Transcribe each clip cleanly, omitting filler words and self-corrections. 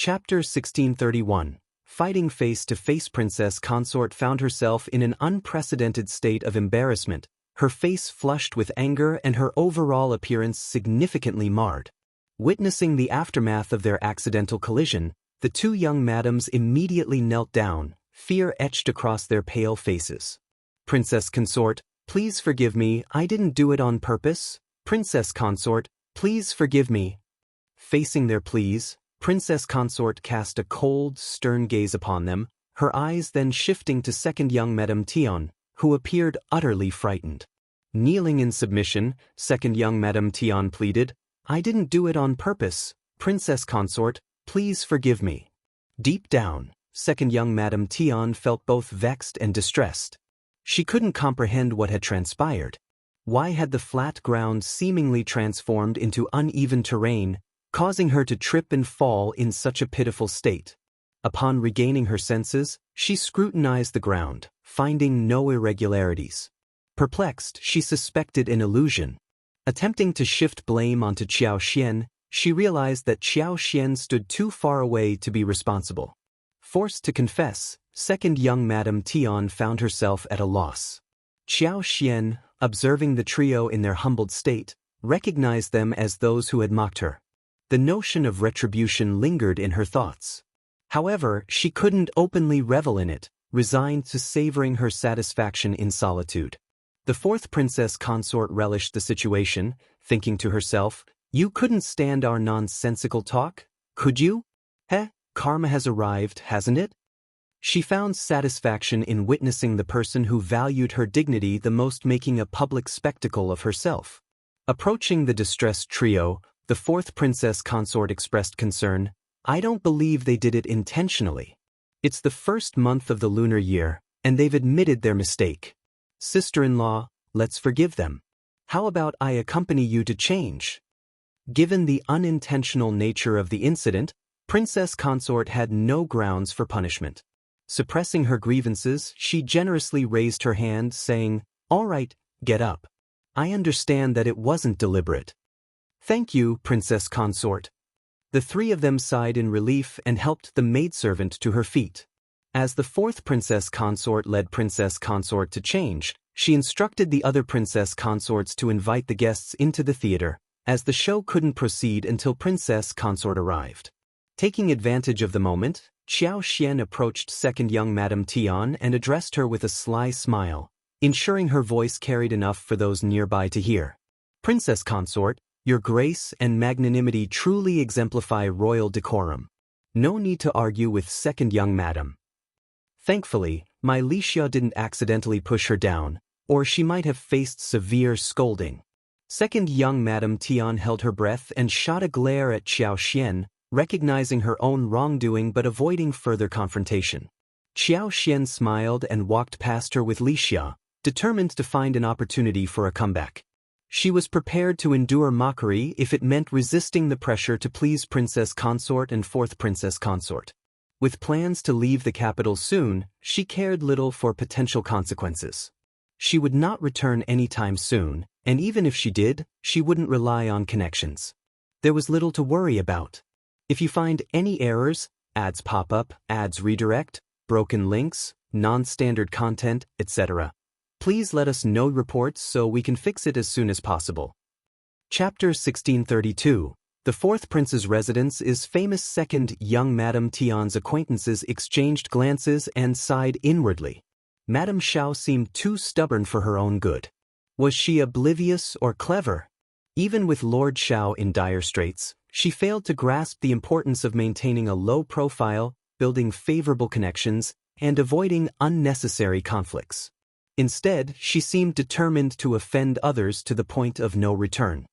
Chapter 1631. Fighting face-to-face, Princess Consort found herself in an unprecedented state of embarrassment, her face flushed with anger and her overall appearance significantly marred. Witnessing the aftermath of their accidental collision, the two young madams immediately knelt down, fear etched across their pale faces. Princess Consort, please forgive me, I didn't do it on purpose. Princess Consort, please forgive me. Facing their pleas, Princess Consort cast a cold, stern gaze upon them, her eyes then shifting to second young Madame Tian, who appeared utterly frightened. Kneeling in submission, second young Madame Tian pleaded, I didn't do it on purpose. Princess Consort, please forgive me. Deep down, second young Madame Tian felt both vexed and distressed. She couldn't comprehend what had transpired. Why had the flat ground seemingly transformed into uneven terrain, causing her to trip and fall in such a pitiful state? Upon regaining her senses, she scrutinized the ground, finding no irregularities. Perplexed, she suspected an illusion. Attempting to shift blame onto Xianxia, she realized that Xianxia stood too far away to be responsible. Forced to confess, second young Madame Tian found herself at a loss. Xianxia, observing the trio in their humbled state, recognized them as those who had mocked her. The notion of retribution lingered in her thoughts. However, she couldn't openly revel in it, resigned to savoring her satisfaction in solitude. The fourth Princess Consort relished the situation, thinking to herself, you couldn't stand our nonsensical talk, could you? Karma has arrived, hasn't it? She found satisfaction in witnessing the person who valued her dignity the most making a public spectacle of herself. Approaching the distressed trio, the fourth Princess Consort expressed concern, I don't believe they did it intentionally. It's the first month of the lunar year, and they've admitted their mistake. Sister-in-law, let's forgive them. How about I accompany you to change? Given the unintentional nature of the incident, Princess Consort had no grounds for punishment. Suppressing her grievances, she generously raised her hand, saying, all right, get up. I understand that it wasn't deliberate. Thank you, Princess Consort. The three of them sighed in relief and helped the maidservant to her feet. As the fourth Princess Consort led Princess Consort to change, she instructed the other Princess Consorts to invite the guests into the theater, as the show couldn't proceed until Princess Consort arrived. Taking advantage of the moment, Xianxia approached second young Madame Tian and addressed her with a sly smile, ensuring her voice carried enough for those nearby to hear. Princess Consort, your grace and magnanimity truly exemplify royal decorum. No need to argue with second young Madam. Thankfully, my Liu didn't accidentally push her down, or she might have faced severe scolding. Second young Madame Tian held her breath and shot a glare at Xianxia, recognizing her own wrongdoing but avoiding further confrontation. Xianxia smiled and walked past her with Liu, determined to find an opportunity for a comeback. She was prepared to endure mockery if it meant resisting the pressure to please Princess Consort and fourth Princess Consort. With plans to leave the capital soon, she cared little for potential consequences. She would not return anytime soon, and even if she did, she wouldn't rely on connections. There was little to worry about. If you find any errors, ads pop up, ads redirect, broken links, non-standard content, etc., please let us know reports so we can fix it as soon as possible. Chapter 1632. The fourth prince's residence is famous. Second young Madame Tian's acquaintances exchanged glances and sighed inwardly. Madame Xiao seemed too stubborn for her own good. Was she oblivious or clever? Even with Lord Xiao in dire straits, she failed to grasp the importance of maintaining a low profile, building favorable connections, and avoiding unnecessary conflicts. Instead, she seemed determined to offend others to the point of no return.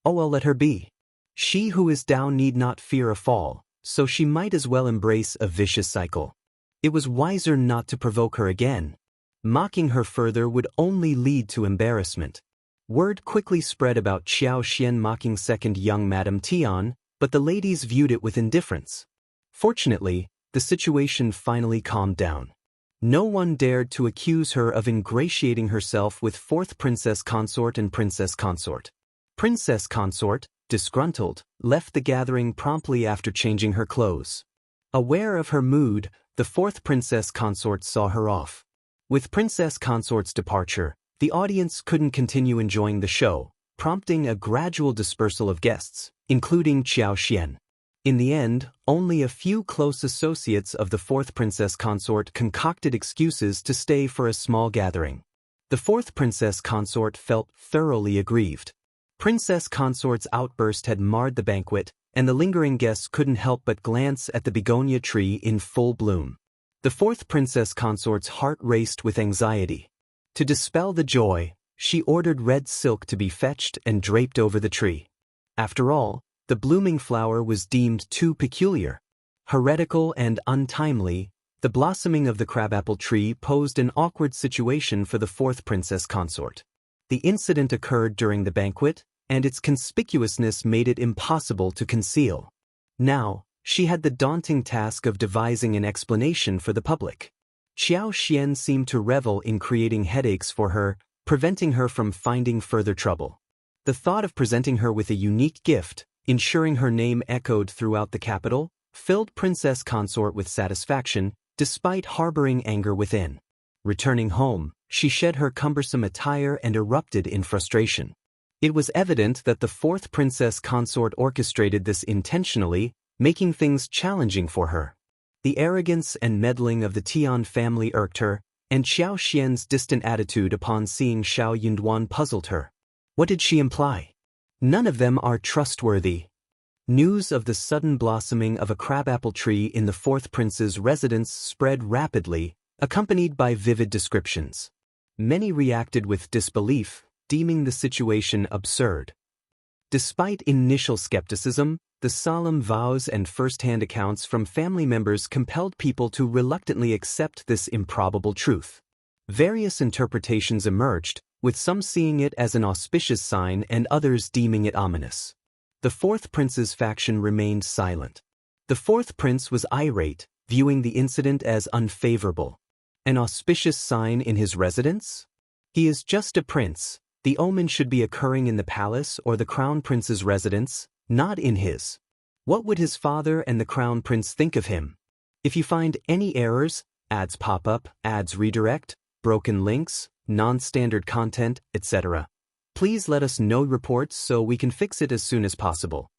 Well, let her be. She who is down need not fear a fall, so she might as well embrace a vicious cycle. It was wiser not to provoke her again. Mocking her further would only lead to embarrassment. Word quickly spread about Xianxia mocking second young Madame Tian, but the ladies viewed it with indifference. Fortunately, the situation finally calmed down. No one dared to accuse her of ingratiating herself with fourth Princess Consort and Princess Consort. princess consort, disgruntled, left the gathering promptly after changing her clothes. Aware of her mood, the fourth princess consort saw her off. With princess consort's departure, the audience couldn't continue enjoying the show, prompting a gradual dispersal of guests, including Qiao. In the end, only a few close associates of the fourth princess consort concocted excuses to stay for a small gathering. The fourth princess consort felt thoroughly aggrieved. Princess consort's outburst had marred the banquet, and the lingering guests couldn't help but glance at the begonia tree in full bloom. The fourth princess consort's heart raced with anxiety. To dispel the joy, she ordered red silk to be fetched and draped over the tree. After all, the blooming flower was deemed too peculiar. Heretical and untimely, the blossoming of the crabapple tree posed an awkward situation for the fourth princess consort. The incident occurred during the banquet, and its conspicuousness made it impossible to conceal. Now, she had the daunting task of devising an explanation for the public. Xianxia seemed to revel in creating headaches for her, preventing her from finding further trouble. The thought of presenting her with a unique gift, ensuring her name echoed throughout the capital, filled princess consort with satisfaction, despite harboring anger within. Returning home, she shed her cumbersome attire and erupted in frustration. It was evident that the fourth princess consort orchestrated this intentionally, making things challenging for her. The arrogance and meddling of the Tian family irked her, and Xiaoxian's distant attitude upon seeing Xiao Yunduan puzzled her. What did she imply? None of them are trustworthy. News of the sudden blossoming of a crabapple tree in the fourth prince's residence spread rapidly, accompanied by vivid descriptions. Many reacted with disbelief, deeming the situation absurd. Despite initial skepticism, the solemn vows and first-hand accounts from family members compelled people to reluctantly accept this improbable truth. Various interpretations emerged, with some seeing it as an auspicious sign and others deeming it ominous. The fourth prince's faction remained silent. The fourth prince was irate, viewing the incident as unfavorable. An auspicious sign in his residence? He is just a prince. The omen should be occurring in the palace or the crown prince's residence, not in his. What would his father and the crown prince think of him? If you find any errors, ads pop up, ads redirect, broken links, non-standard content, etc., please let us know reports so we can fix it as soon as possible.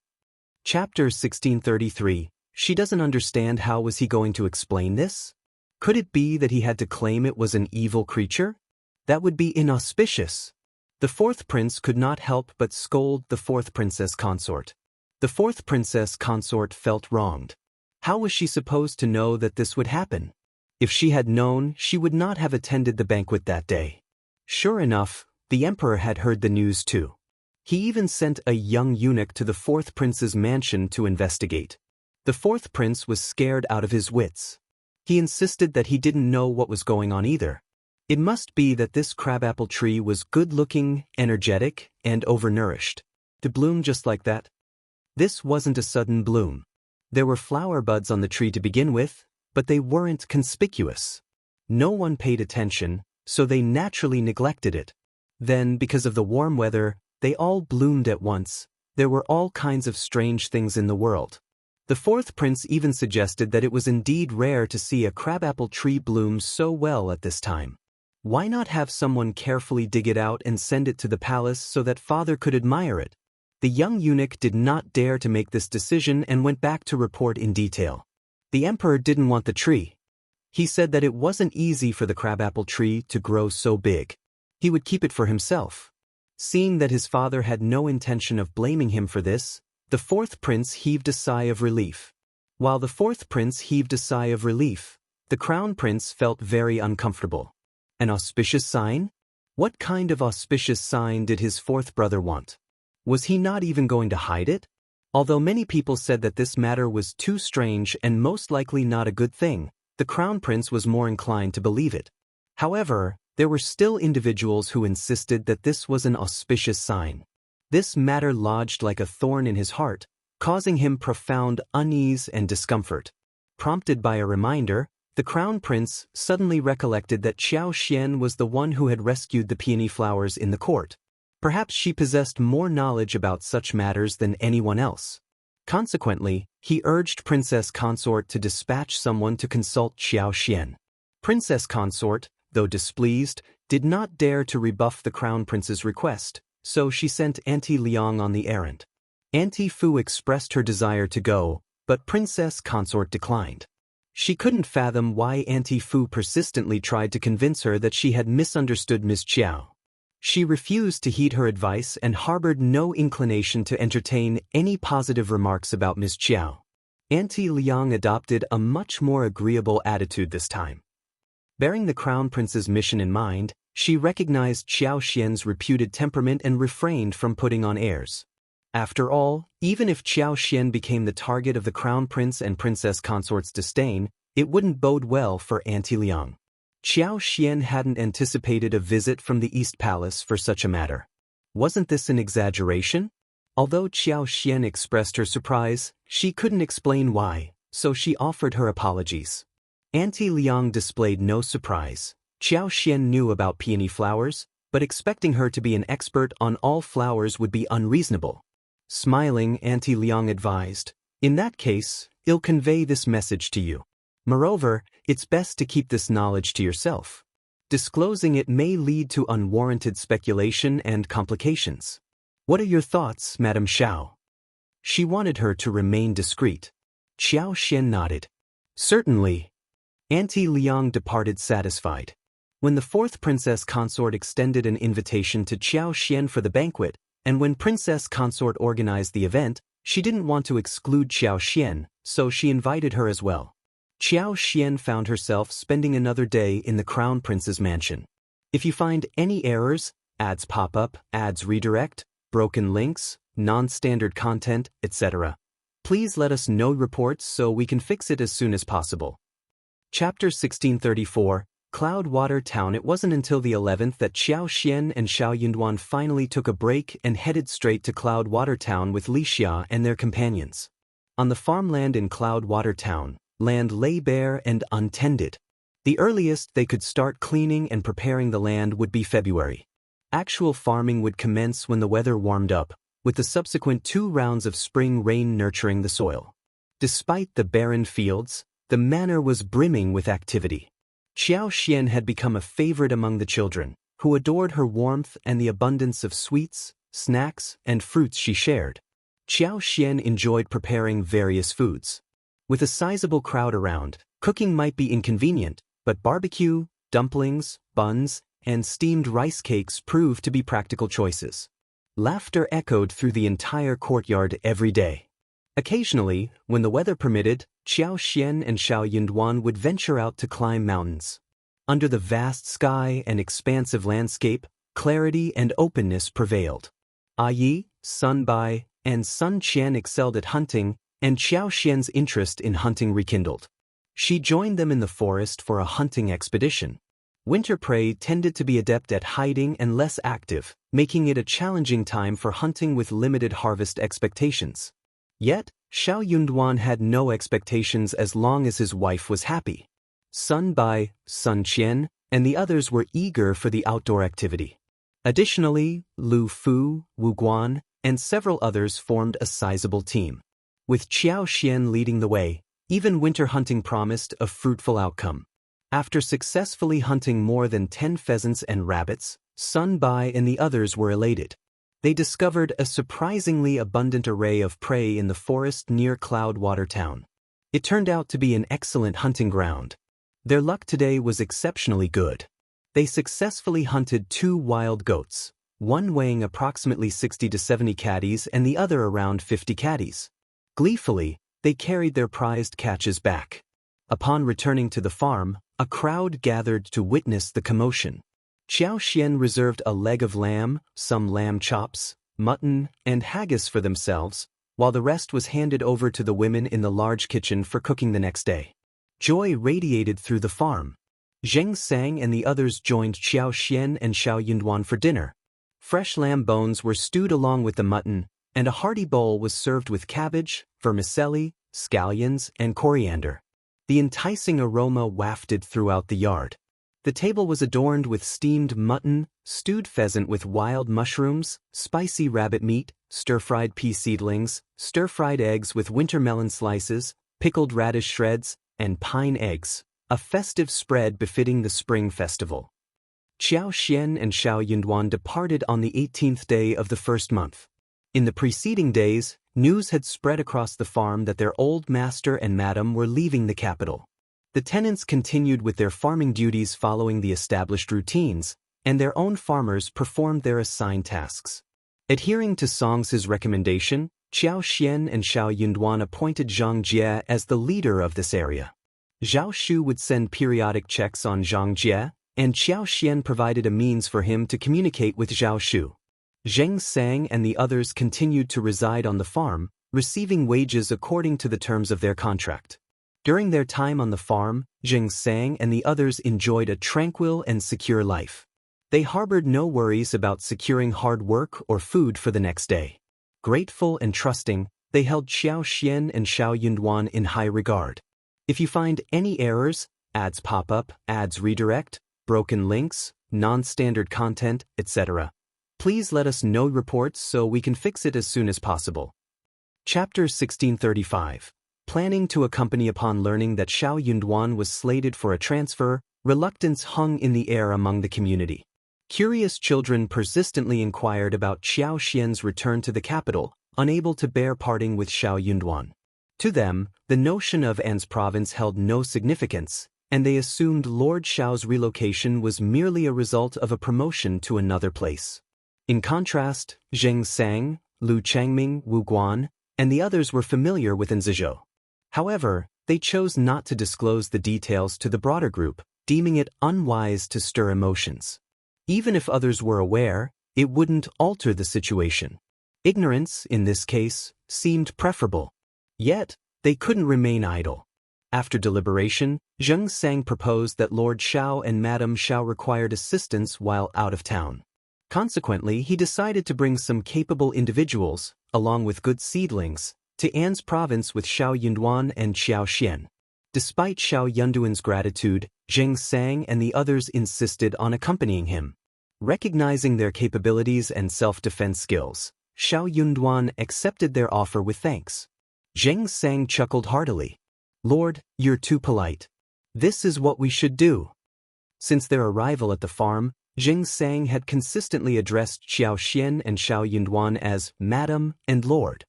Chapter 1633. She doesn't understand. How was he going to explain this? Could it be that he had to claim it was an evil creature? That would be inauspicious. The fourth prince could not help but scold the fourth princess consort. The fourth princess consort felt wronged. How was she supposed to know that this would happen? If she had known, she would not have attended the banquet that day. Sure enough, the emperor had heard the news too. He even sent a young eunuch to the fourth prince's mansion to investigate. The fourth prince was scared out of his wits. He insisted that he didn't know what was going on either. It must be that this crabapple tree was good-looking, energetic, and overnourished. To bloom just like that? This wasn't a sudden bloom. There were flower buds on the tree to begin with, but they weren't conspicuous. No one paid attention, so they naturally neglected it. Then, because of the warm weather, they all bloomed at once. There were all kinds of strange things in the world. The fourth prince even suggested that it was indeed rare to see a crabapple tree bloom so well at this time. Why not have someone carefully dig it out and send it to the palace so that father could admire it? The young eunuch did not dare to make this decision and went back to report in detail. The emperor didn't want the tree. He said that it wasn't easy for the crabapple tree to grow so big. He would keep it for himself. Seeing that his father had no intention of blaming him for this, the fourth prince heaved a sigh of relief. While the fourth prince heaved a sigh of relief, the crown prince felt very uncomfortable. An auspicious sign? What kind of auspicious sign did his fourth brother want? Was he not even going to hide it? Although many people said that this matter was too strange and most likely not a good thing, the crown prince was more inclined to believe it. However, there were still individuals who insisted that this was an auspicious sign. This matter lodged like a thorn in his heart, causing him profound unease and discomfort. Prompted by a reminder, the crown prince suddenly recollected that Xiaoxian was the one who had rescued the peony flowers in the court. Perhaps she possessed more knowledge about such matters than anyone else. Consequently, he urged Princess Consort to dispatch someone to consult Xiao Xian. Princess Consort, though displeased, did not dare to rebuff the Crown Prince's request, so she sent Auntie Liang on the errand. Auntie Fu expressed her desire to go, but Princess Consort declined. She couldn't fathom why Auntie Fu persistently tried to convince her that she had misunderstood Miss Qiao. She refused to heed her advice and harbored no inclination to entertain any positive remarks about Miss Qiao. Auntie Liang adopted a much more agreeable attitude this time. Bearing the Crown Prince's mission in mind, she recognized Xiao Xian's reputed temperament and refrained from putting on airs. After all, even if Xiao Xian became the target of the Crown Prince and Princess Consort's disdain, it wouldn't bode well for Auntie Liang. Xiao Xian hadn't anticipated a visit from the East Palace for such a matter. Wasn't this an exaggeration? Although Xiao Xian expressed her surprise, she couldn't explain why, so she offered her apologies. Auntie Liang displayed no surprise. Xiao Xian knew about peony flowers, but expecting her to be an expert on all flowers would be unreasonable. Smiling, Auntie Liang advised, "In that case, I'll convey this message to you. Moreover, it's best to keep this knowledge to yourself. Disclosing it may lead to unwarranted speculation and complications. What are your thoughts, Madame Xiao?" She wanted her to remain discreet. Xiao Xian nodded. "Certainly." Auntie Liang departed satisfied. When the fourth Princess Consort extended an invitation to Xiao Xian for the banquet, and when Princess Consort organized the event, she didn't want to exclude Xiao Xian, so she invited her as well. Xiao Xian found herself spending another day in the Crown Prince's mansion. If you find any errors, ads pop up, ads redirect, broken links, non-standard content, etc., please let us know reports so we can fix it as soon as possible. Chapter 1634, Cloudwater Town. It wasn't until the 11th that Xiao Xian and Xiao Yunduan finally took a break and headed straight to Cloudwater Town with Li Xia and their companions. On the farmland in Cloudwater Town, land lay bare and untended. The earliest they could start cleaning and preparing the land would be February. Actual farming would commence when the weather warmed up, with the subsequent 2 rounds of spring rain nurturing the soil. Despite the barren fields, the manor was brimming with activity. Xiao Xian had become a favorite among the children, who adored her warmth and the abundance of sweets, snacks, and fruits she shared. Xiao Xian enjoyed preparing various foods. With a sizable crowd around, cooking might be inconvenient, but barbecue, dumplings, buns, and steamed rice cakes proved to be practical choices. Laughter echoed through the entire courtyard every day. Occasionally, when the weather permitted, Xiao Xian and Xiao Yunduan would venture out to climb mountains. Under the vast sky and expansive landscape, clarity and openness prevailed. Yi, Sun Bai, and Sun Qian excelled at hunting, and Xiao Xian's interest in hunting rekindled. She joined them in the forest for a hunting expedition. Winter prey tended to be adept at hiding and less active, making it a challenging time for hunting with limited harvest expectations. Yet, Xiao Yunduan had no expectations as long as his wife was happy. Sun Bai, Sun Qian, and the others were eager for the outdoor activity. Additionally, Liu Fu, Guan, and several others formed a sizable team. With Xiao Xian leading the way, even winter hunting promised a fruitful outcome. After successfully hunting more than 10 pheasants and rabbits, Sun Bai and the others were elated. They discovered a surprisingly abundant array of prey in the forest near Cloudwater Town. It turned out to be an excellent hunting ground. Their luck today was exceptionally good. They successfully hunted 2 wild goats, one weighing approximately 60 to 70 caddies and the other around 50 caddies. Gleefully, they carried their prized catches back. Upon returning to the farm, a crowd gathered to witness the commotion. Xiao Xian reserved a leg of lamb, some lamb chops, mutton, and haggis for themselves, while the rest was handed over to the women in the large kitchen for cooking the next day. Joy radiated through the farm. Zheng Sang and the others joined Xiao Xian and Xiao Yunduan for dinner. Fresh lamb bones were stewed along with the mutton, and a hearty bowl was served with cabbage, vermicelli, scallions, and coriander. The enticing aroma wafted throughout the yard. The table was adorned with steamed mutton, stewed pheasant with wild mushrooms, spicy rabbit meat, stir-fried pea seedlings, stir-fried eggs with winter melon slices, pickled radish shreds, and pine eggs, a festive spread befitting the spring festival. Xianxia and Xiao departed on the 18th day of the first month. In the preceding days, news had spread across the farm that their old master and madam were leaving the capital. The tenants continued with their farming duties following the established routines, and their own farmers performed their assigned tasks. Adhering to Song's recommendation, Xianxia and Xiao appointed Xianxia as the leader of this area. Zhao Shu would send periodic checks on Xianxia, and Xianxia provided a means for him to communicate with Zhao Shu. Zheng Sang and the others continued to reside on the farm, receiving wages according to the terms of their contract. During their time on the farm, Zheng Sang and the others enjoyed a tranquil and secure life. They harbored no worries about securing hard work or food for the next day. Grateful and trusting, they held Xianxia and Xiao in high regard. If you find any errors, ads pop up, ads redirect, broken links, non-standard content, etc., please let us know reports so we can fix it as soon as possible. Chapter 1635. Planning to accompany. Upon learning that Xiao Yunduan was slated for a transfer, reluctance hung in the air among the community. Curious children persistently inquired about Xiao Xian's return to the capital, unable to bear parting with Xiao Yunduan. To them, the notion of An's province held no significance, and they assumed Lord Xiao's relocation was merely a result of a promotion to another place. In contrast, Zheng Sang, Lu Changming, Wu Guan, and the others were familiar with Anzizhou. However, they chose not to disclose the details to the broader group, deeming it unwise to stir emotions. Even if others were aware, it wouldn't alter the situation. Ignorance, in this case, seemed preferable. Yet, they couldn't remain idle. After deliberation, Zheng Sang proposed that Lord Xiao and Madame Xiao required assistance while out of town. Consequently, he decided to bring some capable individuals, along with good seedlings, to An's province with Xiao Yunduan and Xiao Xian. Despite Xiao Yunduan's gratitude, Zheng Sang and the others insisted on accompanying him. Recognizing their capabilities and self-defense skills, Xiao Yunduan accepted their offer with thanks. Zheng Sang chuckled heartily. "Lord, you're too polite. This is what we should do." Since their arrival at the farm, Zheng Sang had consistently addressed Xiao Xian and Xiao Yunduan as Madam and Lord.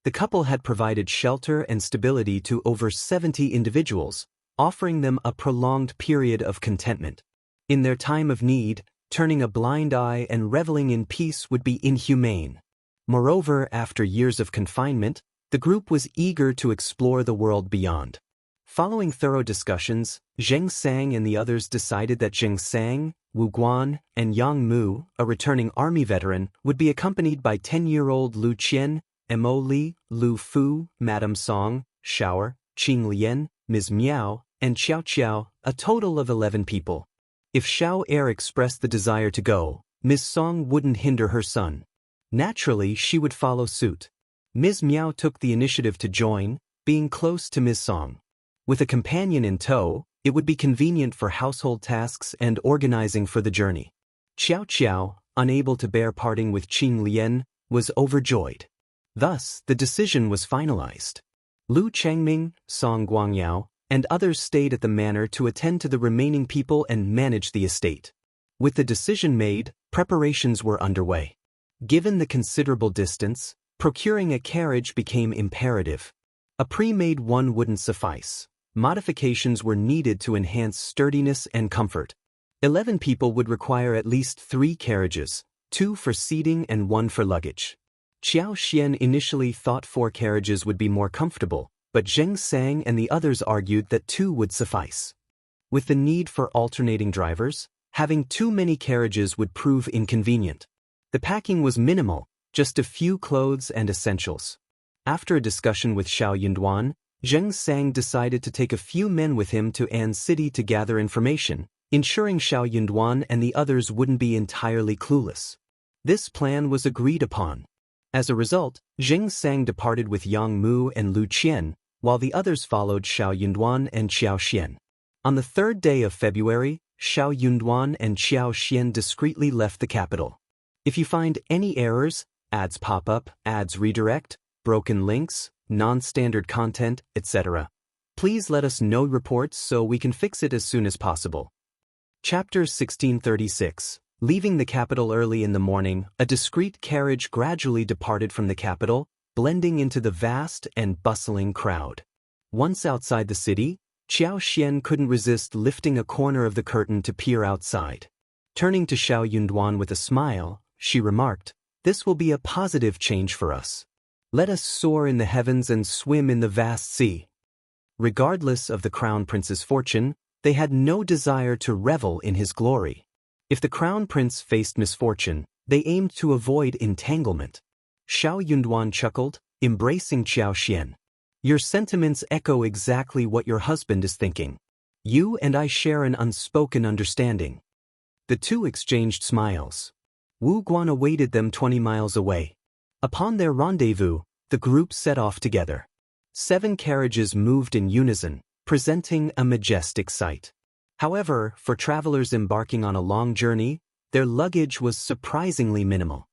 The couple had provided shelter and stability to over 70 individuals, offering them a prolonged period of contentment. In their time of need, turning a blind eye and reveling in peace would be inhumane. Moreover, after years of confinement, the group was eager to explore the world beyond. Following thorough discussions, Zheng Sang and the others decided that Zheng Sang, Wu Guan, and Yang Mu, a returning army veteran, would be accompanied by 10-year-old Lu Qian, Mo Li, Liu Fu, Madame Song, Shower, Qing Lian, Ms. Miao, and Xiao, a total of 11 people. If Xiao Er expressed the desire to go, Ms. Song wouldn't hinder her son. Naturally, she would follow suit. Ms. Miao took the initiative to join, being close to Ms. Song. With a companion in tow, it would be convenient for household tasks and organizing for the journey. Qiao, unable to bear parting with Qing Lian, was overjoyed. Thus, the decision was finalized. Lu Changming, Song Guangyao, and others stayed at the manor to attend to the remaining people and manage the estate. With the decision made, preparations were underway. Given the considerable distance, procuring a carriage became imperative. A pre-made one wouldn't suffice. Modifications were needed to enhance sturdiness and comfort. 11 people would require at least 3 carriages, 2 for seating and 1 for luggage. Xiao Xian initially thought 4 carriages would be more comfortable, but Zheng Sang and the others argued that 2 would suffice. With the need for alternating drivers, having too many carriages would prove inconvenient. The packing was minimal, just a few clothes and essentials. After a discussion with Xiao Yunduan, Zheng Sang decided to take a few men with him to An City to gather information, ensuring Xiao Yunduan and the others wouldn't be entirely clueless. This plan was agreed upon. As a result, Zheng Sang departed with Yang Mu and Lu Qian, while the others followed Xiao Yunduan and Xiao Xian. On the 3rd day of February, Xiao Yunduan and Qiao Xian discreetly left the capital. If you find any errors, ads pop up, ads redirect, broken links, non-standard content, etc., please let us know reports so we can fix it as soon as possible. Chapter 1636. Leaving the capital early in the morning, a discreet carriage gradually departed from the capital, blending into the vast and bustling crowd. Once outside the city, Qiao Xian couldn't resist lifting a corner of the curtain to peer outside. Turning to Xiao Yunduan with a smile, she remarked, "This will be a positive change for us. Let us soar in the heavens and swim in the vast sea." Regardless of the crown prince's fortune, they had no desire to revel in his glory. If the crown prince faced misfortune, they aimed to avoid entanglement. Xiao Yunduan chuckled, embracing Qiao Xian. "Your sentiments echo exactly what your husband is thinking. You and I share an unspoken understanding." The two exchanged smiles. Guan awaited them 20 miles away. Upon their rendezvous, the group set off together. 7 carriages moved in unison, presenting a majestic sight. However, for travelers embarking on a long journey, their luggage was surprisingly minimal.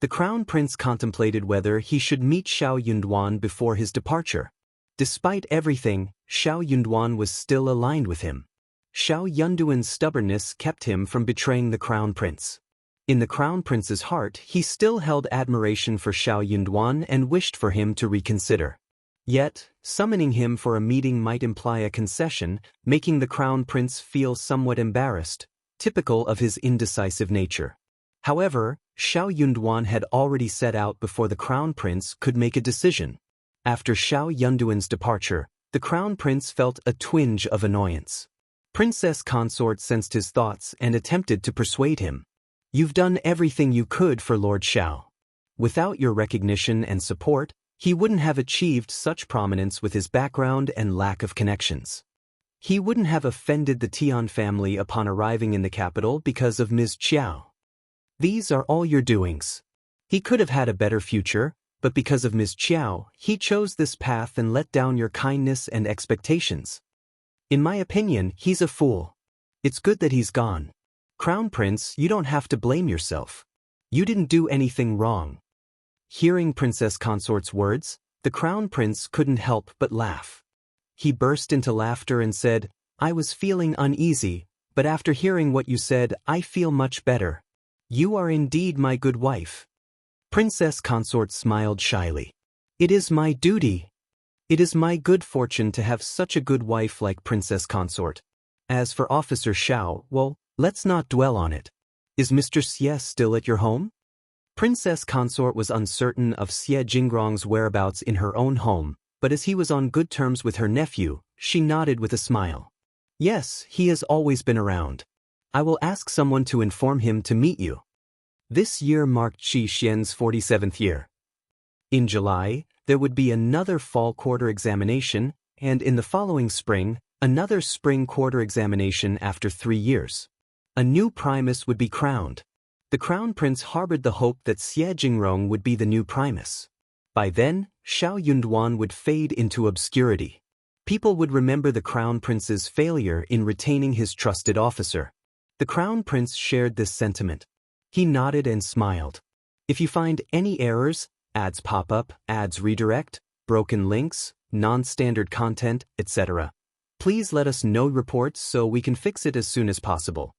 The crown prince contemplated whether he should meet Xiao Yunduan before his departure. Despite everything, Xiao Yunduan was still aligned with him. Xiao Yunduan's stubbornness kept him from betraying the crown prince. In the crown prince's heart, he still held admiration for Xiao Yunduan and wished for him to reconsider. Yet, summoning him for a meeting might imply a concession, making the crown prince feel somewhat embarrassed, typical of his indecisive nature. However, Xiao Yunduan had already set out before the crown prince could make a decision. After Xiao Yunduan's departure, the crown prince felt a twinge of annoyance. Princess Consort sensed his thoughts and attempted to persuade him. "You've done everything you could for Lord Xiao. Without your recognition and support, he wouldn't have achieved such prominence with his background and lack of connections. He wouldn't have offended the Tian family upon arriving in the capital because of Ms. Qiao. These are all your doings. He could have had a better future, but because of Ms. Qiao, he chose this path and let down your kindness and expectations. In my opinion, he's a fool. It's good that he's gone. Crown Prince, you don't have to blame yourself. You didn't do anything wrong." Hearing Princess Consort's words, the crown prince couldn't help but laugh. He burst into laughter and said, "I was feeling uneasy, but after hearing what you said, I feel much better. You are indeed my good wife." Princess Consort smiled shyly. "It is my duty. It is my good fortune to have such a good wife like Princess Consort. As for Officer Xiao, well, let's not dwell on it. Is Mr. Xie still at your home?" Princess Consort was uncertain of Xie Jingrong's whereabouts in her own home, but as he was on good terms with her nephew, she nodded with a smile. "Yes, he has always been around. I will ask someone to inform him to meet you." This year marked Qi Xian's 47th year. In July, there would be another fall quarter examination, and in the following spring, another spring quarter examination after 3 years. A new primus would be crowned. The crown prince harbored the hope that Xie Jingrong would be the new primus. By then, Xiao Yunduan would fade into obscurity. People would remember the crown prince's failure in retaining his trusted officer. The crown prince shared this sentiment. He nodded and smiled. If you find any errors, ads pop up, ads redirect, broken links, non-standard content, etc., please let us know reports so we can fix it as soon as possible.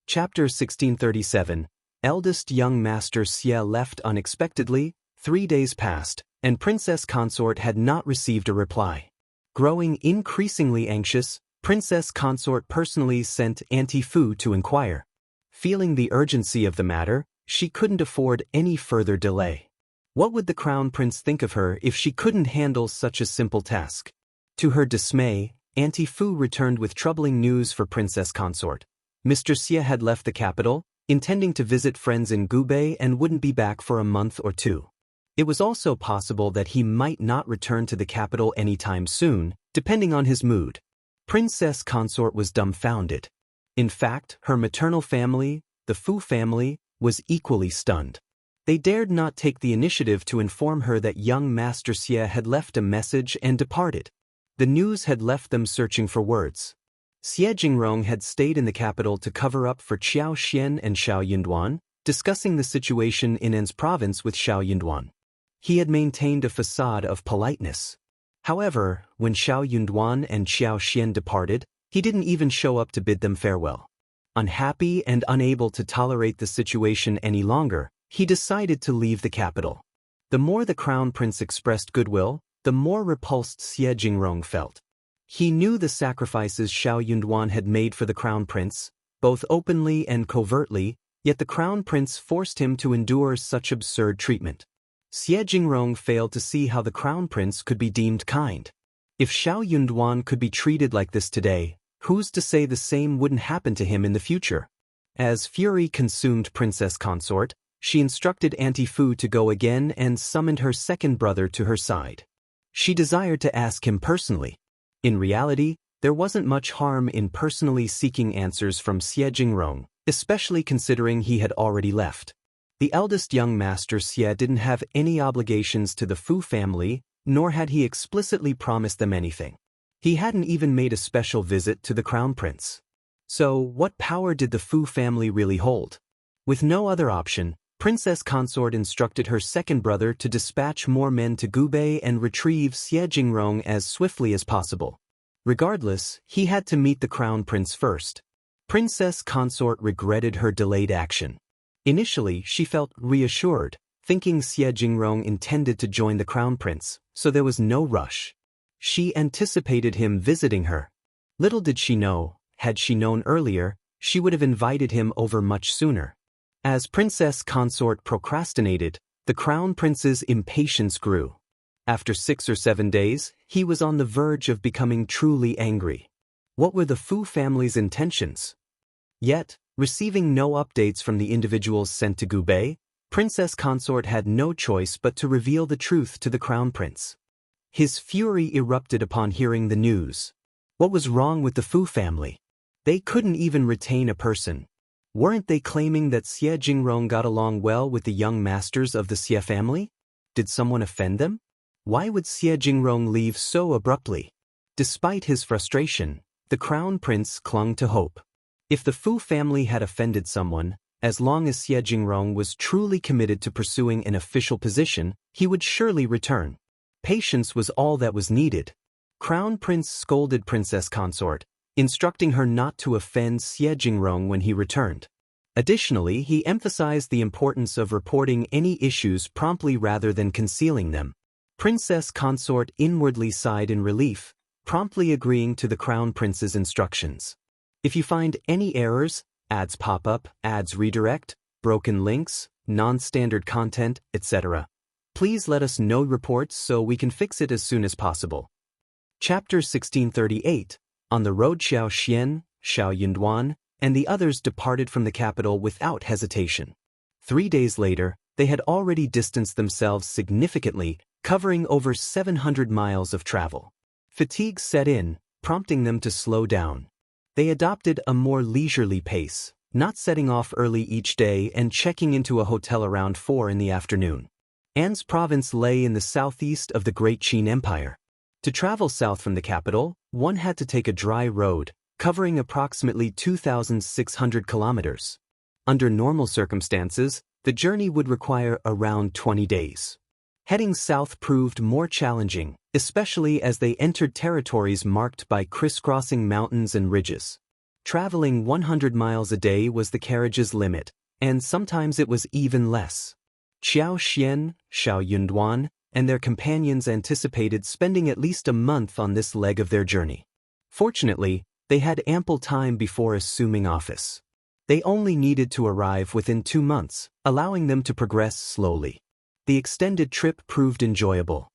Chapter 1637. Eldest young Master Xie left unexpectedly. 3 days passed, and Princess Consort had not received a reply. Growing increasingly anxious, Princess Consort personally sent Auntie Fu to inquire. Feeling the urgency of the matter, she couldn't afford any further delay. What would the crown prince think of her if she couldn't handle such a simple task? To her dismay, Auntie Fu returned with troubling news for Princess Consort. Mr. Xie had left the capital, intending to visit friends in Gubei and wouldn't be back for a month or 2. It was also possible that he might not return to the capital anytime soon, depending on his mood. Princess Consort was dumbfounded. In fact, her maternal family, the Fu family, was equally stunned. They dared not take the initiative to inform her that young Master Xie had left a message and departed. The news had left them searching for words. Xie Jingrong had stayed in the capital to cover up for Qiao Xian and Xiao Yunduan, discussing the situation in An's province with Xiao Yunduan. He had maintained a facade of politeness. However, when Xiao Yunduan and Qiao Xian departed, he didn't even show up to bid them farewell. Unhappy and unable to tolerate the situation any longer, he decided to leave the capital. The more the crown prince expressed goodwill, the more repulsed Xie Jingrong felt. He knew the sacrifices Xiao Yunduan had made for the crown prince, both openly and covertly, yet the crown prince forced him to endure such absurd treatment. Xie Jingrong failed to see how the crown prince could be deemed kind. If Xiao Yunduan could be treated like this today, who's to say the same wouldn't happen to him in the future? As fury consumed Princess Consort, she instructed Auntie Fu to go again and summoned her second brother to her side. She desired to ask him personally. In reality, there wasn't much harm in personally seeking answers from Xie Jingrong, especially considering he had already left. The eldest young master Xie didn't have any obligations to the Fu family, nor had he explicitly promised them anything. He hadn't even made a special visit to the crown prince. So, what power did the Fu family really hold? With no other option, Princess Consort instructed her second brother to dispatch more men to Gubei and retrieve Xie Jingrong as swiftly as possible. Regardless, he had to meet the crown prince first. Princess Consort regretted her delayed action. Initially, she felt reassured, thinking Xie Jingrong intended to join the crown prince, so there was no rush. She anticipated him visiting her. Little did she know, had she known earlier, she would have invited him over much sooner. As Princess Consort procrastinated, the crown prince's impatience grew. After 6 or 7 days, he was on the verge of becoming truly angry. What were the Fu family's intentions? Yet, receiving no updates from the individuals sent to Gubei, Princess Consort had no choice but to reveal the truth to the crown prince. His fury erupted upon hearing the news. What was wrong with the Fu family? They couldn't even retain a person. Weren't they claiming that Xie Jingrong got along well with the young masters of the Xie family? Did someone offend them? Why would Xie Jingrong leave so abruptly? Despite his frustration, the crown prince clung to hope. If the Fu family had offended someone, as long as Xie Jingrong was truly committed to pursuing an official position, he would surely return. Patience was all that was needed. Crown Prince scolded Princess Consort, instructing her not to offend Xie Jingrong when he returned. Additionally, he emphasized the importance of reporting any issues promptly rather than concealing them. Princess Consort inwardly sighed in relief, promptly agreeing to the Crown Prince's instructions. If you find any errors, ads pop up, ads redirect, broken links, non-standard content, etc., please let us know reports so we can fix it as soon as possible. Chapter 1638. On the road, Xiao Xian, Xiao Yunduan, and the others departed from the capital without hesitation. 3 days later, they had already distanced themselves significantly, covering over 700 miles of travel. Fatigue set in, prompting them to slow down. They adopted a more leisurely pace, not setting off early each day and checking into a hotel around 4 in the afternoon. An's province lay in the southeast of the Great Qin Empire. To travel south from the capital, one had to take a dry road, covering approximately 2,600 kilometers. Under normal circumstances, the journey would require around 20 days. Heading south proved more challenging, especially as they entered territories marked by crisscrossing mountains and ridges. Traveling 100 miles a day was the carriage's limit, and sometimes it was even less. Qiao Xian, Xiao Yunduan, and their companions anticipated spending at least a month on this leg of their journey. Fortunately, they had ample time before assuming office. They only needed to arrive within 2 months, allowing them to progress slowly. The extended trip proved enjoyable.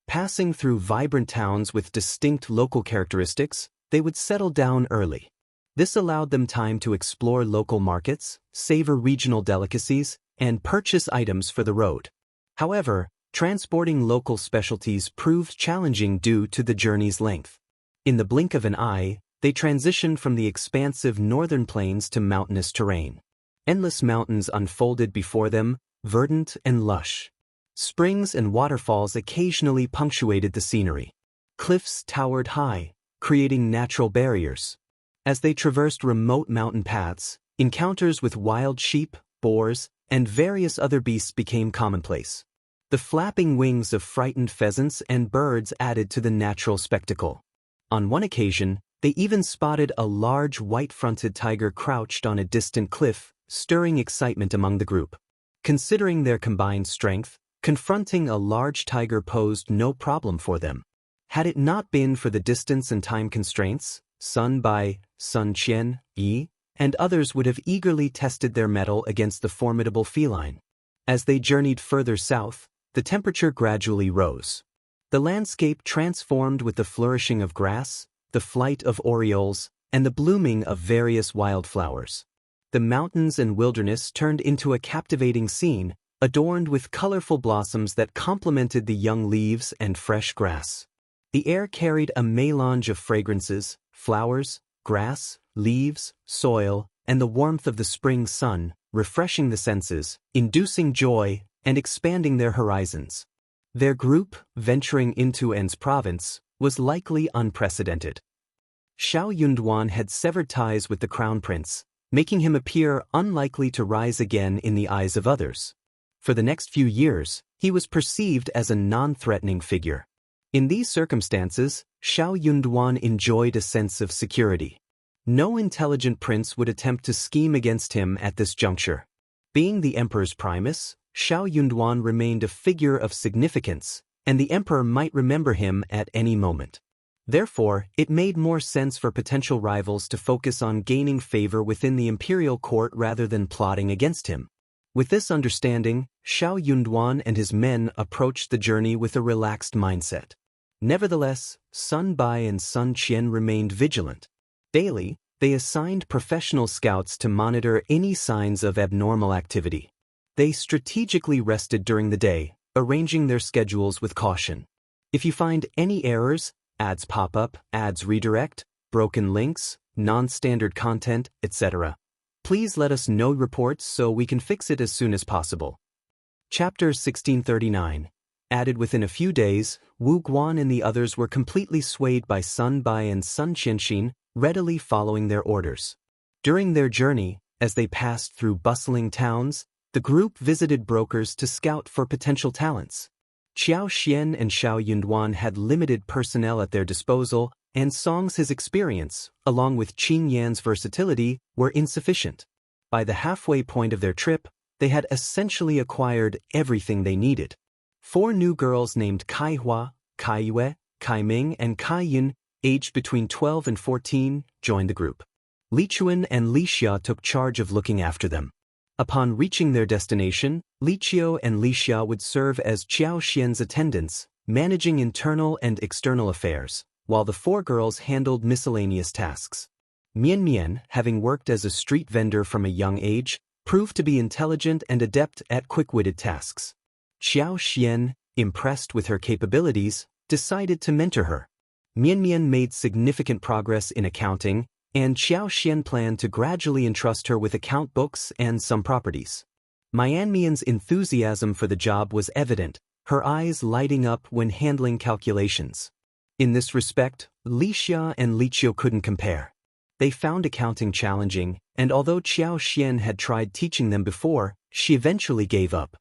Passing through vibrant towns with distinct local characteristics, they would settle down early. This allowed them time to explore local markets, savor regional delicacies, and purchase items for the road. However, transporting local specialties proved challenging due to the journey's length. In the blink of an eye, they transitioned from the expansive northern plains to mountainous terrain. Endless mountains unfolded before them, verdant and lush. Springs and waterfalls occasionally punctuated the scenery. Cliffs towered high, creating natural barriers. As they traversed remote mountain paths, encounters with wild sheep, boars, and various other beasts became commonplace. The flapping wings of frightened pheasants and birds added to the natural spectacle. On one occasion, they even spotted a large white-fronted tiger crouched on a distant cliff, stirring excitement among the group. Considering their combined strength, confronting a large tiger posed no problem for them. Had it not been for the distance and time constraints, Sun Bai, Sun Qian, Yi, and others would have eagerly tested their mettle against the formidable feline. As they journeyed further south, the temperature gradually rose. The landscape transformed with the flourishing of grass, the flight of orioles, and the blooming of various wildflowers. The mountains and wilderness turned into a captivating scene, adorned with colorful blossoms that complemented the young leaves and fresh grass. The air carried a melange of fragrances, flowers, grass, leaves, soil, and the warmth of the spring sun, refreshing the senses, inducing joy, and expanding their horizons. Their group, venturing into An's province, was likely unprecedented. Xiao Yunduan had severed ties with the crown prince, making him appear unlikely to rise again in the eyes of others. For the next few years, he was perceived as a non-threatening figure. In these circumstances, Xiao Yunduan enjoyed a sense of security. No intelligent prince would attempt to scheme against him at this juncture. Being the emperor's primus, Xiao Yunduan remained a figure of significance, and the emperor might remember him at any moment. Therefore, it made more sense for potential rivals to focus on gaining favor within the imperial court rather than plotting against him. With this understanding, Xiao Yunduan and his men approached the journey with a relaxed mindset. Nevertheless, Sun Bai and Sun Qian remained vigilant. Daily, they assigned professional scouts to monitor any signs of abnormal activity. They strategically rested during the day, arranging their schedules with caution. If you find any errors, ads pop up, ads redirect, broken links, non-standard content, etc., please let us know reports so we can fix it as soon as possible. Chapter 1639. Added within a few days, Wu Guan and the others were completely swayed by Sun Bai and Sun Qianxin, readily following their orders. During their journey, as they passed through bustling towns, the group visited brokers to scout for potential talents. Qiao Xian and Xiao Yunduan had limited personnel at their disposal, and Song's experience, along with Qin Yan's versatility, were insufficient. By the halfway point of their trip, they had essentially acquired everything they needed. 4 new girls named Kai Hua, Kai Yue, Kai Ming, and Kai Yun, aged between 12 and 14, joined the group. Li Chuan and Li Xia took charge of looking after them. Upon reaching their destination, Li Qiao and Li Xia would serve as Qiao Xian's attendants, managing internal and external affairs, while the 4 girls handled miscellaneous tasks. Mian Mian, having worked as a street vendor from a young age, proved to be intelligent and adept at quick-witted tasks. Qiao Xian, impressed with her capabilities, decided to mentor her. Mian Mian made significant progress in accounting, and Qiao Xian planned to gradually entrust her with account books and some properties. Mian Mian's enthusiasm for the job was evident, her eyes lighting up when handling calculations. In this respect, Li Xia and Li Qiao couldn't compare. They found accounting challenging, and although Qiao Xian had tried teaching them before, she eventually gave up.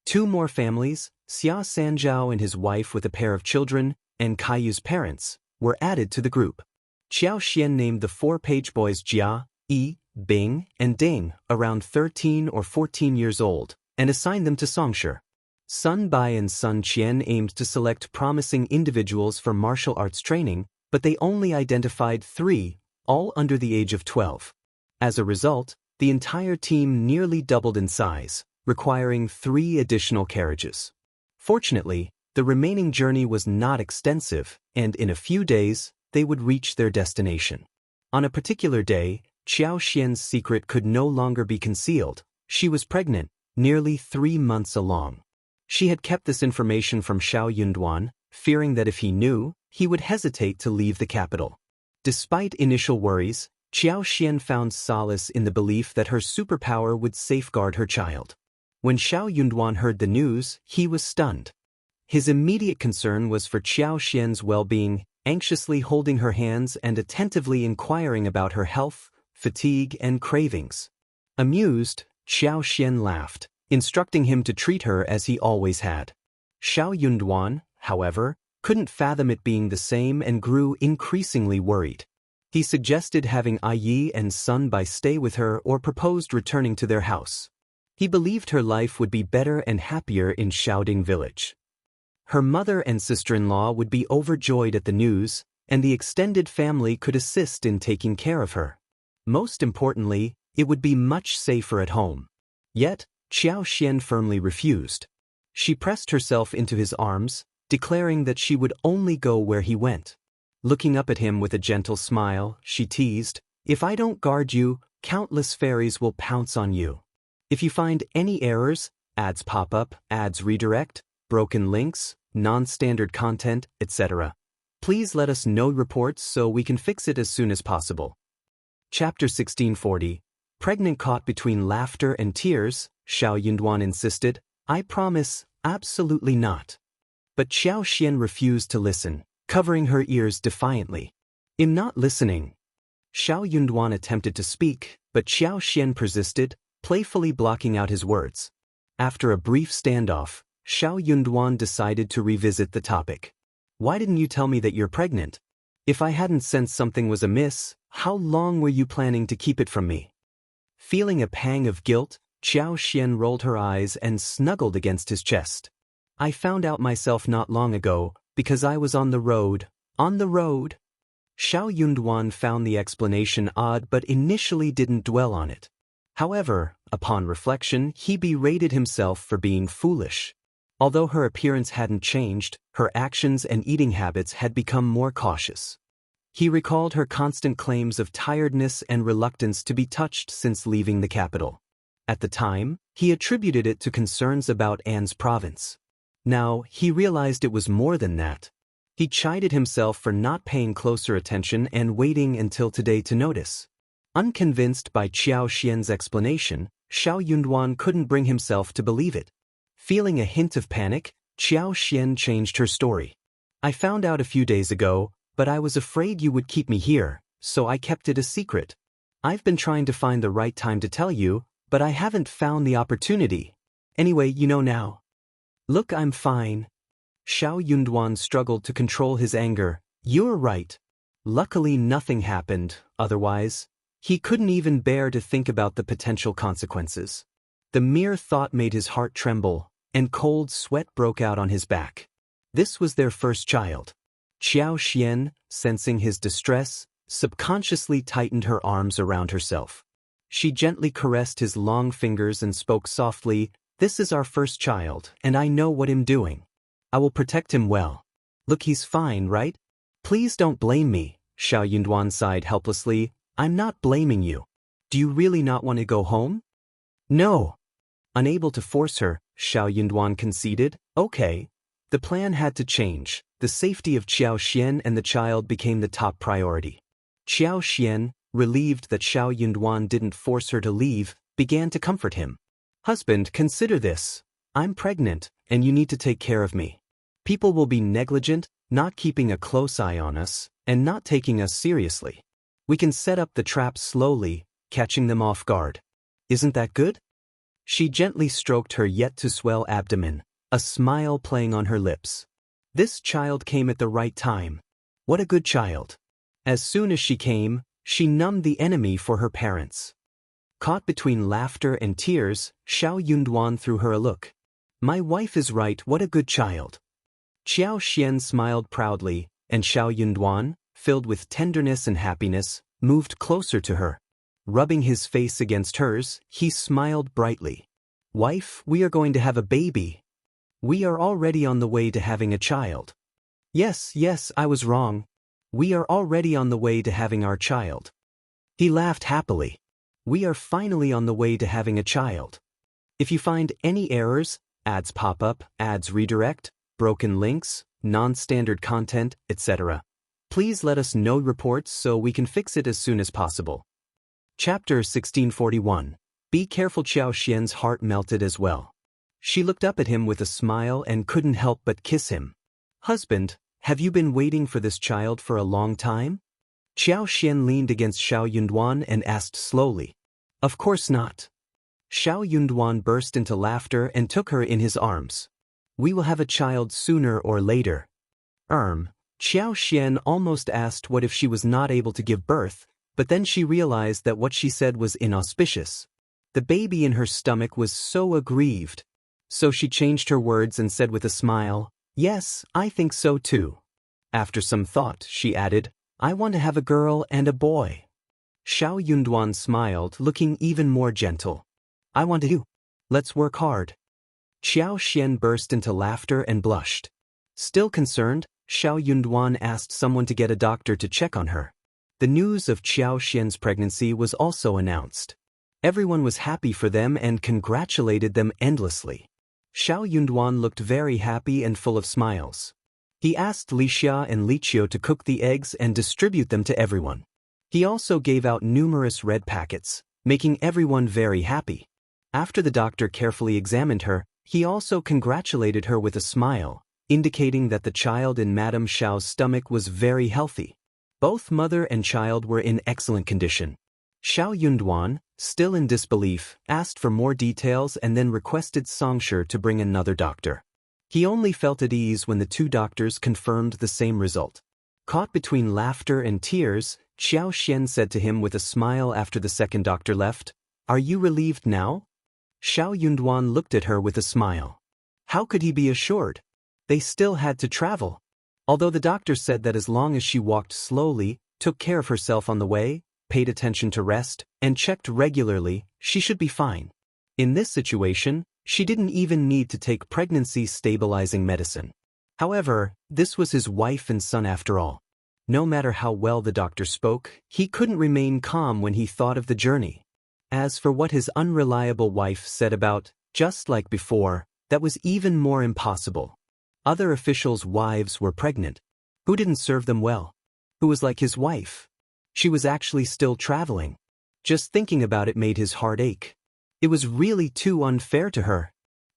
2 more families, Xia Sanjiao and his wife with a pair of children, and Kaiyu's parents, were added to the group. Qiao Xian named the 4 page boys Jia, Yi, Bing, and Ding, around 13 or 14 years old, and assigned them to Songshi. Sun Bai and Sun Qian aimed to select promising individuals for martial arts training, but they only identified 3, all under the age of 12. As a result, the entire team nearly doubled in size, requiring 3 additional carriages. Fortunately, the remaining journey was not extensive, and in a few days, they would reach their destination. On a particular day, Qiao Xian's secret could no longer be concealed. She was pregnant, nearly 3 months along. She had kept this information from Xiao Yunduan, fearing that if he knew, he would hesitate to leave the capital. Despite initial worries, Qiao Xian found solace in the belief that her superpower would safeguard her child. When Xiao Yunduan heard the news, he was stunned. His immediate concern was for Qiao Xian's well-being, anxiously holding her hands and attentively inquiring about her health, fatigue, and cravings. Amused, Xianxia laughed, instructing him to treat her as he always had. Xiao, however, couldn't fathom it being the same and grew increasingly worried. He suggested having Yi and Sun Bai stay with her or proposed returning to their house. He believed her life would be better and happier in Xiaoding village. Her mother and sister-in-law would be overjoyed at the news, and the extended family could assist in taking care of her. Most importantly, it would be much safer at home. Yet, Xianxia firmly refused. She pressed herself into his arms, declaring that she would only go where he went. Looking up at him with a gentle smile, she teased, "If I don't guard you, countless fairies will pounce on you. If you find any errors, ads pop up, ads redirect, broken links, non-standard content, etc. Please let us know reports so we can fix it as soon as possible." Chapter 1640. Pregnant caught between laughter and tears, Xiao insisted, "I promise, absolutely not." But Xianxia refused to listen, covering her ears defiantly. "I'm not listening." Xiao attempted to speak, but Xianxia persisted, playfully blocking out his words. After a brief standoff, Xiao decided to revisit the topic. "Why didn't you tell me that you're pregnant? If I hadn't sensed something was amiss, how long were you planning to keep it from me?" Feeling a pang of guilt, Xianxia rolled her eyes and snuggled against his chest. "I found out myself not long ago, because I was on the road. On the road?" Xiao found the explanation odd but initially didn't dwell on it. However, upon reflection, he berated himself for being foolish. Although her appearance hadn't changed, her actions and eating habits had become more cautious. He recalled her constant claims of tiredness and reluctance to be touched since leaving the capital. At the time, he attributed it to concerns about Anne's province. Now, he realized it was more than that. He chided himself for not paying closer attention and waiting until today to notice. Unconvinced by Xiaoxian's explanation, Xiao couldn't bring himself to believe it. Feeling a hint of panic, Xiaoxian changed her story. "I found out a few days ago, but I was afraid you would keep me here, so I kept it a secret. I've been trying to find the right time to tell you, but I haven't found the opportunity. Anyway, you know now." "Look, I'm fine." Xiao struggled to control his anger. "You're right. Luckily nothing happened, otherwise." He couldn't even bear to think about the potential consequences. The mere thought made his heart tremble, and cold sweat broke out on his back. This was their first child. Xiaoxian, sensing his distress, subconsciously tightened her arms around herself. She gently caressed his long fingers and spoke softly, "This is our first child, and I know what I'm doing. I will protect him well. Look, he's fine, right? Please don't blame me." Xiao sighed helplessly. "I'm not blaming you. Do you really not want to go home?" "No." Unable to force her, Xiao conceded, "Okay." The plan had to change. The safety of Xiaoxian and the child became the top priority. Xiaoxian, relieved that Xiao didn't force her to leave, began to comfort him. "Husband, consider this. I'm pregnant, and you need to take care of me. People will be negligent, not keeping a close eye on us, and not taking us seriously. We can set up the traps slowly, catching them off guard. Isn't that good?" She gently stroked her yet-to-swell abdomen, a smile playing on her lips. This child came at the right time. What a good child. As soon as she came, she numbed the enemy for her parents. Caught between laughter and tears, Xiao threw her a look. "My wife is right, what a good child." Xiaoxian smiled proudly, and Xiao filled with tenderness and happiness, moved closer to her. Rubbing his face against hers, he smiled brightly. "Wife, we are going to have a baby. We are already on the way to having a child." Yes, I was wrong. We are already on the way to having our child." He laughed happily. "We are finally on the way to having a child. If you find any errors, ads pop up, ads redirect, broken links, non-standard content, etc. Please let us know reports so we can fix it as soon as possible." Chapter 1641. Be careful. Xiaoxian's heart melted as well. She looked up at him with a smile and couldn't help but kiss him. "Husband, Have you been waiting for this child for a long time? Xiao leaned against Xiao Yunduan and asked slowly. Of course not. Xiao Yunduan burst into laughter and took her in his arms. We will have a child sooner or later. Xiao almost asked what if she was not able to give birth, but then she realized that what she said was inauspicious. The baby in her stomach was so aggrieved. So she changed her words and said with a smile, Yes, I think so too. After some thought, she added, I want to have a girl and a boy. Xiao Yunduan smiled, looking even more gentle. I want to do. Let's work hard. Xiao burst into laughter and blushed. Still concerned, Xiao Yunduan asked someone to get a doctor to check on her. The news of Xiao's pregnancy was also announced. Everyone was happy for them and congratulated them endlessly. Xiao Yunduan looked very happy and full of smiles. He asked Wuxia and Qiao to cook the eggs and distribute them to everyone. He also gave out numerous red packets, making everyone very happy. After the doctor carefully examined her, he also congratulated her with a smile, indicating that the child in Madame Xiao's stomach was very healthy. Both mother and child were in excellent condition. Xiao Yunduan, still in disbelief, asked for more details and then requested Xianxia to bring another doctor. He only felt at ease when the two doctors confirmed the same result. Caught between laughter and tears, Xiao said to him with a smile after the second doctor left, Are you relieved now? Xiao Yunduan looked at her with a smile. How could he be assured? They still had to travel. Although the doctor said that as long as she walked slowly, took care of herself on the way, paid attention to rest, and checked regularly, she should be fine. In this situation, she didn't even need to take pregnancy-stabilizing medicine. However, this was his wife and son after all. No matter how well the doctor spoke, he couldn't remain calm when he thought of the journey. As for what his unreliable wife said about, just like before, that was even more impossible. Other officials' wives were pregnant. Who didn't serve them well? Who was like his wife? She was actually still traveling. Just thinking about it made his heart ache. It was really too unfair to her.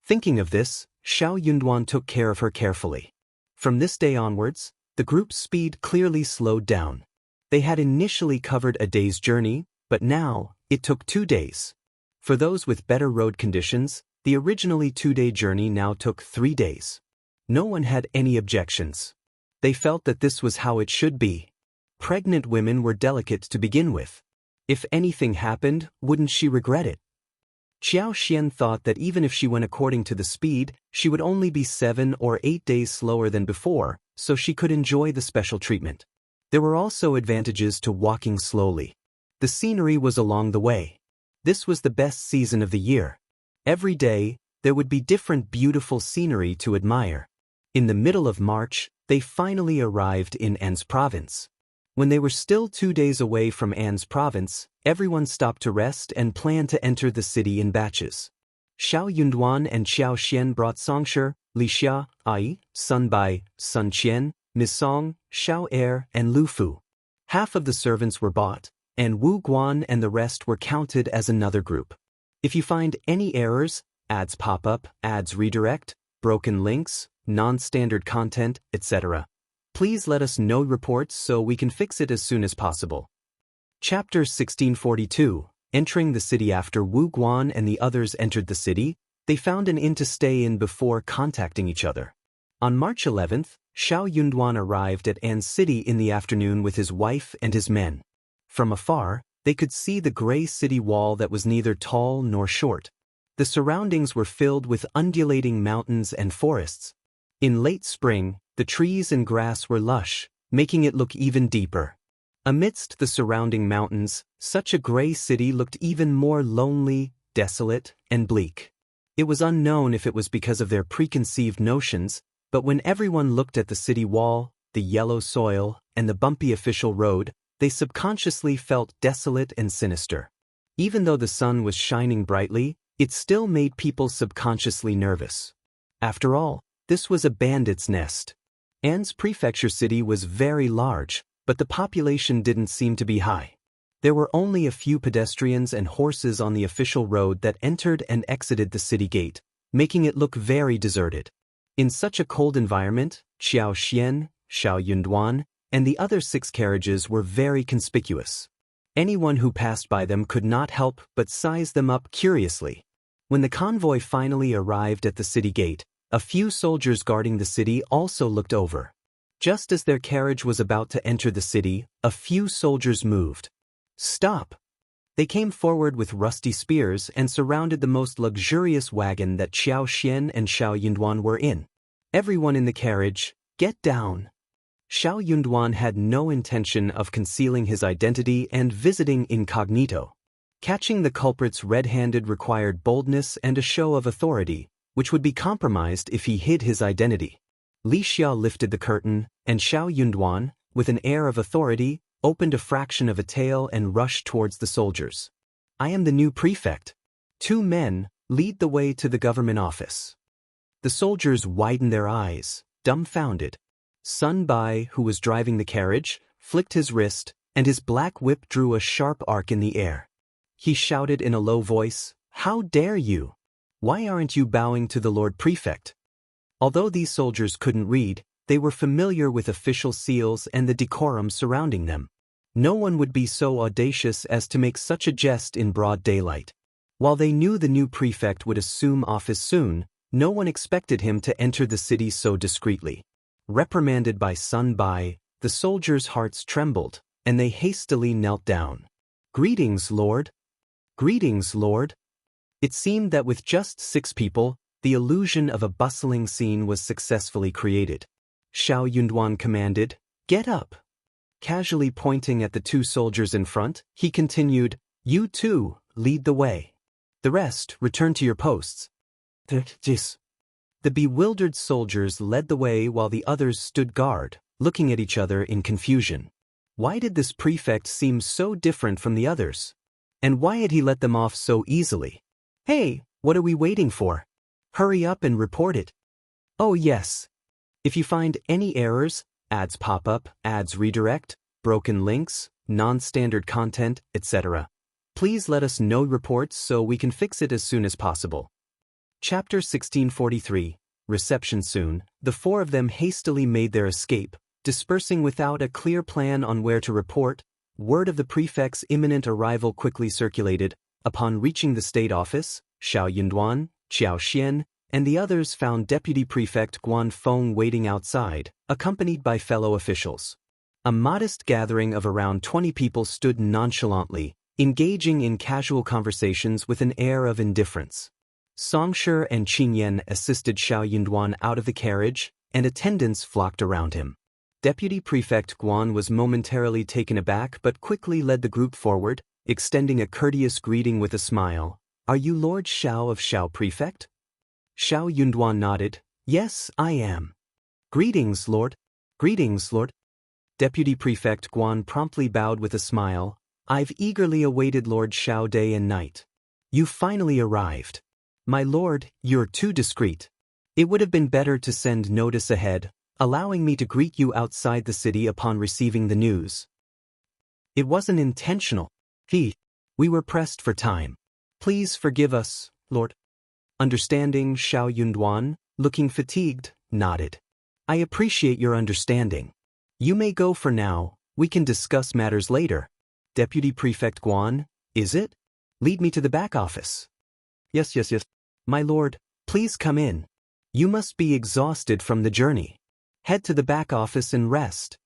Thinking of this, Xiao Yunduan took care of her carefully. From this day onwards, the group's speed clearly slowed down. They had initially covered a day's journey, but now, it took 2 days. For those with better road conditions, the originally 2-day journey now took 3 days. No one had any objections. They felt that this was how it should be. Pregnant women were delicate to begin with. If anything happened, wouldn't she regret it? Xiao thought that even if she went according to the speed, she would only be 7 or 8 days slower than before, so she could enjoy the special treatment. There were also advantages to walking slowly. The scenery was along the way. This was the best season of the year. Every day, there would be different beautiful scenery to admire. In the middle of March, they finally arrived in An's province. When they were still 2 days away from An's province, everyone stopped to rest and planned to enter the city in batches. Xiao Yunduan and Xiao brought Xianxia, Wuxia, Sun Bai, Sun Qian, Misong, Xiao and Liu Fu. Half of the servants were bought, and Guan and the rest were counted as another group. If you find any errors, ads pop up, ads redirect, broken links, non-standard content, etc., please let us know reports so we can fix it as soon as possible. Chapter 1642. Entering the city. After Guan and the others entered the city, they found an inn to stay in before contacting each other. On March 11th, Xiao Yunduan arrived at An's city in the afternoon with his wife and his men. From afar, they could see the gray city wall that was neither tall nor short. The surroundings were filled with undulating mountains and forests. In late spring, the trees and grass were lush, making it look even deeper. Amidst the surrounding mountains, such a gray city looked even more lonely, desolate, and bleak. It was unknown if it was because of their preconceived notions, but when everyone looked at the city wall, the yellow soil, and the bumpy official road, they subconsciously felt desolate and sinister. Even though the sun was shining brightly, it still made people subconsciously nervous. After all, this was a bandit's nest. An's prefecture city was very large, but the population didn't seem to be high. There were only a few pedestrians and horses on the official road that entered and exited the city gate, making it look very deserted. In such a cold environment, Xiao, Xiao Yunduan, and the other 6 carriages were very conspicuous. Anyone who passed by them could not help but size them up curiously. When the convoy finally arrived at the city gate, a few soldiers guarding the city also looked over. Just as their carriage was about to enter the city, a few soldiers moved. "Stop!" They came forward with rusty spears and surrounded the most luxurious wagon that Qiao Xian and Xiao Yunduan were in. "Everyone in the carriage, get down!" Xiao Yunduan had no intention of concealing his identity and visiting incognito. Catching the culprits red-handed required boldness and a show of authority, which would be compromised if he hid his identity. Li Xiao lifted the curtain, and Xiao Yunduan, with an air of authority, opened a fraction of a tail and rushed towards the soldiers. "I am the new prefect. 2 men, lead the way to the government office." The soldiers widened their eyes, dumbfounded. Sun Bai, who was driving the carriage, flicked his wrist, and his black whip drew a sharp arc in the air. He shouted in a low voice, "How dare you? Why aren't you bowing to the Lord Prefect?" Although these soldiers couldn't read, they were familiar with official seals and the decorum surrounding them. No one would be so audacious as to make such a jest in broad daylight. While they knew the new prefect would assume office soon, no one expected him to enter the city so discreetly. Reprimanded by Sun Bai, the soldiers' hearts trembled, and they hastily knelt down. "Greetings, Lord." "Greetings, Lord." It seemed that with just 6 people, the illusion of a bustling scene was successfully created. Xiao Yunduan commanded, "Get up." Casually pointing at the 2 soldiers in front, he continued, "You 2, lead the way. The rest, return to your posts." The bewildered soldiers led the way while the others stood guard, looking at each other in confusion. Why did this prefect seem so different from the others? And why had he let them off so easily? "Hey, what are we waiting for? Hurry up and report it." "Oh yes. If you find any errors, ads pop up, ads redirect, broken links, non-standard content, etc., please let us know reports so we can fix it as soon as possible." Chapter 1643, Reception Soon. The 4 of them hastily made their escape, dispersing without a clear plan on where to report. Word of the prefect's imminent arrival quickly circulated. Upon reaching the state office, Xiao Yunduan, Qiao Xian, and the others found Deputy Prefect Guan Feng waiting outside, accompanied by fellow officials. A modest gathering of around 20 people stood nonchalantly, engaging in casual conversations with an air of indifference. Xianxia and Qingyan assisted Xiao Yunduan out of the carriage, and attendants flocked around him. Deputy Prefect Guan was momentarily taken aback but quickly led the group forward, extending a courteous greeting with a smile. "Are you Lord Xiao of Xiao Prefect?" Xiao Yunduan nodded. "Yes, I am." "Greetings, Lord." "Greetings, Lord." Deputy Prefect Guan promptly bowed with a smile. "I've eagerly awaited Lord Xiao day and night. You finally arrived. My lord, you're too discreet. It would have been better to send notice ahead, allowing me to greet you outside the city upon receiving the news. It wasn't intentional. We were pressed for time. Please forgive us, Lord." Understanding, Xiao Yunduan, looking fatigued, nodded. "I appreciate your understanding. You may go for now, we can discuss matters later." Deputy Prefect Guan, "Is it? Lead me to the back office." Yes. "My lord, please come in. You must be exhausted from the journey. Head to the back office and rest."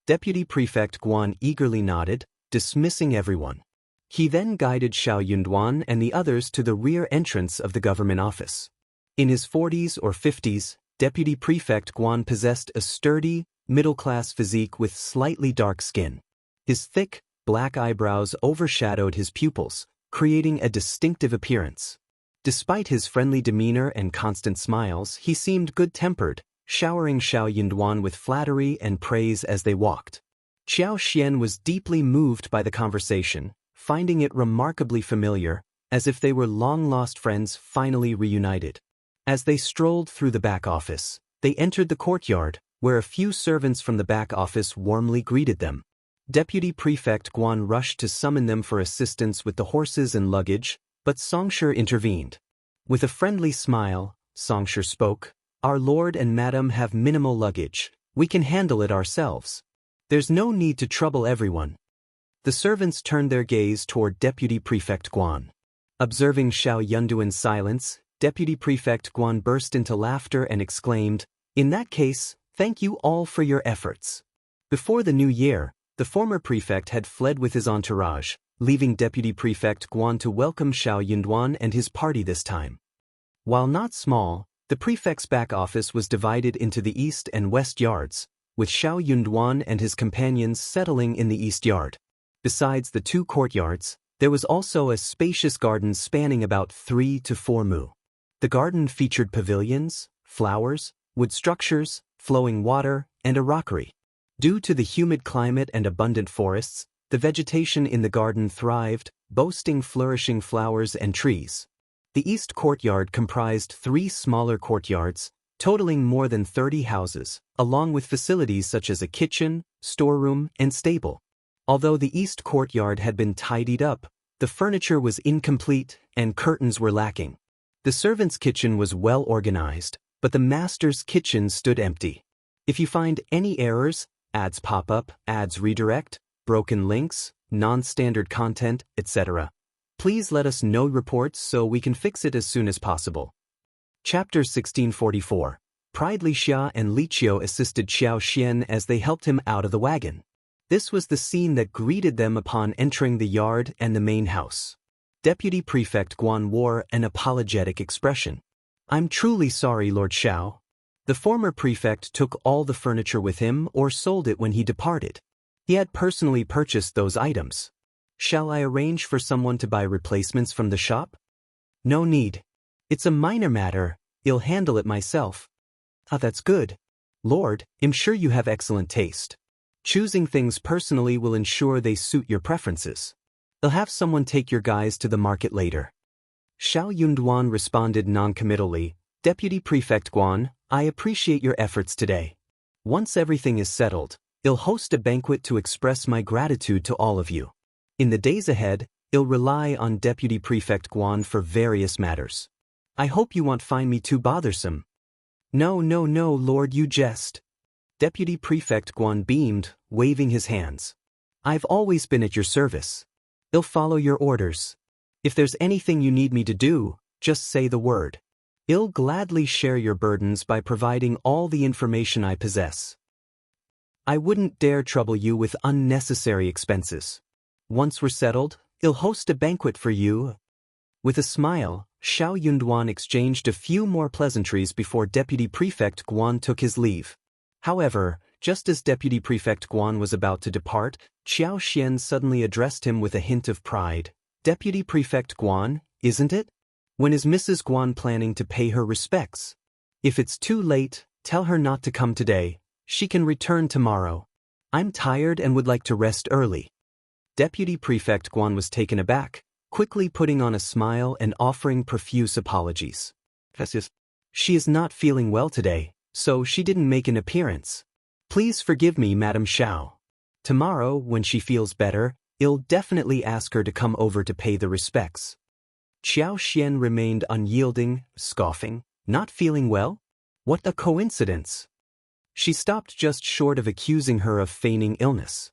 Deputy Prefect Guan eagerly nodded, dismissing everyone. He then guided Xiao Yunduan and the others to the rear entrance of the government office. In his 40s or 50s, Deputy Prefect Guan possessed a sturdy, middle-class physique with slightly dark skin. His thick, black eyebrows overshadowed his pupils, creating a distinctive appearance. Despite his friendly demeanor and constant smiles, he seemed good-tempered, showering Xiao Yunduan with flattery and praise as they walked. Qiao Xian was deeply moved by the conversation, finding it remarkably familiar, as if they were long-lost friends finally reunited. As they strolled through the back office, they entered the courtyard, where a few servants from the back office warmly greeted them. Deputy Prefect Guan rushed to summon them for assistance with the horses and luggage, but Xianxia intervened. With a friendly smile, Xianxia spoke, "Our lord and madam have minimal luggage. We can handle it ourselves. There's no need to trouble everyone. The servants turned their gaze toward Deputy Prefect Guan. Observing Xiao Yundu in silence, Deputy Prefect Guan burst into laughter and exclaimed, "In that case, thank you all for your efforts." Before the new year, the former prefect had fled with his entourage, leaving Deputy Prefect Guan to welcome Xiao Yunduan and his party this time. While not small, the prefect's back office was divided into the east and west yards, with Xiao Yunduan and his companions settling in the east yard. Besides the two courtyards, there was also a spacious garden spanning about 3 to 4 mu. The garden featured pavilions, flowers, wood structures, flowing water, and a rockery. Due to the humid climate and abundant forests, the vegetation in the garden thrived, boasting flourishing flowers and trees. The east courtyard comprised 3 smaller courtyards, totaling more than 30 houses, along with facilities such as a kitchen, storeroom, and stable. Although the east courtyard had been tidied up, the furniture was incomplete and curtains were lacking. The servants' kitchen was well organized, but the master's kitchen stood empty. If you find any errors, ads pop up, ads redirect, broken links, non-standard content, etc., please let us know reports so we can fix it as soon as possible. Chapter 1644. Pride Li Xia and Li Qiao assisted Xiao Xian as they helped him out of the wagon. This was the scene that greeted them upon entering the yard and the main house. Deputy Prefect Guan wore an apologetic expression. "I'm truly sorry, Lord Xiao." The former prefect took all the furniture with him or sold it when he departed. He had personally purchased those items. "Shall I arrange for someone to buy replacements from the shop?" "No need. It's a minor matter, I'll handle it myself." "Ah, that's good. Lord, I'm sure you have excellent taste. Choosing things personally will ensure they suit your preferences. I'll have someone take your guys to the market later." Xiao Yunduan responded noncommittally, "Deputy Prefect Guan, I appreciate your efforts today. Once everything is settled, I'll host a banquet to express my gratitude to all of you. In the days ahead, I'll rely on Deputy Prefect Guan for various matters. I hope you won't find me too bothersome." No, Lord, you jest." Deputy Prefect Guan beamed, waving his hands. "I've always been at your service. I'll follow your orders. If there's anything you need me to do, just say the word. I'll gladly share your burdens by providing all the information I possess. I wouldn't dare trouble you with unnecessary expenses. Once we're settled, I'll host a banquet for you." With a smile, Xiao Yunduan exchanged a few more pleasantries before Deputy Prefect Guan took his leave. However, just as Deputy Prefect Guan was about to depart, Xiao Xian suddenly addressed him with a hint of pride. "Deputy Prefect Guan, isn't it? When is Mrs. Guan planning to pay her respects? If it's too late, tell her not to come today. She can return tomorrow. I'm tired and would like to rest early." Deputy Prefect Guan was taken aback, quickly putting on a smile and offering profuse apologies. "She is not feeling well today, so she didn't make an appearance. Please forgive me, Madam Xiao. Tomorrow, when she feels better, I'll definitely ask her to come over to pay the respects." Xiao Xian remained unyielding, scoffing. "Not feeling well? What a coincidence." She stopped just short of accusing her of feigning illness.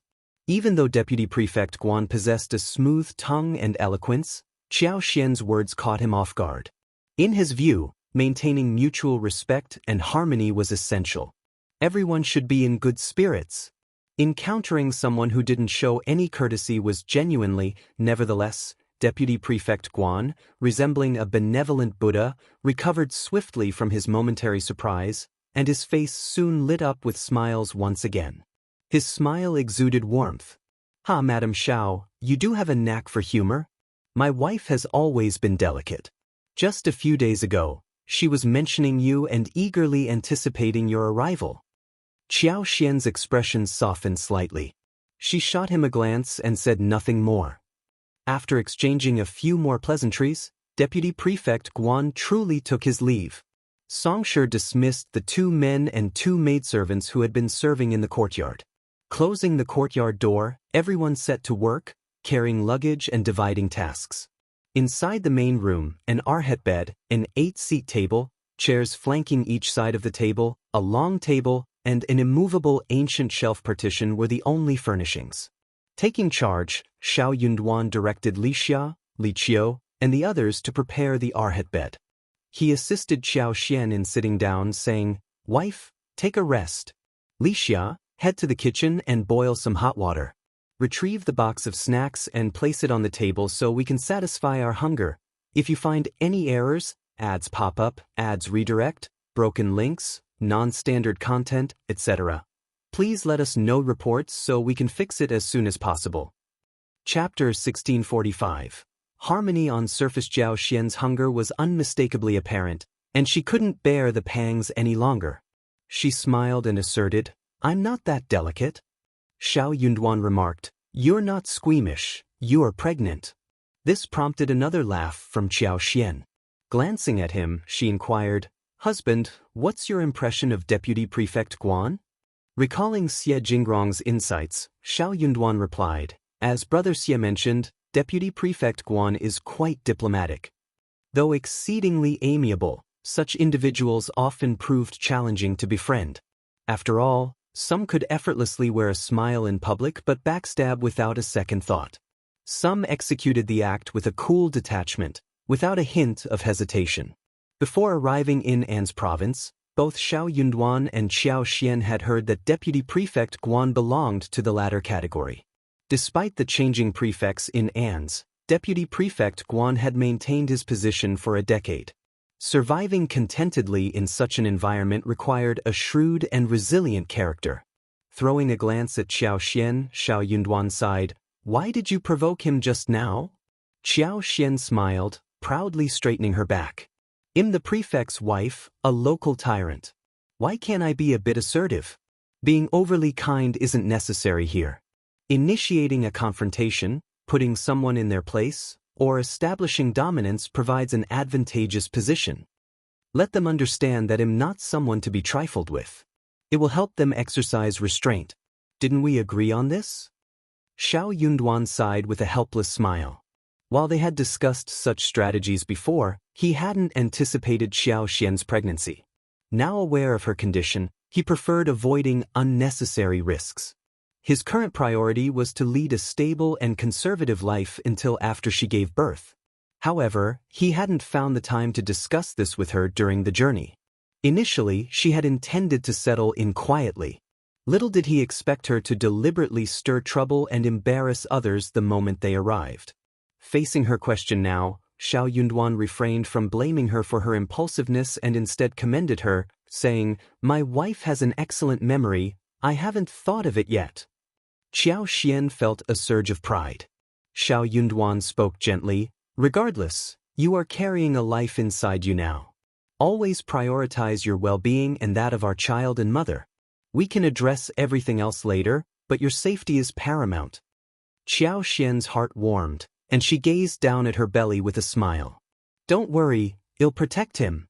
Even though Deputy Prefect Guan possessed a smooth tongue and eloquence, Xiao Xian's words caught him off guard. In his view, maintaining mutual respect and harmony was essential. Everyone should be in good spirits. Encountering someone who didn't show any courtesy was genuinely, nevertheless, Deputy Prefect Guan, resembling a benevolent Buddha, recovered swiftly from his momentary surprise, and his face soon lit up with smiles once again. His smile exuded warmth. "Ha, Madam Xiao, you do have a knack for humor. My wife has always been delicate. Just a few days ago, she was mentioning you and eagerly anticipating your arrival." Xiao Xian's expression softened slightly. She shot him a glance and said nothing more. After exchanging a few more pleasantries, Deputy Prefect Guan truly took his leave. Songshi dismissed the 2 men and 2 maidservants who had been serving in the courtyard. Closing the courtyard door, everyone set to work, carrying luggage and dividing tasks. Inside the main room, an arhet bed, an 8-seat table, chairs flanking each side of the table, a long table, and an immovable ancient shelf partition were the only furnishings. Taking charge, Xiao Yunduan directed Li Xia, Li Qiao, and the others to prepare the arhat bed. He assisted Xiao Xian in sitting down, saying, "Wife, take a rest. Li Xia, head to the kitchen and boil some hot water. Retrieve the box of snacks and place it on the table so we can satisfy our hunger. If you find any errors, ads pop up, ads redirect, broken links, non-standard content, etc. Please let us know reports so we can fix it as soon as possible." Chapter 1645. Harmony on surface. Xiao Xian's hunger was unmistakably apparent, and she couldn't bear the pangs any longer. She smiled and asserted, "I'm not that delicate." Xiao Yunduan remarked, "You're not squeamish, you are pregnant." This prompted another laugh from Xiao Xian. Glancing at him, she inquired, "Husband, what's your impression of Deputy Prefect Guan?" Recalling Xie Jingrong's insights, Xiao Yunduan replied, "As Brother Xie mentioned, Deputy Prefect Guan is quite diplomatic. Though exceedingly amiable, such individuals often proved challenging to befriend. After all, some could effortlessly wear a smile in public but backstab without a second thought. Some executed the act with a cool detachment, without a hint of hesitation." Before arriving in An's province, both Xiao Yunduan and Xiao Xian had heard that Deputy Prefect Guan belonged to the latter category. Despite the changing prefects in An's, Deputy Prefect Guan had maintained his position for a decade. Surviving contentedly in such an environment required a shrewd and resilient character. Throwing a glance at Xiao Xian, Xiao Yunduan sighed, "Why did you provoke him just now?" Xiao Xian smiled, proudly straightening her back. "I'm the prefect's wife, a local tyrant. Why can't I be a bit assertive? Being overly kind isn't necessary here. Initiating a confrontation, putting someone in their place, or establishing dominance provides an advantageous position. Let them understand that I'm not someone to be trifled with. It will help them exercise restraint. Didn't we agree on this?" Xiao Yunduan sighed with a helpless smile. While they had discussed such strategies before, he hadn't anticipated Xiao Xian's pregnancy. Now aware of her condition, he preferred avoiding unnecessary risks. His current priority was to lead a stable and conservative life until after she gave birth. However, he hadn't found the time to discuss this with her during the journey. Initially, she had intended to settle in quietly. Little did he expect her to deliberately stir trouble and embarrass others the moment they arrived. Facing her question now, Xiao Yunduan refrained from blaming her for her impulsiveness and instead commended her, saying, "My wife has an excellent memory, I haven't thought of it yet." Xiao Xian felt a surge of pride. Xiao Yunduan spoke gently, "Regardless, you are carrying a life inside you now. Always prioritize your well-being and that of our child and mother. We can address everything else later, but your safety is paramount." Xiao Xian's heart warmed, and she gazed down at her belly with a smile. "Don't worry, I'll protect him."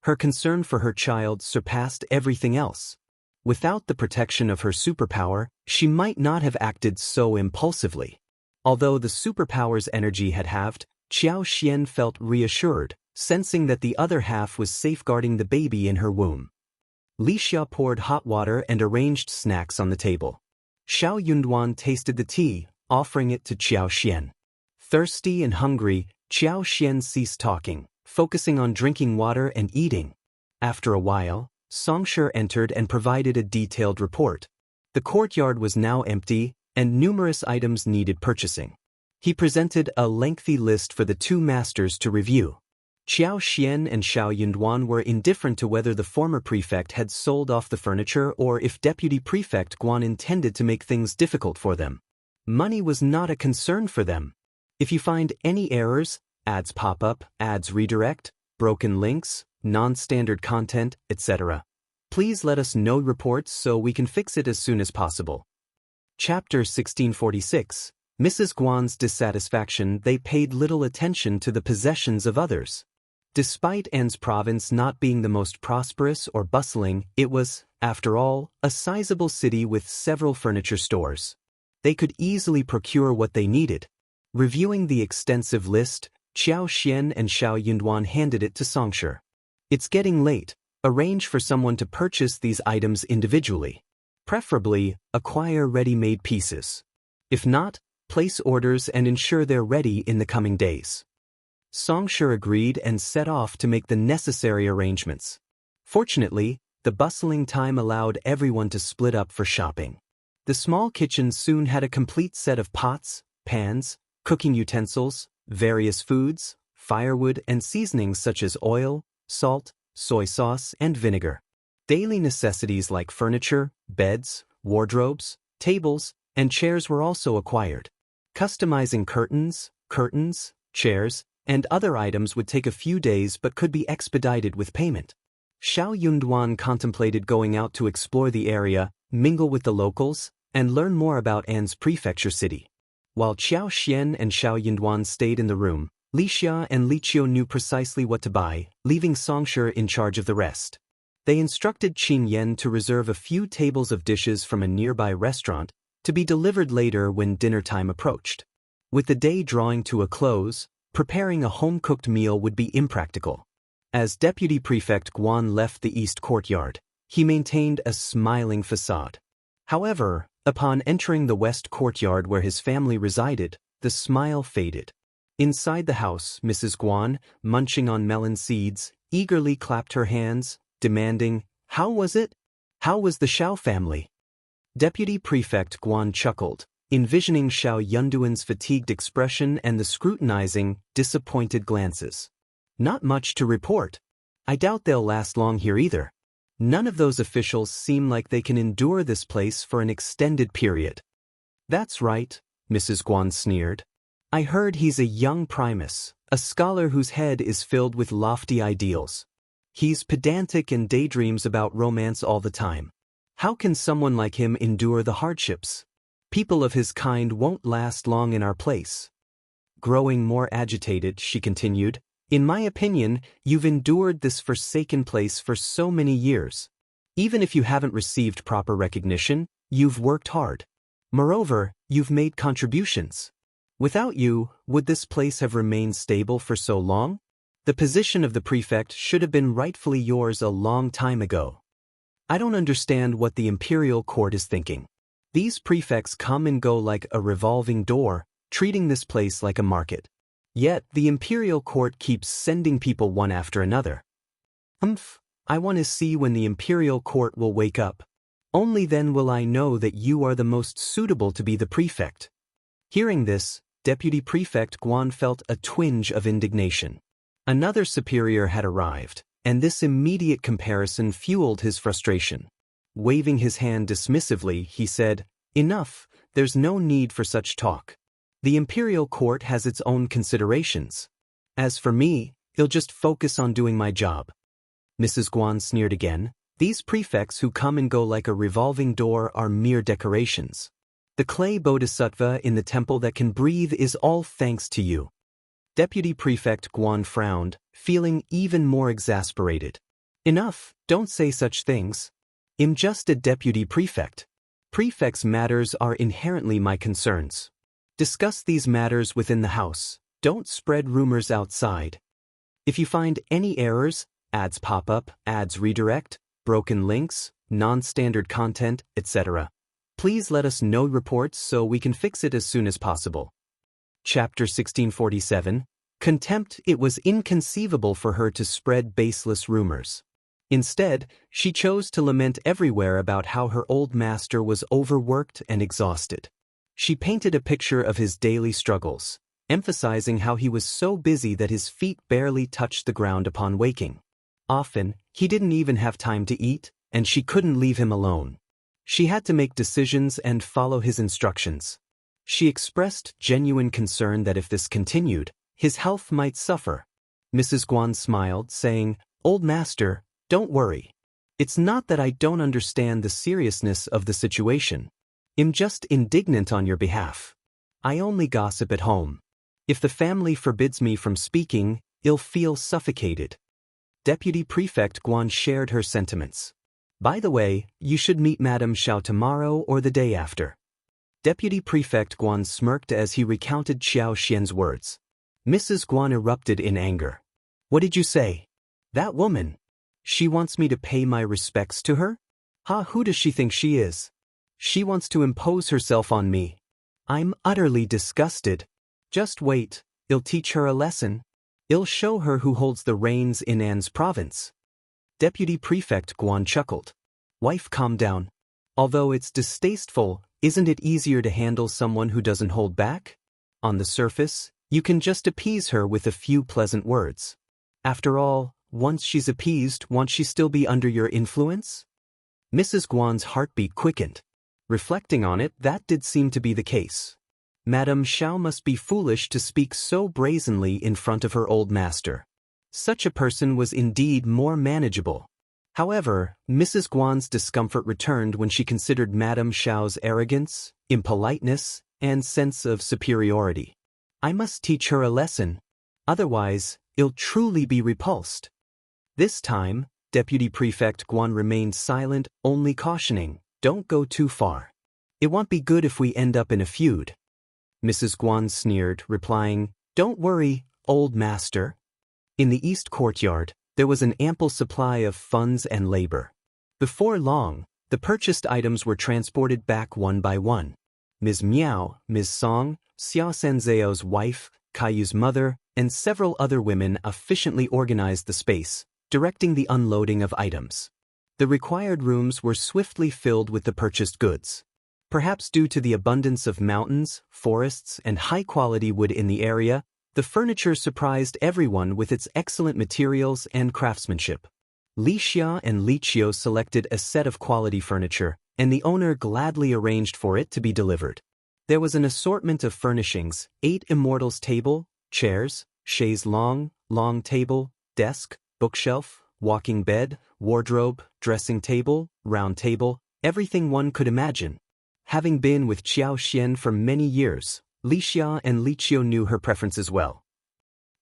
Her concern for her child surpassed everything else. Without the protection of her superpower, she might not have acted so impulsively. Although the superpower's energy had halved, Xiao Xian felt reassured, sensing that the other half was safeguarding the baby in her womb. Li Xia poured hot water and arranged snacks on the table. Xiao Yunduan tasted the tea, offering it to Xiao Xian. Thirsty and hungry, Xiao Xian ceased talking, focusing on drinking water and eating. After a while, Xianxia entered and provided a detailed report. The courtyard was now empty, and numerous items needed purchasing. He presented a lengthy list for the two masters to review. Xiao Xian and Xiao Yunduan were indifferent to whether the former prefect had sold off the furniture or if Deputy Prefect Guan intended to make things difficult for them. Money was not a concern for them. If you find any errors, ads pop up, ads redirect, broken links, non-standard content, etc. Please let us know reports so we can fix it as soon as possible. Chapter 1646. Mrs. Guan's dissatisfaction. They paid little attention to the possessions of others. Despite An's province not being the most prosperous or bustling, it was, after all, a sizable city with several furniture stores. They could easily procure what they needed. Reviewing the extensive list, Xiao Xian and Xiao Yunduan handed it to Xianxia. "It's getting late. Arrange for someone to purchase these items individually. Preferably, acquire ready-made pieces. If not, place orders and ensure they're ready in the coming days. Xianxia agreed and set off to make the necessary arrangements. Fortunately, the bustling time allowed everyone to split up for shopping. The small kitchen soon had a complete set of pots, pans, cooking utensils, various foods, firewood and seasonings such as oil, salt, soy sauce, and vinegar. Daily necessities like furniture, beds, wardrobes, tables, and chairs were also acquired. Customizing curtains, chairs, and other items would take a few days but could be expedited with payment. Xiao Yunduan contemplated going out to explore the area, mingle with the locals, and learn more about An's prefecture city. While Qiao Xian and Xiao Yunduan stayed in the room, Li Xia and Li Qiao knew precisely what to buy, leaving Xianxia in charge of the rest. They instructed Qin Yan to reserve a few tables of dishes from a nearby restaurant to be delivered later when dinner time approached. With the day drawing to a close, preparing a home-cooked meal would be impractical. As Deputy Prefect Guan left the east courtyard, he maintained a smiling facade. However, upon entering the west courtyard where his family resided, the smile faded. Inside the house, Mrs. Guan, munching on melon seeds, eagerly clapped her hands, demanding, "How was it? How was the Xiao family?" Deputy Prefect Guan chuckled, envisioning Xiao Yunduan's fatigued expression and the scrutinizing, disappointed glances. "Not much to report. I doubt they'll last long here either. None of those officials seem like they can endure this place for an extended period." "That's right," Mrs. Guan sneered. "I heard he's a young primus, a scholar whose head is filled with lofty ideals. He's pedantic and daydreams about romance all the time. How can someone like him endure the hardships? People of his kind won't last long in our place." Growing more agitated, she continued, "In my opinion, you've endured this forsaken place for so many years. Even if you haven't received proper recognition, you've worked hard. Moreover, you've made contributions. Without you, would this place have remained stable for so long? The position of the prefect should have been rightfully yours a long time ago. I don't understand what the imperial court is thinking. These prefects come and go like a revolving door, treating this place like a market. Yet the imperial court keeps sending people one after another. I want to see when the imperial court will wake up. Only then will I know that you are the most suitable to be the prefect." Hearing this, Deputy Prefect Guan felt a twinge of indignation. Another superior had arrived, and this immediate comparison fueled his frustration. Waving his hand dismissively, he said, "Enough, there's no need for such talk. The imperial court has its own considerations. As for me, I'll just focus on doing my job." Mrs. Guan sneered again. "These prefects who come and go like a revolving door are mere decorations. The clay bodhisattva in the temple that can breathe is all thanks to you." Deputy Prefect Guan frowned, feeling even more exasperated. "Enough, don't say such things. I'm just a deputy prefect. Prefects' matters are inherently my concerns. Discuss these matters within the house. Don't spread rumors outside. If you find any errors, ads pop up, ads redirect, broken links, non-standard content, etc., please let us know reports so we can fix it as soon as possible." Chapter 1647, Contempt. It was inconceivable for her to spread baseless rumors. Instead, she chose to lament everywhere about how her old master was overworked and exhausted. She painted a picture of his daily struggles, emphasizing how he was so busy that his feet barely touched the ground upon waking. Often, he didn't even have time to eat, and she couldn't leave him alone. She had to make decisions and follow his instructions. She expressed genuine concern that if this continued, his health might suffer. Mrs. Guan smiled, saying, "Old master, don't worry. It's not that I don't understand the seriousness of the situation. I'm just indignant on your behalf. I only gossip at home. If the family forbids me from speaking, I'll feel suffocated." Deputy Prefect Guan shared her sentiments. "By the way, you should meet Madame Xiao tomorrow or the day after." Deputy Prefect Guan smirked as he recounted Xiao Xian's words. Mrs. Guan erupted in anger. "What did you say? That woman? She wants me to pay my respects to her? Who does she think she is? She wants to impose herself on me. I'm utterly disgusted. Just wait, I'll teach her a lesson. I'll show her who holds the reins in An's province. Deputy Prefect Guan chuckled. Wife, calm down. Although it's distasteful, isn't it easier to handle someone who doesn't hold back? On the surface, you can just appease her with a few pleasant words. After all, once she's appeased, won't she still be under your influence? Mrs. Guan's heartbeat quickened. Reflecting on it, that did seem to be the case. Madame Xiao must be foolish to speak so brazenly in front of her old master. Such a person was indeed more manageable. However, Mrs. Guan's discomfort returned when she considered Madame Xiao's arrogance, impoliteness, and sense of superiority. I must teach her a lesson. Otherwise, I'll truly be repulsed. This time, Deputy Prefect Guan remained silent, only cautioning, don't go too far. It won't be good if we end up in a feud. Mrs. Guan sneered, replying, don't worry, old master. In the east courtyard, there was an ample supply of funds and labor. Before long, the purchased items were transported back one by one. Ms. Miao, Ms. Song, Xia Senzheo's wife, Caillou's mother, and several other women efficiently organized the space, directing the unloading of items. The required rooms were swiftly filled with the purchased goods. Perhaps due to the abundance of mountains, forests, and high-quality wood in the area, the furniture surprised everyone with its excellent materials and craftsmanship. Li Xia and Li Qiao selected a set of quality furniture, and the owner gladly arranged for it to be delivered. There was an assortment of furnishings: 8 Immortals table, chairs, chaise longue, long table, desk, bookshelf, walking bed, wardrobe, dressing table, round table, everything one could imagine. Having been with Qiao Xian for many years, Li Xia and Li Qiao knew her preferences well.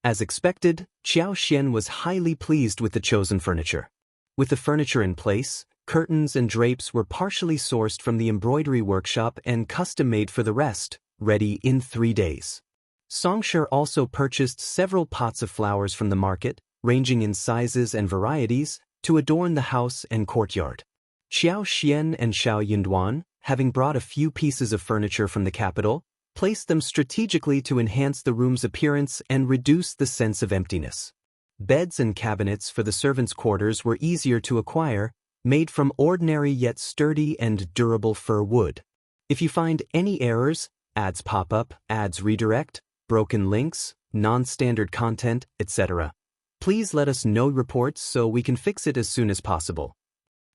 As expected, Qiao Xian was highly pleased with the chosen furniture. With the furniture in place, curtains and drapes were partially sourced from the embroidery workshop and custom-made for the rest, ready in 3 days. Xianxia also purchased several pots of flowers from the market, ranging in sizes and varieties, to adorn the house and courtyard. Qiao Xian and Xiao Yunduan, having brought a few pieces of furniture from the capital, placed them strategically to enhance the room's appearance and reduce the sense of emptiness. Beds and cabinets for the servants' quarters were easier to acquire, made from ordinary yet sturdy and durable fir wood. If you find any errors, ads pop up, ads redirect, broken links, non-standard content, etc., please let us know reports so we can fix it as soon as possible.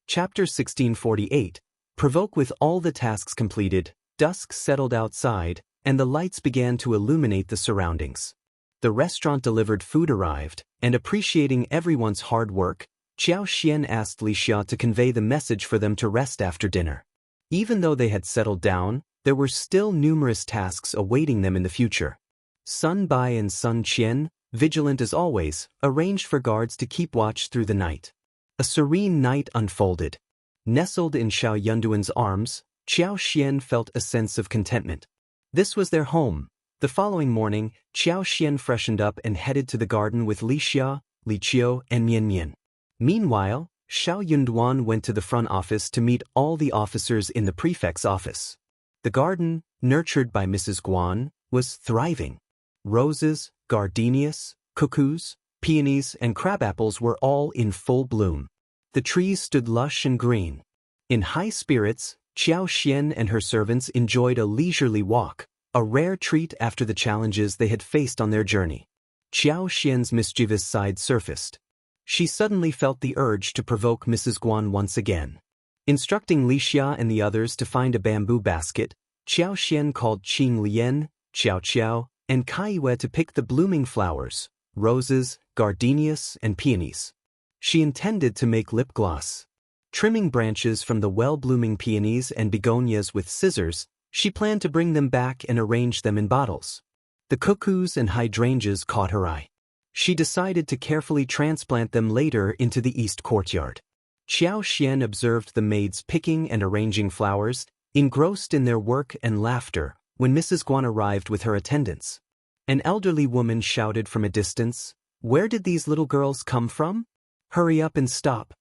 Chapter 1648. Provoke. With all the tasks completed, dusk settled outside, and the lights began to illuminate the surroundings. The restaurant-delivered food arrived, and appreciating everyone's hard work, Qiao Xian asked Li Xia to convey the message for them to rest after dinner. Even though they had settled down, there were still numerous tasks awaiting them in the future. Sun Bai and Sun Qian, vigilant as always, arranged for guards to keep watch through the night. A serene night unfolded. Nestled in Xiao Yunduan's arms, Qiao Xian felt a sense of contentment. This was their home. The following morning, Qiao Xian freshened up and headed to the garden with Li Xia, Li Qiao, and Mian Mian. Meanwhile, Xiao Yunduan went to the front office to meet all the officers in the prefect's office. The garden, nurtured by Mrs. Guan, was thriving. Roses, gardenias, cuckoos, peonies, and crabapples were all in full bloom. The trees stood lush and green. In high spirits, Qiao Xian and her servants enjoyed a leisurely walk, a rare treat after the challenges they had faced on their journey. Qiao Xian's mischievous side surfaced. She suddenly felt the urge to provoke Mrs. Guan once again. Instructing Li Xia and the others to find a bamboo basket, Qiao Xian called Qing Lian, Xiao, and Caiyue to pick the blooming flowers, roses, gardenias, and peonies. She intended to make lip gloss. Trimming branches from the well-blooming peonies and begonias with scissors, she planned to bring them back and arrange them in bottles. The cuckoos and hydrangeas caught her eye. She decided to carefully transplant them later into the east courtyard. Qiao Xian observed the maids picking and arranging flowers, engrossed in their work and laughter, when Mrs. Guan arrived with her attendants. An elderly woman shouted from a distance, "Where did these little girls come from? Hurry up and stop.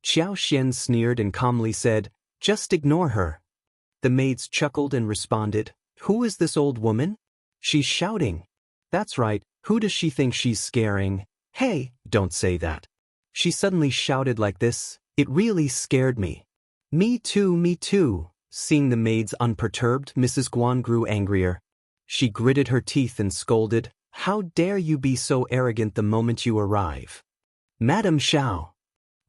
Xianxia sneered and calmly said, just ignore her. The maids chuckled and responded, who is this old woman? She's shouting. That's right, who does she think she's scaring? Hey, don't say that. She suddenly shouted like this, it really scared me. Me too, me too. Seeing the maids unperturbed, Mrs. Guan grew angrier. She gritted her teeth and scolded, how dare you be so arrogant the moment you arrive? Madam Xiao.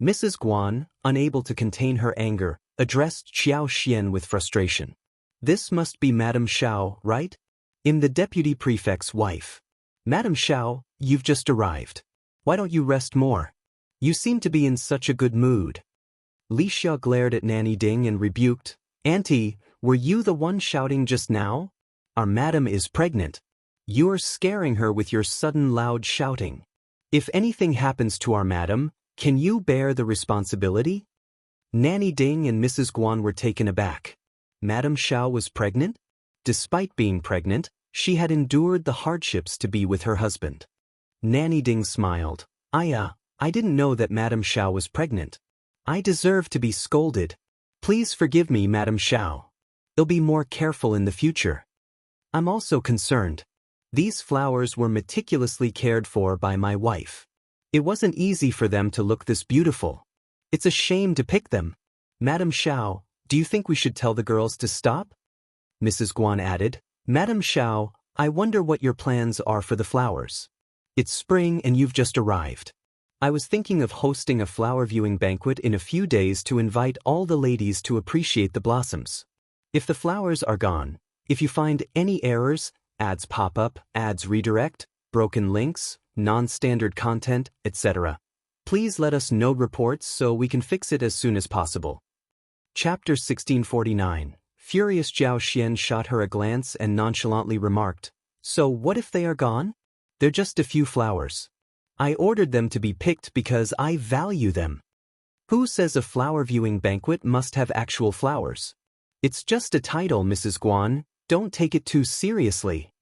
Mrs. Guan, unable to contain her anger, addressed Xianxia with frustration. This must be Madam Xiao, right? I'm the deputy prefect's wife. Madam Xiao, you've just arrived. Why don't you rest more? You seem to be in such a good mood. Li Xia glared at Nanny Ding and rebuked, Auntie, were you the one shouting just now? Our madam is pregnant. You're scaring her with your sudden loud shouting. If anything happens to our madam, can you bear the responsibility? Nanny Ding and Mrs. Guan were taken aback. Madam Xiao was pregnant? Despite being pregnant, she had endured the hardships to be with her husband. Nanny Ding smiled. I didn't know that Madam Xiao was pregnant. I deserve to be scolded. Please forgive me, Madam Xiao. I'll be more careful in the future. I'm also concerned. These flowers were meticulously cared for by my wife. It wasn't easy for them to look this beautiful. It's a shame to pick them. Madam Xiao, do you think we should tell the girls to stop? Mrs. Guan added, Madam Xiao, I wonder what your plans are for the flowers. It's spring and you've just arrived. I was thinking of hosting a flower viewing banquet in a few days to invite all the ladies to appreciate the blossoms. If the flowers are gone, if you find any errors, ads pop up, ads redirect, broken links, non-standard content, etc., please let us know reports so we can fix it as soon as possible. Chapter 1649. Furious Zhao Xian shot her a glance and nonchalantly remarked, so what if they are gone? They're just a few flowers. I ordered them to be picked because I value them. Who says a flower viewing banquet must have actual flowers? It's just a title, Mrs. Guan, don't take it too seriously.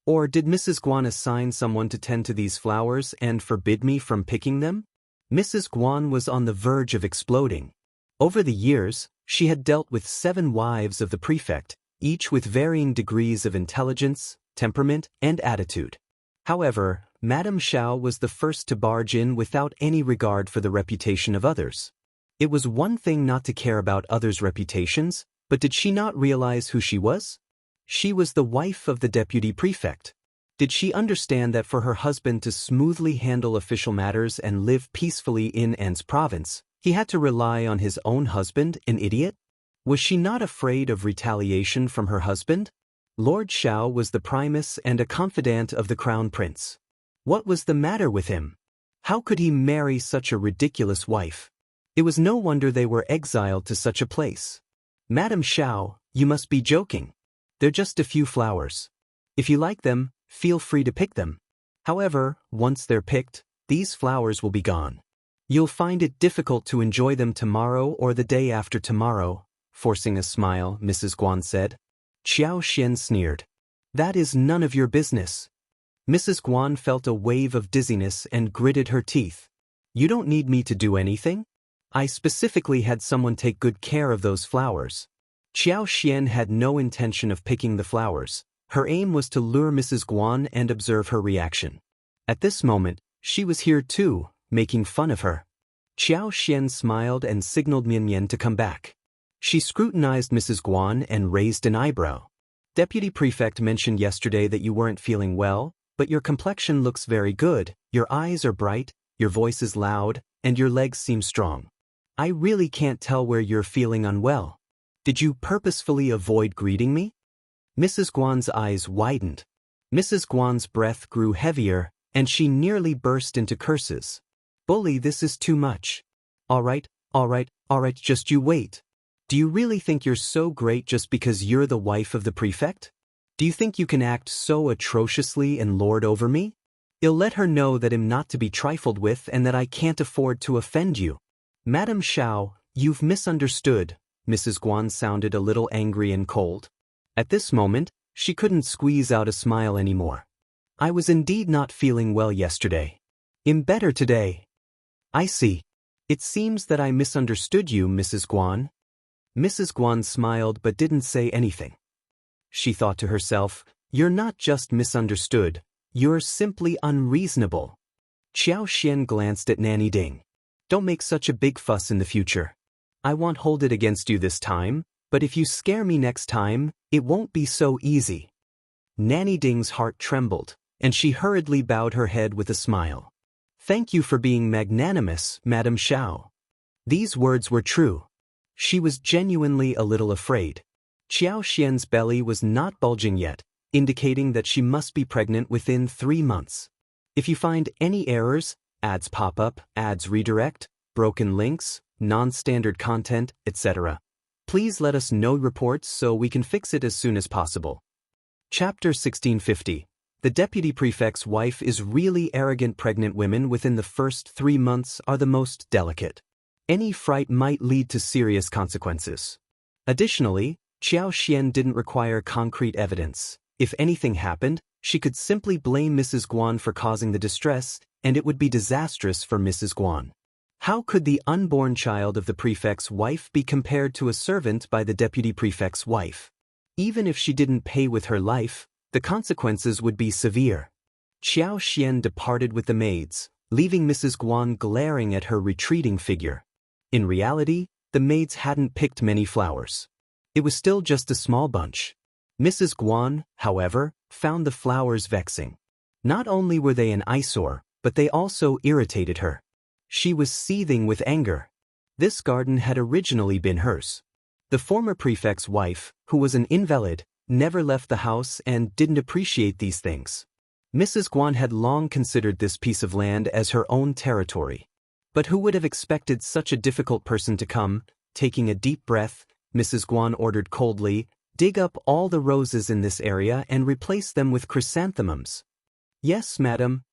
Or did Mrs. Guan assign someone to tend to these flowers and forbid me from picking them? Mrs. Guan was on the verge of exploding. Over the years, she had dealt with 7 wives of the prefect, each with varying degrees of intelligence, temperament, and attitude. However, Madame Xiao was the first to barge in without any regard for the reputation of others. It was one thing not to care about others' reputations, but did she not realize who she was? She was the wife of the deputy prefect. Did she understand that for her husband to smoothly handle official matters and live peacefully in An's province, he had to rely on his own husband, an idiot? Was she not afraid of retaliation from her husband? Lord Xiao was the primus and a confidant of the crown prince. What was the matter with him? How could he marry such a ridiculous wife? It was no wonder they were exiled to such a place. Madam Xiao, you must be joking. They're just a few flowers. If you like them, feel free to pick them. However, once they're picked, these flowers will be gone. You'll find it difficult to enjoy them tomorrow or the day after tomorrow, forcing a smile, Mrs. Guan said. Xianxia sneered. That is none of your business. Mrs. Guan felt a wave of dizziness and gritted her teeth. You don't need me to do anything? I specifically had someone take good care of those flowers. Xianxia had no intention of picking the flowers. Her aim was to lure Mrs. Guan and observe her reaction. At this moment, she was here too, making fun of her. Xianxia smiled and signaled Mian to come back. She scrutinized Mrs. Guan and raised an eyebrow. Deputy Prefect mentioned yesterday that you weren't feeling well, but your complexion looks very good, your eyes are bright, your voice is loud, and your legs seem strong. I really can't tell where you're feeling unwell. Did you purposefully avoid greeting me? Mrs. Guan's eyes widened. Mrs. Guan's breath grew heavier, and she nearly burst into curses. Bully, this is too much. All right, just you wait. Do you really think you're so great just because you're the wife of the prefect? Do you think you can act so atrociously and lord over me? I'll let her know that I'm not to be trifled with and that I can't afford to offend you. Madam Xiao, you've misunderstood. Mrs. Guan sounded a little angry and cold. At this moment, she couldn't squeeze out a smile anymore. I was indeed not feeling well yesterday. I'm better today. I see. It seems that I misunderstood you, Mrs. Guan. Mrs. Guan smiled but didn't say anything. She thought to herself, you're not just misunderstood, you're simply unreasonable. Xiao glanced at Nanny Ding. Don't make such a big fuss in the future. I won't hold it against you this time, but if you scare me next time, it won't be so easy. Nanny Ding's heart trembled, and she hurriedly bowed her head with a smile. Thank you for being magnanimous, Madame Xiao. These words were true. She was genuinely a little afraid. Xian's belly was not bulging yet, indicating that she must be pregnant within 3 months. If you find any errors, ads pop up, ads redirect, broken links, non-standard content, etc., please let us know reports so we can fix it as soon as possible. Chapter 1650. The Deputy Prefect's wife is really arrogant. Pregnant women within the first 3 months are the most delicate. Any fright might lead to serious consequences. Additionally, Xian didn't require concrete evidence. If anything happened, she could simply blame Mrs. Guan for causing the distress, and it would be disastrous for Mrs. Guan. How could the unborn child of the prefect's wife be compared to a servant by the deputy prefect's wife? Even if she didn't pay with her life, the consequences would be severe. Xian departed with the maids, leaving Mrs. Guan glaring at her retreating figure. In reality, the maids hadn't picked many flowers. It was still just a small bunch. Mrs. Guan, however, found the flowers vexing. Not only were they an eyesore, but they also irritated her. She was seething with anger. This garden had originally been hers. The former prefect's wife, who was an invalid, never left the house and didn't appreciate these things. Mrs. Guan had long considered this piece of land as her own territory. But who would have expected such a difficult person to come? Taking a deep breath, Mrs. Guan ordered coldly, dig up all the roses in this area and replace them with chrysanthemums. Yes, madam.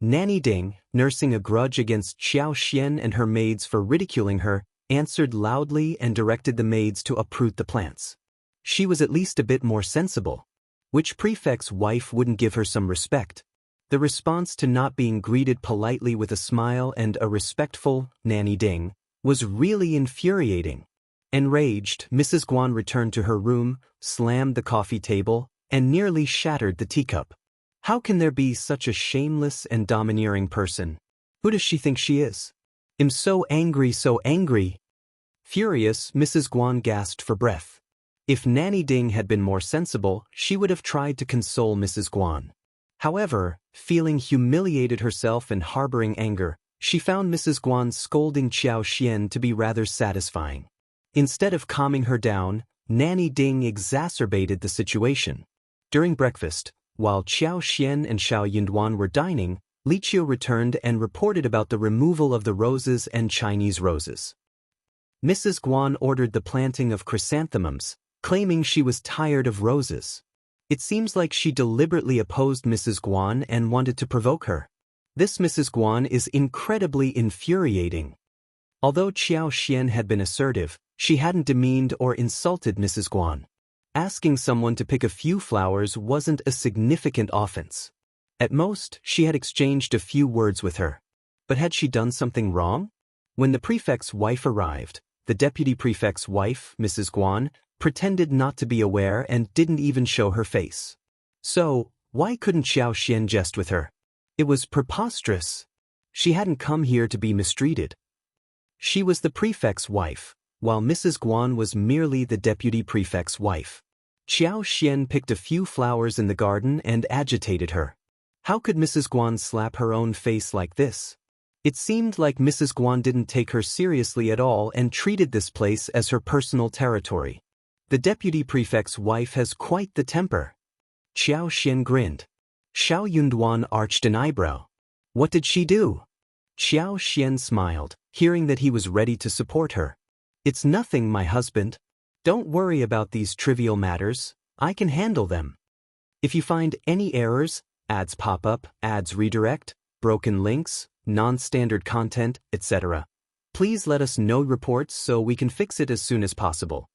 Nanny Ding, nursing a grudge against Xian and her maids for ridiculing her, answered loudly and directed the maids to uproot the plants. She was at least a bit more sensible. Which prefect's wife wouldn't give her some respect? The response to not being greeted politely with a smile and a respectful Nanny Ding was really infuriating. Enraged, Mrs. Guan returned to her room, slammed the coffee table, and nearly shattered the teacup. How can there be such a shameless and domineering person? Who does she think she is? I'm so angry, so angry. Furious, Mrs. Guan gasped for breath. If Nanny Ding had been more sensible, she would have tried to console Mrs. Guan. However, feeling humiliated herself and harboring anger, she found Mrs. Guan's scolding Xian to be rather satisfying. Instead of calming her down, Nanny Ding exacerbated the situation. During breakfast, while Xian and Xiao were dining, Liu returned and reported about the removal of the roses and Chinese roses. Mrs. Guan ordered the planting of chrysanthemums, claiming she was tired of roses. It seems like she deliberately opposed Mrs. Guan and wanted to provoke her. This Mrs. Guan is incredibly infuriating. Although Xian had been assertive, she hadn't demeaned or insulted Mrs. Guan. Asking someone to pick a few flowers wasn't a significant offense. At most, she had exchanged a few words with her. But had she done something wrong? When the prefect's wife arrived, the deputy prefect's wife, Mrs. Guan, pretended not to be aware and didn't even show her face. So, why couldn't Xian jest with her? It was preposterous. She hadn't come here to be mistreated. She was the prefect's wife, while Mrs. Guan was merely the deputy prefect's wife. Xian picked a few flowers in the garden and agitated her. How could Mrs. Guan slap her own face like this? It seemed like Mrs. Guan didn't take her seriously at all and treated this place as her personal territory. The deputy prefect's wife has quite the temper. Xian grinned. Xiao arched an eyebrow. What did she do? Xian smiled, hearing that he was ready to support her. It's nothing, my husband. Don't worry about these trivial matters. I can handle them. If you find any errors, ads pop up, ads redirect, broken links, non-standard content, etc., please let us know reports so we can fix it as soon as possible.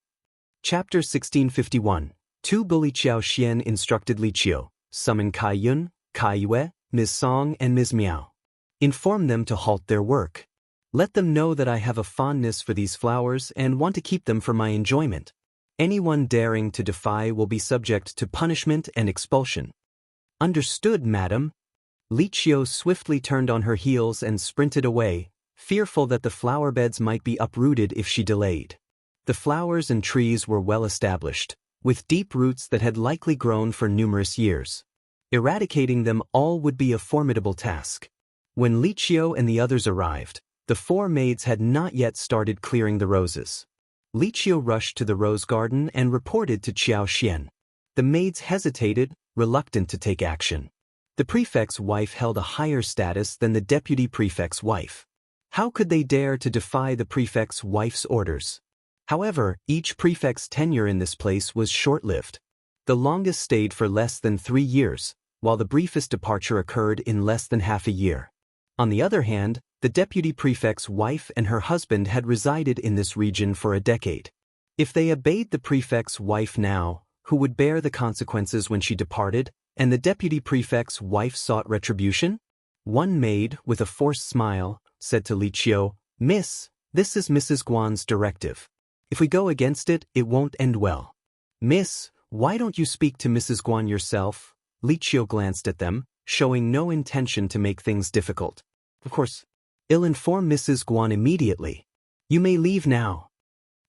Chapter 1651. Two bully Xian instructed Liu, summon Kai Yun, Kai Yue, Ms. Song and Ms. Miao. Inform them to halt their work. Let them know that I have a fondness for these flowers and want to keep them for my enjoyment. Anyone daring to defy will be subject to punishment and expulsion. Understood, madam. Qiao swiftly turned on her heels and sprinted away, fearful that the flower beds might be uprooted if she delayed. The flowers and trees were well established, with deep roots that had likely grown for numerous years. Eradicating them all would be a formidable task. When Qiao and the others arrived, the four maids had not yet started clearing the roses. Qiao rushed to the rose garden and reported to Xiao. The maids hesitated, reluctant to take action. The prefect's wife held a higher status than the deputy prefect's wife. How could they dare to defy the prefect's wife's orders? However, each prefect's tenure in this place was short-lived. The longest stayed for less than 3 years, while the briefest departure occurred in less than half a year. On the other hand, the deputy prefect's wife and her husband had resided in this region for a decade. If they obeyed the prefect's wife now, who would bear the consequences when she departed, and the deputy prefect's wife sought retribution? One maid, with a forced smile, said to Qiao, "Miss, this is Mrs. Guan's directive. If we go against it, it won't end well." "Miss, why don't you speak to Mrs. Guan yourself?" Qiao glanced at them, showing no intention to make things difficult. "Of course. I'll inform Mrs. Guan immediately. You may leave now."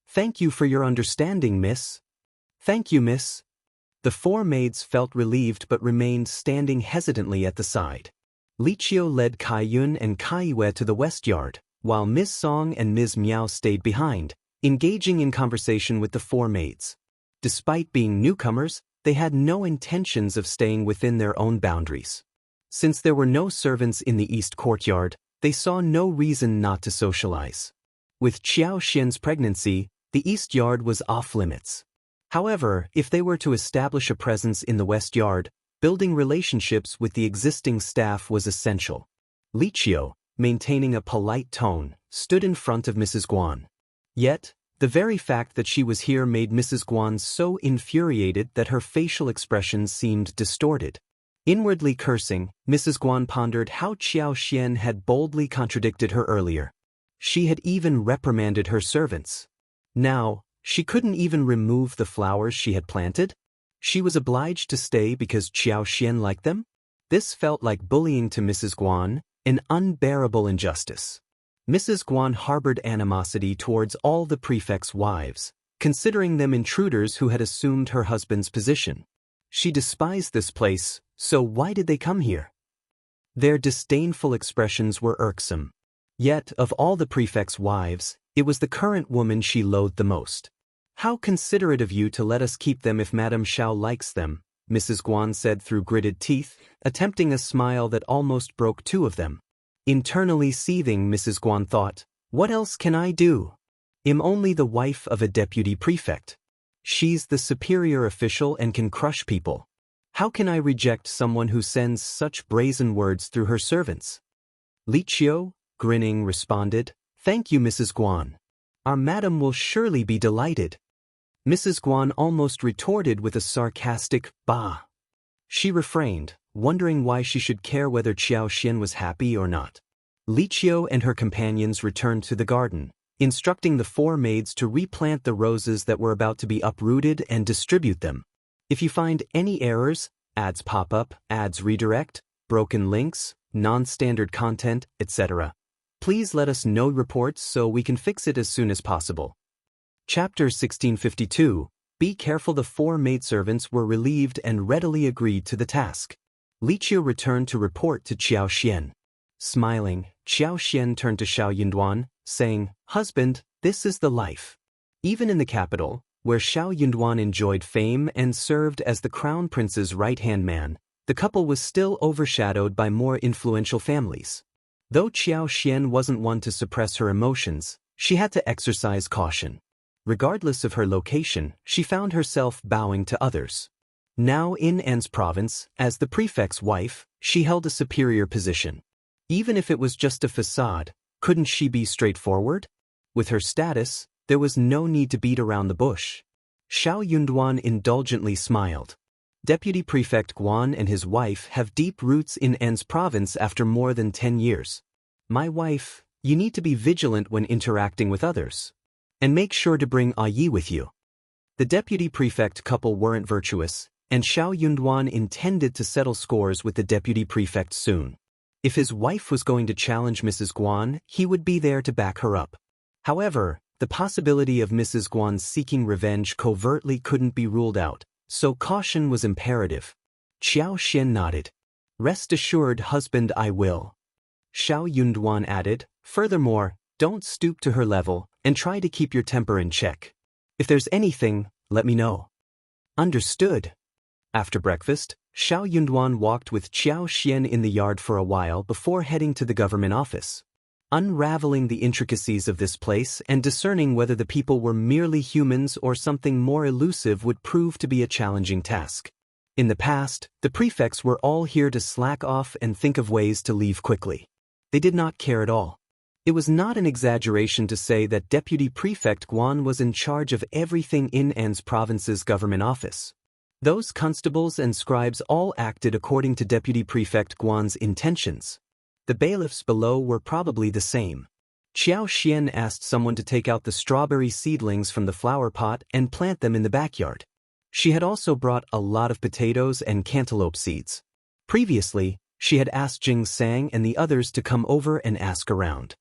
"Thank you for your understanding, miss." "Thank you, miss." The four maids felt relieved but remained standing hesitantly at the side. Qiao led Kaiyun and Kaiwe to the west yard, while Ms. Song and Ms. Miao stayed behind, engaging in conversation with the four maids. Despite being newcomers, they had no intentions of staying within their own boundaries. Since there were no servants in the east courtyard, they saw no reason not to socialize. With Xiaoxian's pregnancy, the east yard was off-limits. However, if they were to establish a presence in the west yard, building relationships with the existing staff was essential. Qiao, maintaining a polite tone, stood in front of Mrs. Guan. Yet, the very fact that she was here made Mrs. Guan so infuriated that her facial expressions seemed distorted. Inwardly cursing, Mrs. Guan pondered how Xiaoxian had boldly contradicted her earlier. She had even reprimanded her servants. Now, she couldn't even remove the flowers she had planted? She was obliged to stay because Xiaoxian liked them? This felt like bullying to Mrs. Guan, an unbearable injustice. Mrs. Guan harbored animosity towards all the prefect's wives, considering them intruders who had assumed her husband's position. She despised this place, so why did they come here? Their disdainful expressions were irksome. Yet, of all the prefect's wives, it was the current woman she loathed the most. "How considerate of you to let us keep them if Madame Xiao likes them," Mrs. Guan said through gritted teeth, attempting a smile that almost broke two of them. Internally seething, Mrs. Guan thought, "What else can I do? I'm only the wife of a deputy prefect. She's the superior official and can crush people. How can I reject someone who sends such brazen words through her servants?" Qiao, grinning, responded, "Thank you, Mrs. Guan. Our madam will surely be delighted." Mrs. Guan almost retorted with a sarcastic, "Bah." She refrained, wondering why she should care whether Xiaoxian was happy or not. Qiao and her companions returned to the garden, instructing the four maids to replant the roses that were about to be uprooted and distribute them. If you find any errors, ads pop up, ads redirect, broken links, non-standard content, etc., please let us know reports so we can fix it as soon as possible. Chapter 1652. Be careful. The four maidservants were relieved and readily agreed to the task. Qiao returned to report to Xiaoxian. Smiling, Xiaoxian turned to Xiao Yunduan, saying, "Husband, this is the life." Even in the capital, where Xiao Yunduan enjoyed fame and served as the crown prince's right-hand man, the couple was still overshadowed by more influential families. Though Xiaoxian wasn't one to suppress her emotions, she had to exercise caution. Regardless of her location, she found herself bowing to others. Now in An's province, as the prefect's wife, she held a superior position. Even if it was just a facade, couldn't she be straightforward? With her status, there was no need to beat around the bush. Xiao Yunduan indulgently smiled. Deputy Prefect Guan and his wife have deep roots in An's province after more than 10 years. My wife, You need to be vigilant when interacting with others. And make sure to bring Yi with you. The deputy prefect couple weren't virtuous, and Xiao Yunduan intended to settle scores with the deputy prefect soon. If his wife was going to challenge Mrs. Guan, he would be there to back her up. However, the possibility of Mrs. Guan seeking revenge covertly couldn't be ruled out, so caution was imperative. Qiao Xian nodded. Rest assured, husband, I will. Xiao Yunduan added, furthermore, don't stoop to her level, and try to keep your temper in check. If there's anything, let me know. Understood. After breakfast, Xiao Yunduan walked with Qiao Xian in the yard for a while before heading to the government office. Unraveling the intricacies of this place and discerning whether the people were merely humans or something more elusive would prove to be a challenging task. In the past, the prefects were all here to slack off and think of ways to leave quickly. They did not care at all. It was not an exaggeration to say that Deputy Prefect Guan was in charge of everything in An's province's government office. Those constables and scribes all acted according to Deputy Prefect Guan's intentions. The bailiffs below were probably the same. Qiao Xian asked someone to take out the strawberry seedlings from the flower pot and plant them in the backyard. She had also brought a lot of potatoes and cantaloupe seeds. Previously, she had asked Jing Sang and the others to come over and ask around.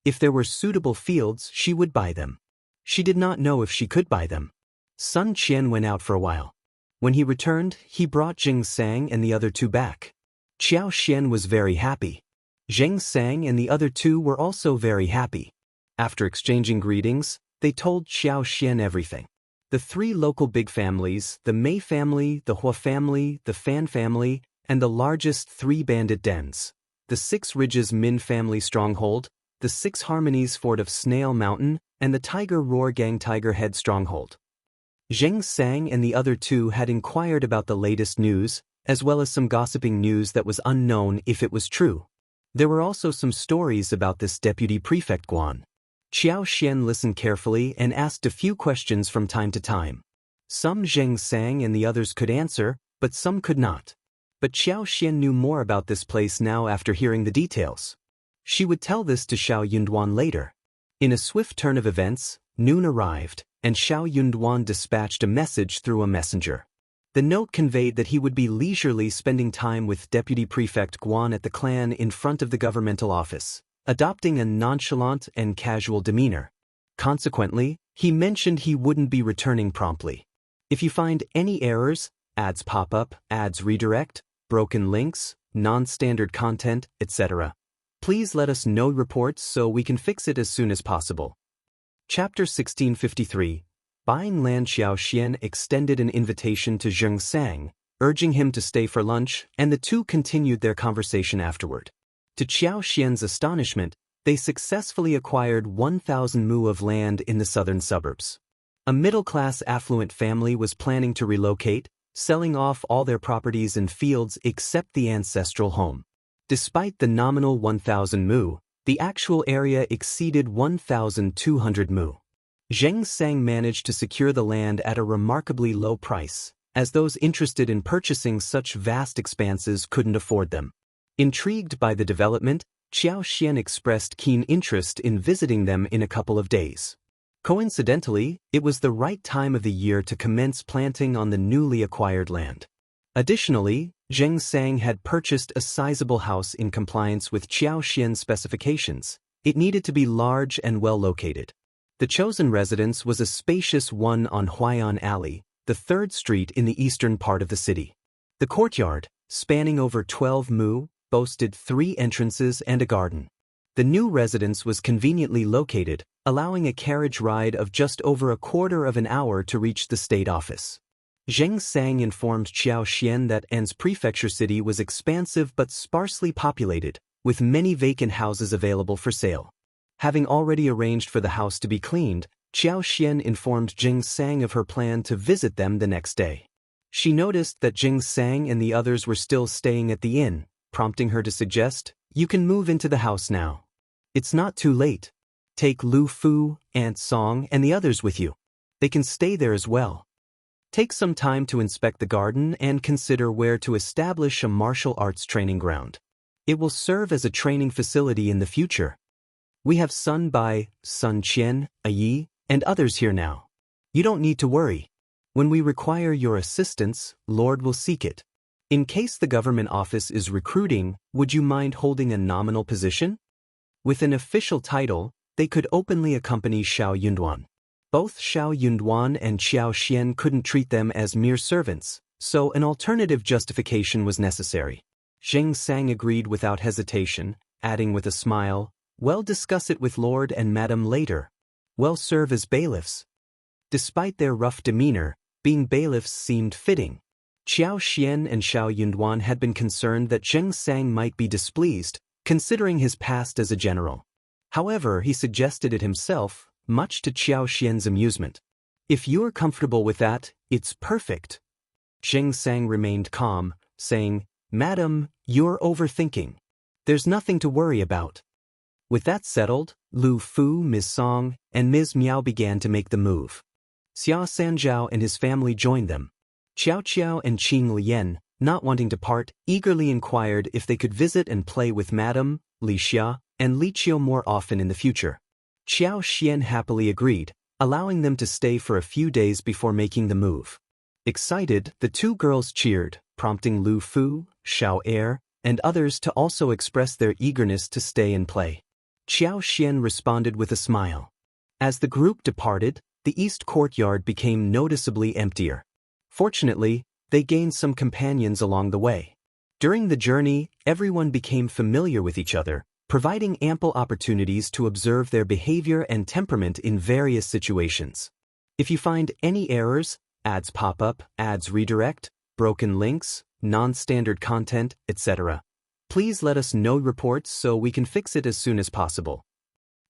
If there were suitable fields, she would buy them. She did not know if she could buy them. Sun Qian went out for a while. When he returned, he brought Jing Sang and the other two back. Qiao Xian was very happy. Jing Sang and the other two were also very happy. After exchanging greetings, they told Qiao Xian everything. The three local big families, the Mei family, the Hua family, the Fan family, and the largest three bandit dens, the Six Ridges Min family stronghold, the Six Harmonies fort of Snail Mountain, and the Tiger Roar Gang Tiger Head stronghold. Jing Sang and the other two had inquired about the latest news, as well as some gossiping news that was unknown if it was true. There were also some stories about this deputy prefect Guan. Qiao Xian listened carefully and asked a few questions from time to time. Some Jing Sang and the others could answer, but some could not. But Qiao Xian knew more about this place now after hearing the details. She would tell this to Xiao Yunduan later. In a swift turn of events, noon arrived, and Xiao Yunduan dispatched a message through a messenger. The note conveyed that he would be leisurely spending time with Deputy Prefect Guan at the clan in front of the governmental office, adopting a nonchalant and casual demeanor. Consequently, he mentioned he wouldn't be returning promptly. If you find any errors, ads pop up, ads redirect, broken links, non-standard content, etc., please let us know reports so we can fix it as soon as possible. Chapter 1653. Buying land. Xiao Xian extended an invitation to Jing Sang, urging him to stay for lunch, and the two continued their conversation afterward. To Qiao Xian's astonishment, they successfully acquired 1,000 mu of land in the southern suburbs. A middle-class affluent family was planning to relocate, selling off all their properties and fields except the ancestral home. Despite the nominal 1,000 mu, the actual area exceeded 1,200 mu. Jing Sang managed to secure the land at a remarkably low price, as those interested in purchasing such vast expanses couldn't afford them. Intrigued by the development, Qiao Xian expressed keen interest in visiting them in a couple of days. Coincidentally, it was the right time of the year to commence planting on the newly acquired land. Additionally, Jing Sang had purchased a sizable house in compliance with Qiao Xian's specifications. It needed to be large and well located. The chosen residence was a spacious one on Huayan Alley, the third street in the eastern part of the city. The courtyard, spanning over 12 mu, boasted 3 entrances and a garden. The new residence was conveniently located, allowing a carriage ride of just over a quarter of an hour to reach the state office. Jing Sang informed Qiao Xian that An's prefecture city was expansive but sparsely populated, with many vacant houses available for sale. Having already arranged for the house to be cleaned, Qiao Xian informed Jing Sang of her plan to visit them the next day. She noticed that Jing Sang and the others were still staying at the inn, prompting her to suggest, "You can move into the house now. It's not too late. Take Liu Fu, Aunt Song, and the others with you. They can stay there as well. Take some time to inspect the garden and consider where to establish a martial arts training ground. It will serve as a training facility in the future." We have Sun Bai, Sun Qian, Yi, and others here now. You don't need to worry. When we require your assistance, Lord will seek it. In case the government office is recruiting, would you mind holding a nominal position? With an official title, they could openly accompany Xiao Yunduan. Both Xiao Yunduan and Qiao Xian couldn't treat them as mere servants, so an alternative justification was necessary. Xianxia agreed without hesitation, adding with a smile, "Well, discuss it with Lord and Madam later. Well, serve as bailiffs." Despite their rough demeanor, being bailiffs seemed fitting. Qiao Xian and Xiao Yunduan had been concerned that Xianxia might be displeased, considering his past as a general. However, he suggested it himself, much to Qiao Xian's amusement. "If you're comfortable with that, it's perfect." Xianxia remained calm, saying, "Madam, you're overthinking. There's nothing to worry about." With that settled, Liu Fu, Ms. Song, and Ms. Miao began to make the move. Xia Sanjiao and his family joined them. Xiao and Qing Lian, not wanting to part, eagerly inquired if they could visit and play with Madame, Li Xia, and Li Qiao more often in the future. Qiao Xian happily agreed, allowing them to stay for a few days before making the move. Excited, the two girls cheered, prompting Liu Fu, Xiao Er, and others to also express their eagerness to stay and play. Qiao Xian responded with a smile. As the group departed, the east courtyard became noticeably emptier. Fortunately, they gained some companions along the way. During the journey, everyone became familiar with each other, providing ample opportunities to observe their behavior and temperament in various situations. If you find any errors, ads pop up, ads redirect, broken links, non-standard content, etc., please let us know reports so we can fix it as soon as possible.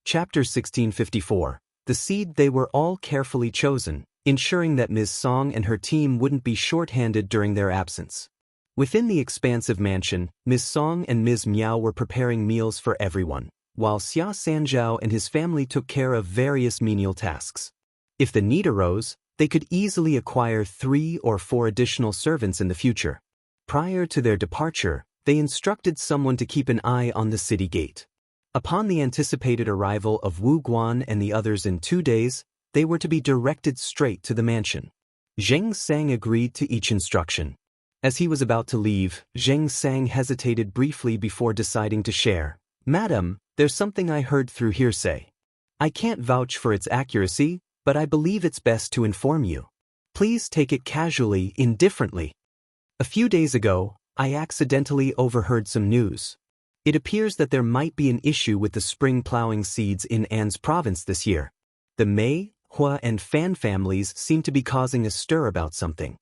Chapter 1654. The seed. They were all carefully chosen, ensuring that Ms. Song and her team wouldn't be short-handed during their absence. Within the expansive mansion, Ms. Song and Ms. Miao were preparing meals for everyone, while Xia Sanjiao and his family took care of various menial tasks. If the need arose, they could easily acquire 3 or 4 additional servants in the future. Prior to their departure, they instructed someone to keep an eye on the city gate. Upon the anticipated arrival of Wu Guan and the others in 2 days, they were to be directed straight to the mansion. Zheng Sang agreed to each instruction. As he was about to leave, Zheng Sang hesitated briefly before deciding to share. "Madam, there's something I heard through hearsay. I can't vouch for its accuracy, but I believe it's best to inform you. Please take it casually, indifferently. A few days ago, I accidentally overheard some news. It appears that there might be an issue with the spring plowing seeds in An's province this year. The Mei, Hua, and Fan families seem to be causing a stir about something.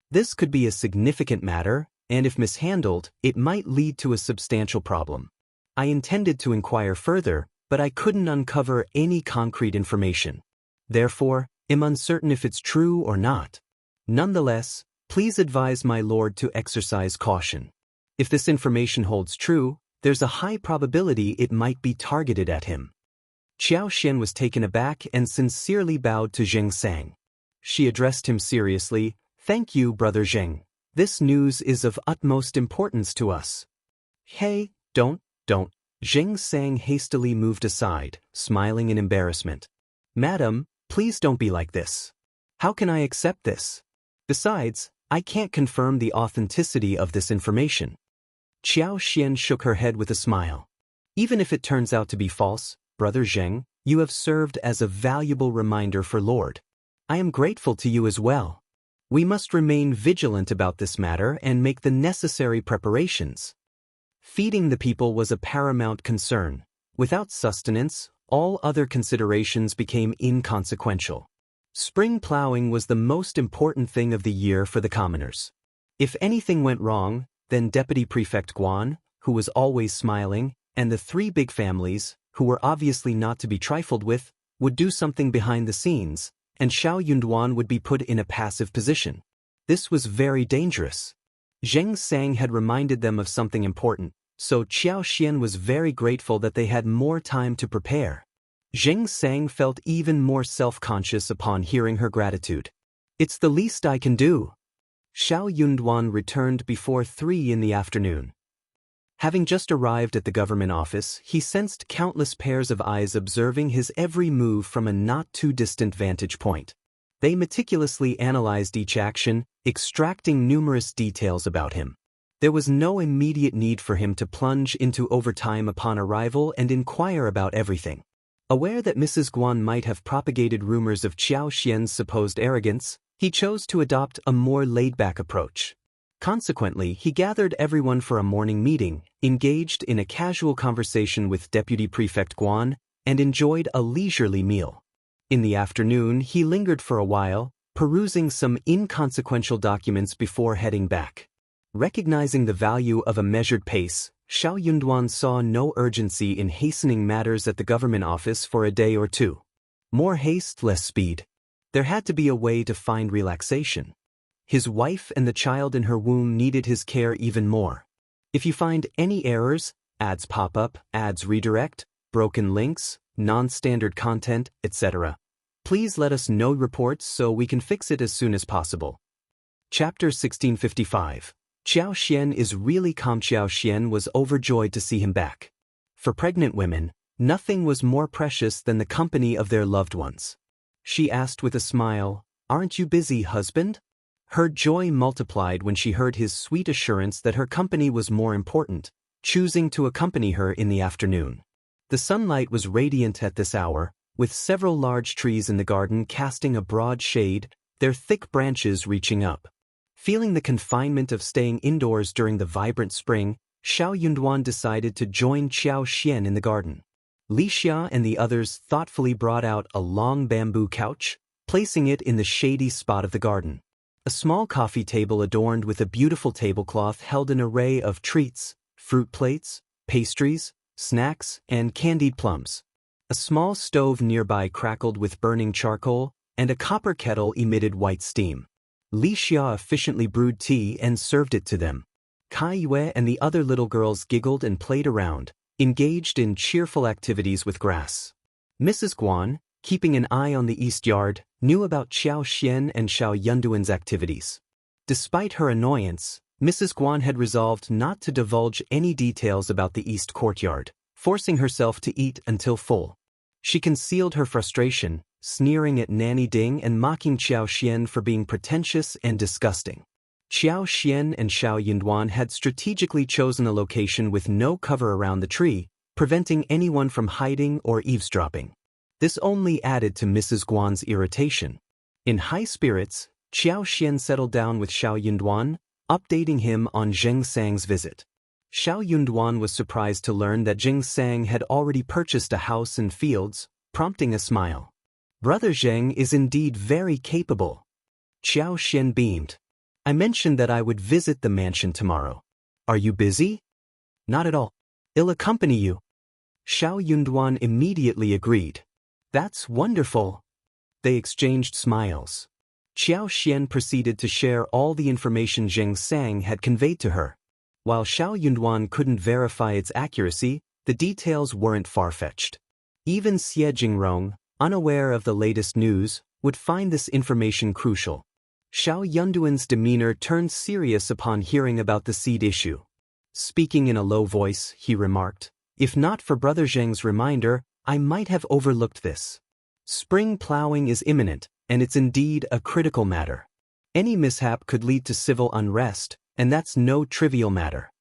This could be a significant matter, and if mishandled, it might lead to a substantial problem. I intended to inquire further, but I couldn't uncover any concrete information. Therefore, am uncertain if it's true or not. Nonetheless, please advise my lord to exercise caution. If this information holds true, there's a high probability it might be targeted at him." Qiao Xian was taken aback and sincerely bowed to Zheng Sang. She addressed him seriously, "Thank you, Brother Zheng. This news is of utmost importance to us." "Hey, don't. Zheng Sang hastily moved aside, smiling in embarrassment. "Madam, please don't be like this. How can I accept this? Besides, I can't confirm the authenticity of this information." Qiao Xian shook her head with a smile. "Even if it turns out to be false, Brother Zheng, you have served as a valuable reminder for Lord. I am grateful to you as well. We must remain vigilant about this matter and make the necessary preparations." Feeding the people was a paramount concern. Without sustenance, all other considerations became inconsequential. Spring plowing was the most important thing of the year for the commoners. If anything went wrong, then DeputyPrefect Guan, who was always smiling, and the 3 big families, who were obviously not to be trifled with, would do something behind the scenes, and Xiao Yunduan would be put in a passive position. This was very dangerous. Zheng Sang had reminded them of something important, so Qiao Xian was very grateful that they had more time to prepare. Zheng Sang felt even more self-conscious upon hearing her gratitude. "It's the least I can do." Xiao Yunduan returned before 3 in the afternoon. Having just arrived at the government office, he sensed countless pairs of eyes observing his every move from a not-too-distant vantage point. They meticulously analyzed each action, extracting numerous details about him. There was no immediate need for him to plunge into overtime upon arrival and inquire about everything. Aware that Mrs. Guan might have propagated rumors of Qiao Xian's supposed arrogance, he chose to adopt a more laid-back approach. Consequently, he gathered everyone for a morning meeting, engaged in a casual conversation with Deputy Prefect Guan, and enjoyed a leisurely meal. In the afternoon, he lingered for a while, perusing some inconsequential documents before heading back. Recognizing the value of a measured pace, Xiao Yunduan saw no urgency in hastening matters at the government office for a day or two. More haste, less speed. There had to be a way to find relaxation. His wife and the child in her womb needed his care even more. If you find any errors, ads pop up, ads redirect, broken links, non-standard content, etc., please let us know reports so we can fix it as soon as possible. Chapter 1655. Qiao Xian is really calm. Qiao Xian was overjoyed to see him back. For pregnant women, nothing was more precious than the company of their loved ones. She asked with a smile, "Aren't you busy, husband?" Her joy multiplied when she heard his sweet assurance that her company was more important, choosing to accompany her in the afternoon. The sunlight was radiant at this hour, with several large trees in the garden casting a broad shade, their thick branches reaching up. Feeling the confinement of staying indoors during the vibrant spring, Xiao Yunduan decided to join Qiao Xian in the garden. Li Xia and the others thoughtfully brought out a long bamboo couch, placing it in the shady spot of the garden. A small coffee table adorned with a beautiful tablecloth held an array of treats, fruit plates, pastries, snacks, and candied plums. A small stove nearby crackled with burning charcoal, and a copper kettle emitted white steam. Li Xia efficiently brewed tea and served it to them. Kai Yue and the other little girls giggled and played around, engaged in cheerful activities with grass. Mrs. Guan, keeping an eye on the east yard, knew about Qiao Xian and Xiao Yunduan's activities. Despite her annoyance, Mrs. Guan had resolved not to divulge any details about the east courtyard, forcing herself to eat until full. She concealed her frustration, sneering at Nanny Ding and mocking Qiao Xian for being pretentious and disgusting. Qiao Xian and Xiao Yunduan had strategically chosen a location with no cover around the tree, preventing anyone from hiding or eavesdropping. This only added to Mrs. Guan's irritation. In high spirits, Qiao Xian settled down with Xiao Yunduan, updating him on Zheng Sang's visit. Xiao Yunduan was surprised to learn that Zheng Sang had already purchased a house and fields, prompting a smile. Brother Zheng is indeed very capable. Qiao Xian beamed. I mentioned that I would visit the mansion tomorrow. Are you busy? Not at all. I'll accompany you. Xiao Yunduan immediately agreed. That's wonderful. They exchanged smiles. Qiao Xian proceeded to share all the information Zheng Sang had conveyed to her. While Xiao Yunduan couldn't verify its accuracy, the details weren't far-fetched. Even Xie Jingrong, unaware of the latest news, would find this information crucial. Xiao Yunduan's demeanor turned serious upon hearing about the seed issue. Speaking in a low voice, he remarked, "If not for Brother Zheng's reminder, I might have overlooked this. Spring plowing is imminent, and it's indeed a critical matter. Any mishap could lead to civil unrest, and that's no trivial matter."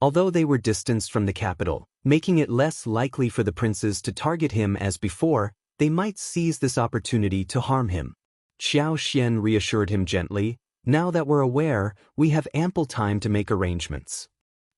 Although they were distanced from the capital, making it less likely for the princes to target him as before, they might seize this opportunity to harm him. Qiao Xian reassured him gently, "Now that we're aware, we have ample time to make arrangements.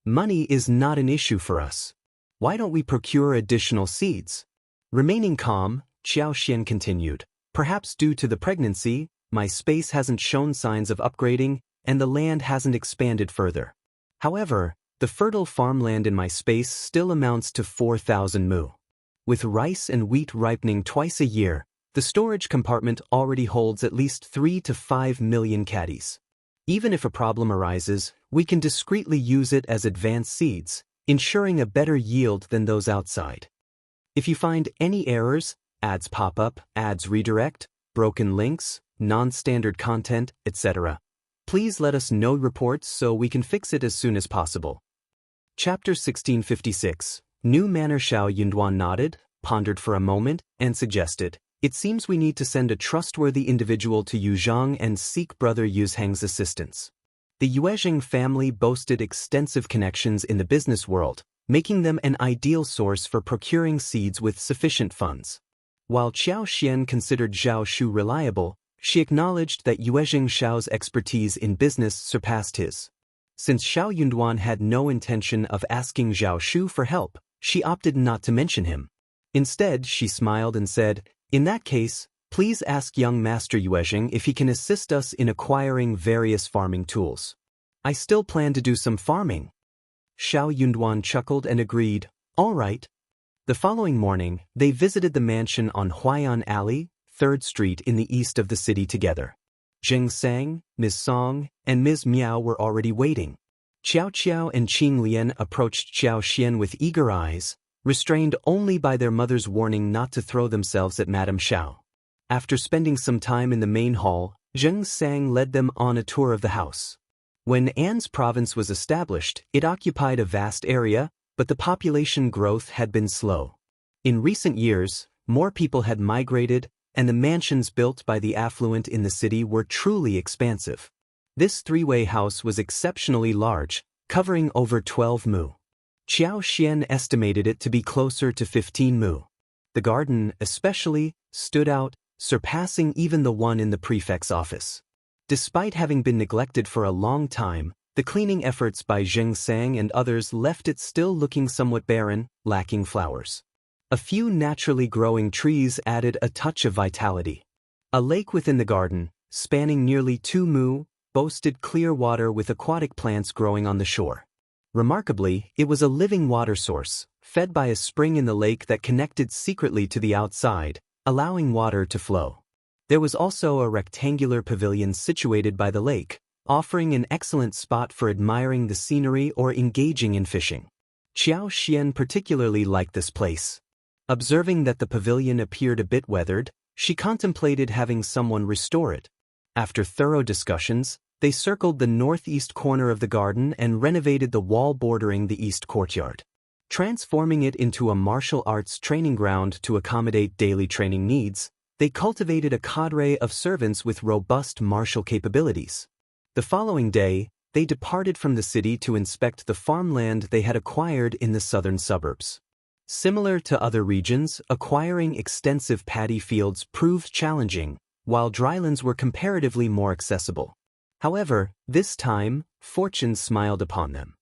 Money is not an issue for us. Why don't we procure additional seeds?" Remaining calm, Qiao Xian continued, "Perhaps due to the pregnancy, my space hasn't shown signs of upgrading, and the land hasn't expanded further. However, the fertile farmland in my space still amounts to 4,000 mu. With rice and wheat ripening twice a year, the storage compartment already holds at least 3 to 5 million caddies. Even if a problem arises, we can discreetly use it as advanced seeds, ensuring a better yield than those outside. If you find any errors, ads pop up, ads redirect, broken links, non-standard content, etc., please let us know reports so we can fix it as soon as possible." Chapter 1656. New Manor. Xiao Yunduan nodded, pondered for a moment, and suggested, "It seems we need to send a trustworthy individual to Yuzhang and seek Brother Yuzhang's assistance." The Yuezheng family boasted extensive connections in the business world, making them an ideal source for procuring seeds with sufficient funds. While Qiao Xian considered Zhao Shu reliable, she acknowledged that Yuezheng Xiao's expertise in business surpassed his. Since Xiao Yunduan had no intention of asking Zhao Shu for help, she opted not to mention him. Instead, she smiled and said, "In that case, please ask young Master Yuezheng if he can assist us in acquiring various farming tools. I still plan to do some farming." Xiao Yunduan chuckled and agreed, "All right." The following morning, they visited the mansion on Huayan Alley, 3rd Street in the east of the city together. Zheng Sang, Ms. Song, and Ms. Miao were already waiting. Qiao and Qing Lian approached Qiao Xian with eager eyes, restrained only by their mother's warning not to throw themselves at Madame Xiao. After spending some time in the main hall, Zheng Sang led them on a tour of the house. When An's province was established, it occupied a vast area, but the population growth had been slow. In recent years, more people had migrated, and the mansions built by the affluent in the city were truly expansive. This three-way house was exceptionally large, covering over 12 mu. Qiao Xian estimated it to be closer to 15 mu. The garden, especially, stood out, surpassing even the one in the prefect's office. Despite having been neglected for a long time, the cleaning efforts by Zheng Sang and others left it still looking somewhat barren, lacking flowers. A few naturally growing trees added a touch of vitality. A lake within the garden, spanning nearly 2 mu, boasted clear water with aquatic plants growing on the shore. Remarkably, it was a living water source, fed by a spring in the lake that connected secretly to the outside, allowing water to flow. There was also a rectangular pavilion situated by the lake, offering an excellent spot for admiring the scenery or engaging in fishing. Qiao Xian particularly liked this place. Observing that the pavilion appeared a bit weathered, she contemplated having someone restore it. After thorough discussions, they circled the northeast corner of the garden and renovated the wall bordering the east courtyard. Transforming it into a martial arts training ground to accommodate daily training needs, they cultivated a cadre of servants with robust martial capabilities. The following day, they departed from the city to inspect the farmland they had acquired in the southern suburbs. Similar to other regions, acquiring extensive paddy fields proved challenging, while drylands were comparatively more accessible. However, this time, fortune smiled upon them.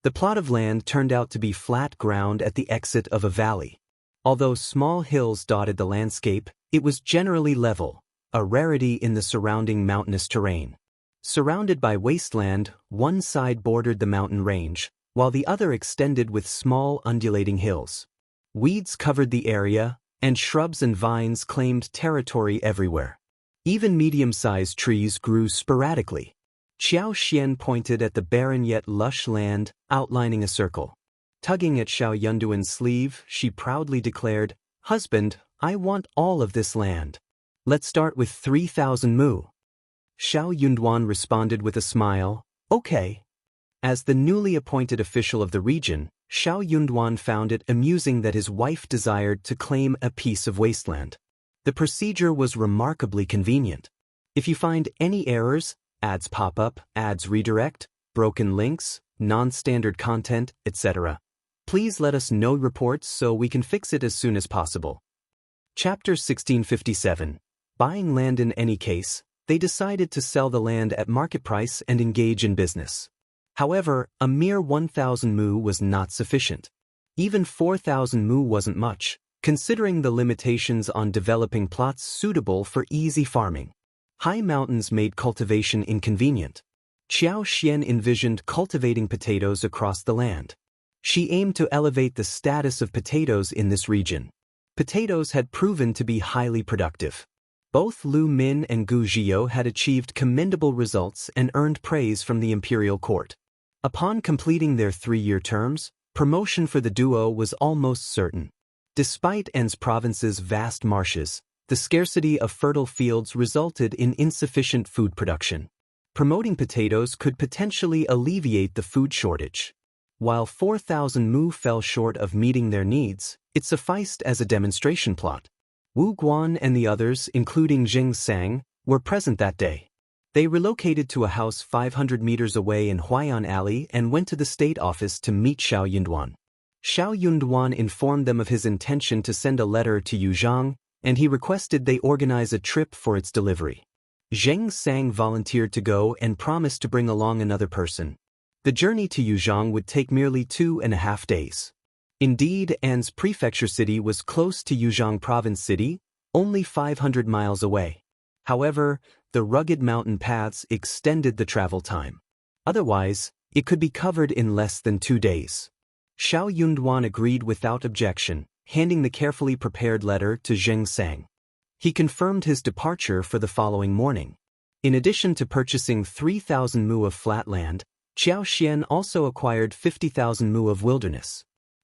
The plot of land turned out to be flat ground at the exit of a valley. Although small hills dotted the landscape, it was generally level, a rarity in the surrounding mountainous terrain. Surrounded by wasteland, one side bordered the mountain range, while the other extended with small undulating hills. Weeds covered the area, and shrubs and vines claimed territory everywhere. Even medium-sized trees grew sporadically. Qiao Xian pointed at the barren yet lush land, outlining a circle. Tugging at Xiao Yunduan's sleeve, she proudly declared, "Husband, I want all of this land. Let's start with 3,000 mu." Xiao Yunduan responded with a smile, "Okay." As the newly appointed official of the region, Xiao Yunduan found it amusing that his wife desired to claim a piece of wasteland. The procedure was remarkably convenient. If you find any errors, ads pop up, ads redirect, broken links, non-standard content, etc., please let us know reports so we can fix it as soon as possible. Chapter 1657. Buying land. In any case, they decided to sell the land at market price and engage in business. However, a mere 1,000 mu was not sufficient. Even 4,000 mu wasn't much, considering the limitations on developing plots suitable for easy farming. High mountains made cultivation inconvenient. Qiao Xian envisioned cultivating potatoes across the land. She aimed to elevate the status of potatoes in this region. Potatoes had proven to be highly productive. Both Lu Min and Gu Zhio had achieved commendable results and earned praise from the imperial court. Upon completing their 3-year terms, promotion for the duo was almost certain. Despite An's province's vast marshes, the scarcity of fertile fields resulted in insufficient food production. Promoting potatoes could potentially alleviate the food shortage. While 4,000 mu fell short of meeting their needs, it sufficed as a demonstration plot. Wu Guan and the others, including Xianxia, were present that day. They relocated to a house 500 meters away in Huayan Alley and went to the state office to meet Xiao Yunduan. Xiao Yunduan informed them of his intention to send a letter to Yuzhang, and he requested they organize a trip for its delivery. Xianxia volunteered to go and promised to bring along another person. The journey to Yuzhang would take merely 2.5 days. Indeed, An's prefecture city was close to Yuzhang province city, only 500 miles away. However, the rugged mountain paths extended the travel time. Otherwise, it could be covered in less than 2 days. Xiao Yunduan agreed without objection, handing the carefully prepared letter to Xianxia. He confirmed his departure for the following morning. In addition to purchasing 3,000 mu of flat land, Xiaoxian also acquired 50,000 mu of wilderness.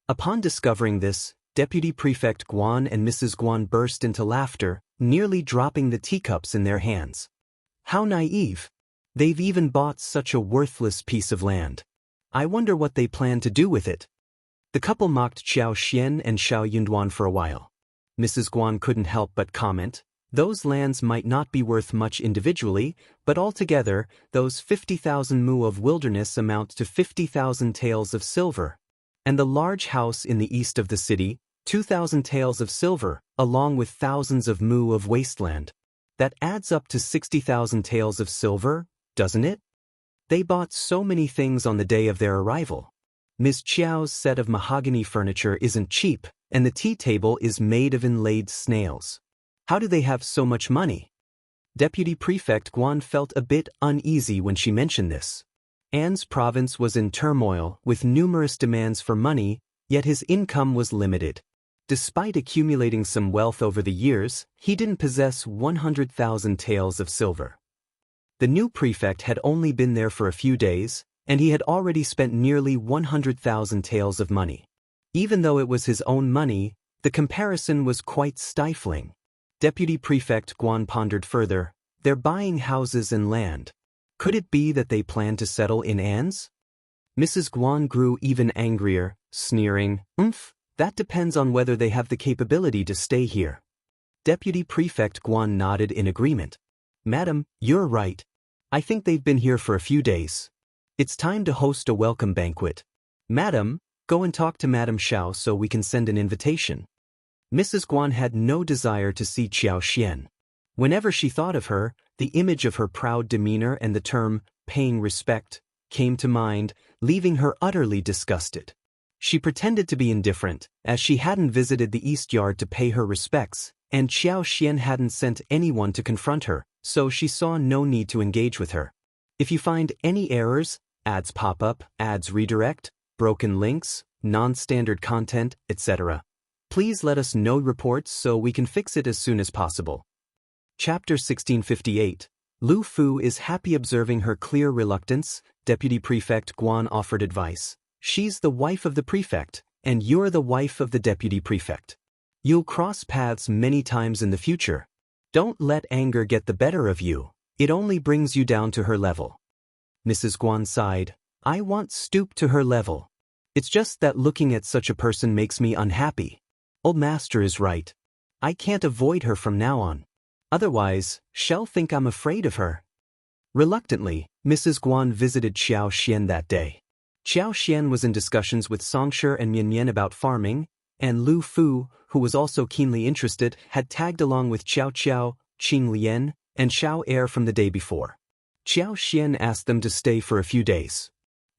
Upon discovering this, Deputy Prefect Guan and Mrs. Guan burst into laughter, nearly dropping the teacups in their hands. How naive! They've even bought such a worthless piece of land. I wonder what they plan to do with it. The couple mocked Xiaoxian and Xiao Yunduan for a while. Mrs. Guan couldn't help but comment, those lands might not be worth much individually, but altogether, those 50,000 mu of wilderness amount to 50,000 taels of silver. And the large house in the east of the city, 2,000 taels of silver, along with thousands of mu of wasteland. That adds up to 60,000 taels of silver, doesn't it? They bought so many things on the day of their arrival. Ms. Qiao's set of mahogany furniture isn't cheap, and the tea table is made of inlaid snails. How do they have so much money? Deputy Prefect Guan felt a bit uneasy when she mentioned this. An's province was in turmoil, with numerous demands for money, yet his income was limited. Despite accumulating some wealth over the years, he didn't possess 100,000 taels of silver. The new prefect had only been there for a few days, and he had already spent nearly 100,000 taels of money. Even though it was his own money, the comparison was quite stifling. Deputy Prefect Guan pondered further, they're buying houses and land. Could it be that they plan to settle in An's? Mrs. Guan grew even angrier, sneering, that depends on whether they have the capability to stay here. Deputy Prefect Guan nodded in agreement. Madam, you're right. I think they've been here for a few days. It's time to host a welcome banquet. Madam, go and talk to Madam Xiao so we can send an invitation. Mrs. Guan had no desire to see Xiaoxian. Whenever she thought of her, the image of her proud demeanor and the term, paying respect, came to mind, leaving her utterly disgusted. She pretended to be indifferent, as she hadn't visited the East Yard to pay her respects, and Xiaoxian hadn't sent anyone to confront her, so she saw no need to engage with her. If you find any errors, ads pop up, ads redirect, broken links, non-standard content, etc., please let us know reports so we can fix it as soon as possible. Chapter 1658. Liu Fu is happy observing her clear reluctance. Deputy Prefect Guan offered advice. She's the wife of the prefect, and you're the wife of the deputy prefect. You'll cross paths many times in the future. Don't let anger get the better of you. It only brings you down to her level. Mrs. Guan sighed. I won't stoop to her level. It's just that looking at such a person makes me unhappy. Old master is right. I can't avoid her from now on. Otherwise, she'll think I'm afraid of her. Reluctantly, Mrs. Guan visited Xiaoxian that day. Xiaoxian was in discussions with Xianxia and Mian about farming, and Liu Fu, who was also keenly interested, had tagged along with Qiao, Qing Lian, and Xiao Er from the day before. Xiaoxian asked them to stay for a few days.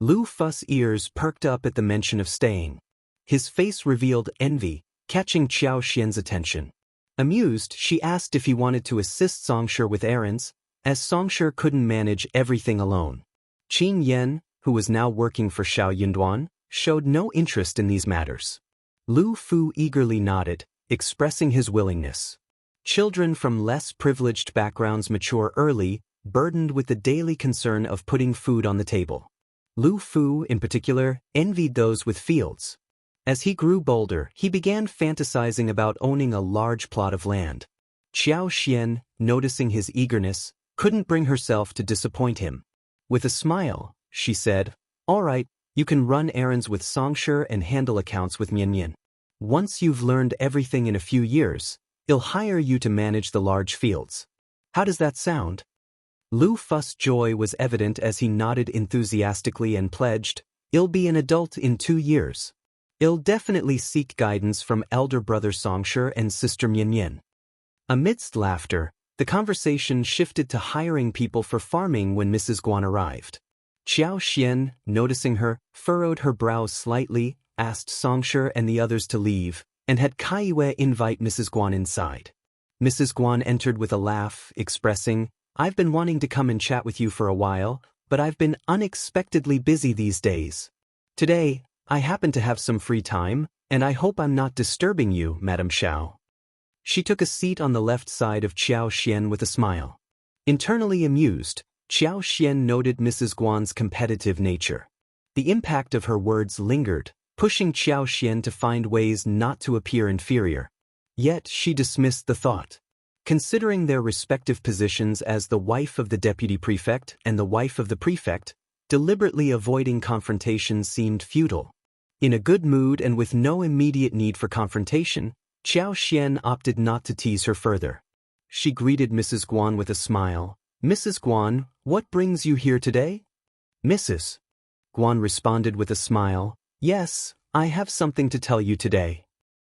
Liu Fu's ears perked up at the mention of staying. His face revealed envy, catching Xiaoxian's attention. Amused, she asked if he wanted to assist Xianxia with errands, as Xianxia couldn't manage everything alone. Qing Yan, who was now working for Xiao Yunduan, showed no interest in these matters. Liu Fu eagerly nodded, expressing his willingness. Children from less privileged backgrounds mature early, burdened with the daily concern of putting food on the table. Liu Fu, in particular, envied those with fields. As he grew bolder, he began fantasizing about owning a large plot of land. Xiaoxian, noticing his eagerness, couldn't bring herself to disappoint him. With a smile, she said, "All right, You can run errands with Xianxia and handle accounts with Mian. Once you've learned everything in a few years, he'll hire you to manage the large fields. How does that sound? Liu Fu's joy was evident as he nodded enthusiastically and pledged, "I'll be an adult in 2 years. I'll definitely seek guidance from elder brother Xianxia and sister Mian." Amidst laughter, the conversation shifted to hiring people for farming when Mrs. Guan arrived. Xian, noticing her, furrowed her brows slightly, asked Xianxia and the others to leave, and had Qiao invite Mrs. Guan inside. Mrs. Guan entered with a laugh, expressing, "I've been wanting to come and chat with you for a while, but I've been unexpectedly busy these days. Today, I happen to have some free time, and I hope I'm not disturbing you, Madam Xiao." She took a seat on the left side of Xian with a smile. Internally amused, Xian noted Mrs. Guan's competitive nature. The impact of her words lingered, pushing Xian to find ways not to appear inferior. Yet she dismissed the thought. Considering their respective positions as the wife of the deputy prefect and the wife of the prefect, deliberately avoiding confrontation seemed futile. In a good mood and with no immediate need for confrontation, Xian opted not to tease her further. She greeted Mrs. Guan with a smile. "Mrs. Guan, what brings you here today?" "Mrs. Guan responded with a smile. "Yes, I have something to tell you today.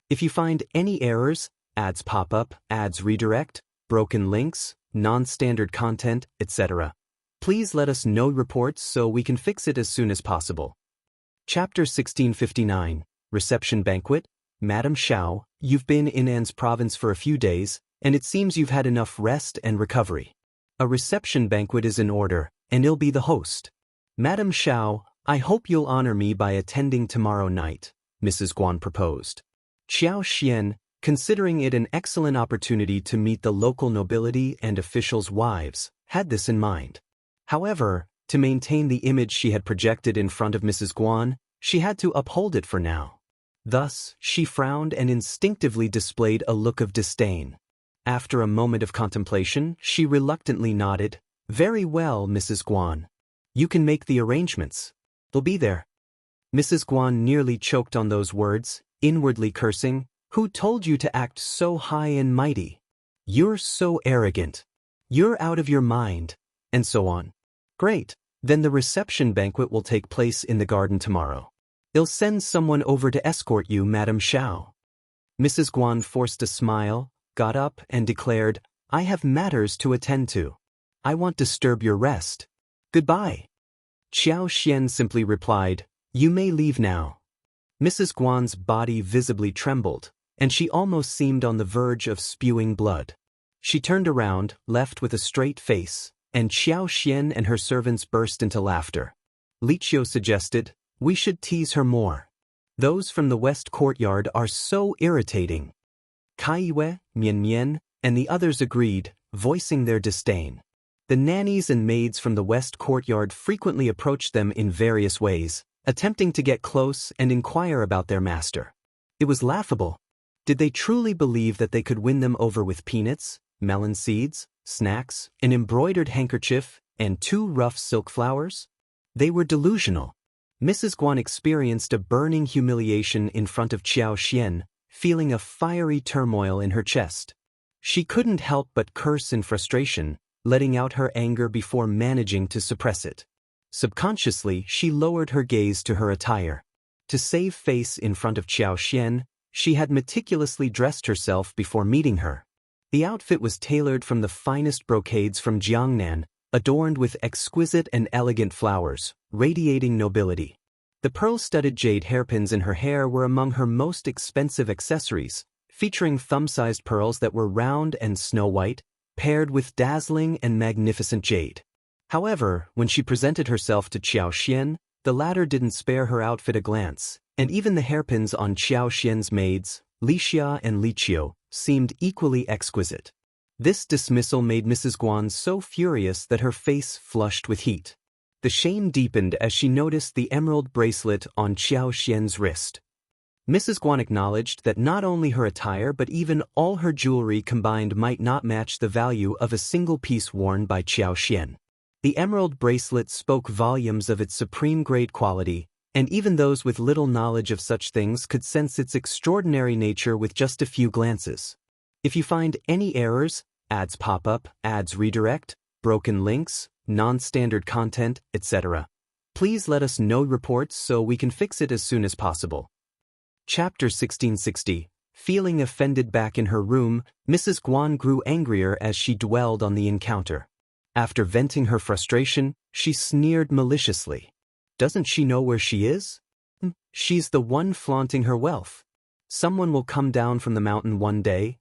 If you find any errors, ads pop up, ads redirect, broken links, non-standard content, etc., please let us know reports so we can fix it as soon as possible." Chapter 1659, Reception Banquet. Madam Xiao, you've been in An's province for a few days, and it seems you've had enough rest and recovery. A reception banquet is in order, and I'll be the host. Madam Xiao, I hope you'll honor me by attending tomorrow night, Mrs. Guan proposed. Xian, considering it an excellent opportunity to meet the local nobility and officials' wives, had this in mind. However, to maintain the image she had projected in front of Mrs. Guan, she had to uphold it for now. Thus, she frowned and instinctively displayed a look of disdain. After a moment of contemplation, she reluctantly nodded. "Very well, Mrs. Guan. You can make the arrangements. They'll be there." Mrs. Guan nearly choked on those words, inwardly cursing, "Who told you to act so high and mighty? You're so arrogant. You're out of your mind," and so on. "Great, then the reception banquet will take place in the garden tomorrow. I'll send someone over to escort you, Madam Xiao." Mrs. Guan forced a smile, got up, and declared, "I have matters to attend to. I won't disturb your rest. Goodbye." Xian simply replied, "You may leave now." Mrs. Guan's body visibly trembled, and she almost seemed on the verge of spewing blood. She turned around, left with a straight face, and Xian and her servants burst into laughter. Qiao suggested, "We should tease her more. Those from the west courtyard are so irritating." Qiao, Mian, and the others agreed, voicing their disdain. The nannies and maids from the west courtyard frequently approached them in various ways, attempting to get close and inquire about their master. It was laughable. Did they truly believe that they could win them over with peanuts, melon seeds, snacks, an embroidered handkerchief, and 2 rough silk flowers? They were delusional. Mrs. Guan experienced a burning humiliation in front of Xian, feeling a fiery turmoil in her chest. She couldn't help but curse in frustration, letting out her anger before managing to suppress it. Subconsciously, she lowered her gaze to her attire. To save face in front of Xian, she had meticulously dressed herself before meeting her. The outfit was tailored from the finest brocades from Jiangnan, adorned with exquisite and elegant flowers, radiating nobility. The pearl-studded jade hairpins in her hair were among her most expensive accessories, featuring thumb-sized pearls that were round and snow-white, paired with dazzling and magnificent jade. However, when she presented herself to Xian, the latter didn't spare her outfit a glance, and even the hairpins on Xian's maids, Wuxia and Qiao, seemed equally exquisite. This dismissal made Mrs. Guan so furious that her face flushed with heat. The shame deepened as she noticed the emerald bracelet on Xian's wrist. Mrs. Guan acknowledged that not only her attire but even all her jewelry combined might not match the value of a single piece worn by Xian. The emerald bracelet spoke volumes of its supreme grade quality, and even those with little knowledge of such things could sense its extraordinary nature with just a few glances. If you find any errors, ads pop up, ads redirect, broken links, non-standard content, etc., please let us know reports so we can fix it as soon as possible. Chapter 1660. Feeling offended back in her room, Mrs. Guan grew angrier as she dwelled on the encounter. After venting her frustration, she sneered maliciously. Doesn't she know where she is? She's the one flaunting her wealth. Someone will come down from the mountain one day.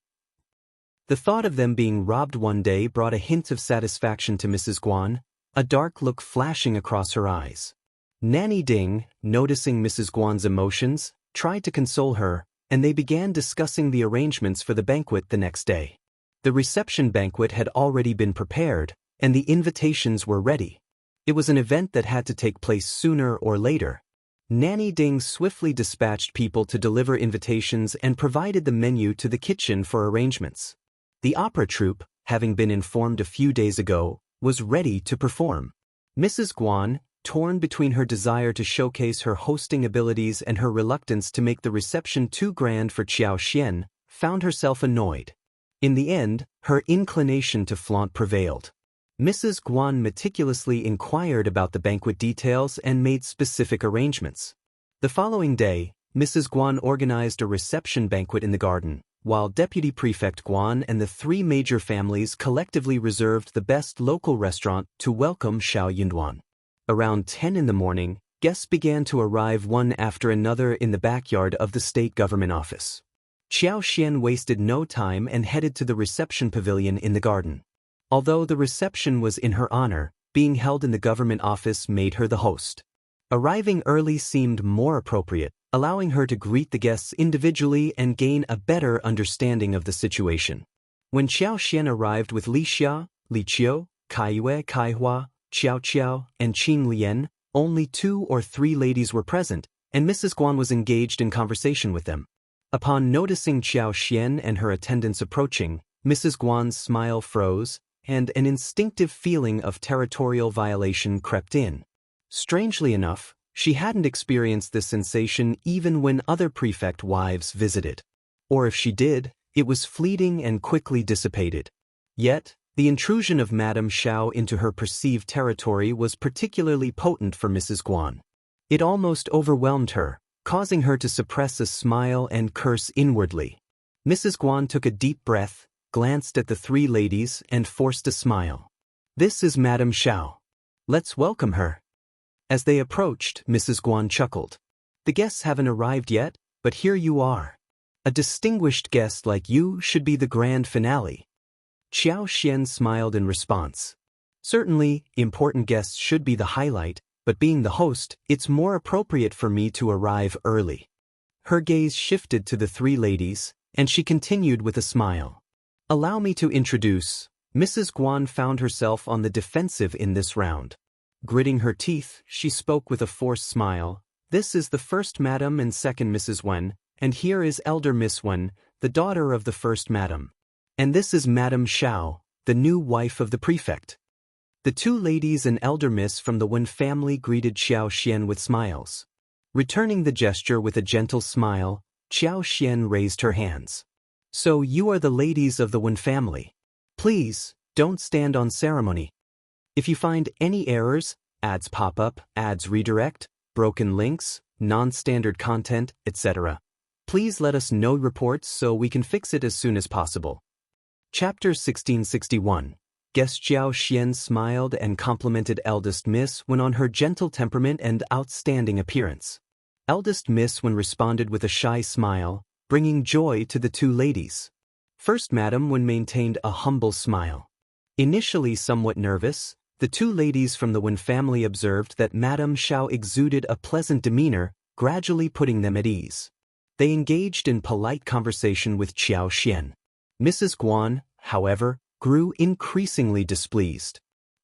The thought of them being robbed one day brought a hint of satisfaction to Mrs. Guan, a dark look flashing across her eyes. Nanny Ding, noticing Mrs. Guan's emotions, tried to console her, and they began discussing the arrangements for the banquet the next day. The reception banquet had already been prepared, and the invitations were ready. It was an event that had to take place sooner or later. Nanny Ding swiftly dispatched people to deliver invitations and provided the menu to the kitchen for arrangements. The opera troupe, having been informed a few days ago, was ready to perform. Mrs. Guan, torn between her desire to showcase her hosting abilities and her reluctance to make the reception too grand for Qiao, found herself annoyed. In the end, her inclination to flaunt prevailed. Mrs. Guan meticulously inquired about the banquet details and made specific arrangements. The following day, Mrs. Guan organized a reception banquet in the garden, while Deputy Prefect Guan and the three major families collectively reserved the best local restaurant to welcome Xiao. Around 10 in the morning, guests began to arrive one after another in the backyard of the state government office. Xiao wasted no time and headed to the reception pavilion in the garden. Although the reception was in her honor, being held in the government office made her the host. Arriving early seemed more appropriate, allowing her to greet the guests individually and gain a better understanding of the situation. When Xiao arrived with Li Xia, Li Qiao, Kaihua, Xiao, and Qin Lian, only 2 or 3 ladies were present, and Mrs. Guan was engaged in conversation with them. Upon noticing Xiao and her attendants approaching, Mrs. Guan's smile froze, and an instinctive feeling of territorial violation crept in. Strangely enough, she hadn't experienced this sensation even when other prefect wives visited. Or if she did, it was fleeting and quickly dissipated. Yet, the intrusion of Madame Xiao into her perceived territory was particularly potent for Mrs. Guan. It almost overwhelmed her, causing her to suppress a smile and curse inwardly. Mrs. Guan took a deep breath, glanced at the 3 ladies, and forced a smile. This is Madame Xiao. Let's welcome her. As they approached, Mrs. Guan chuckled. The guests haven't arrived yet, but here you are. A distinguished guest like you should be the grand finale. Xiao smiled in response. Certainly, important guests should be the highlight, but being the host, it's more appropriate for me to arrive early. Her gaze shifted to the 3 ladies, and she continued with a smile. Allow me to introduce. Mrs. Guan found herself on the defensive in this round. Gritting her teeth, she spoke with a forced smile. This is the first Madam and second Mrs. Wen, and here is Elder Miss Wen, the daughter of the first Madam. And this is Madame Xiao, the new wife of the prefect. The 2 ladies and Elder Miss from the Wen family greeted Xiao with smiles. Returning the gesture with a gentle smile, Xiao raised her hands. So you are the ladies of the Wen family. Please, don't stand on ceremony. If you find any errors, ads pop up, ads redirect, broken links, non-standard content, etc., please let us know reports so we can fix it as soon as possible. Chapter 1661. Guest Xiao smiled and complimented Eldest Miss Wen on her gentle temperament and outstanding appearance. Eldest Miss Wen responded with a shy smile, bringing joy to the 2 ladies. First Madam Wen maintained a humble smile. Initially somewhat nervous, the 2 ladies from the Wen family observed that Madame Xiao exuded a pleasant demeanor, gradually putting them at ease. They engaged in polite conversation with Xiao. Mrs. Guan, however, grew increasingly displeased.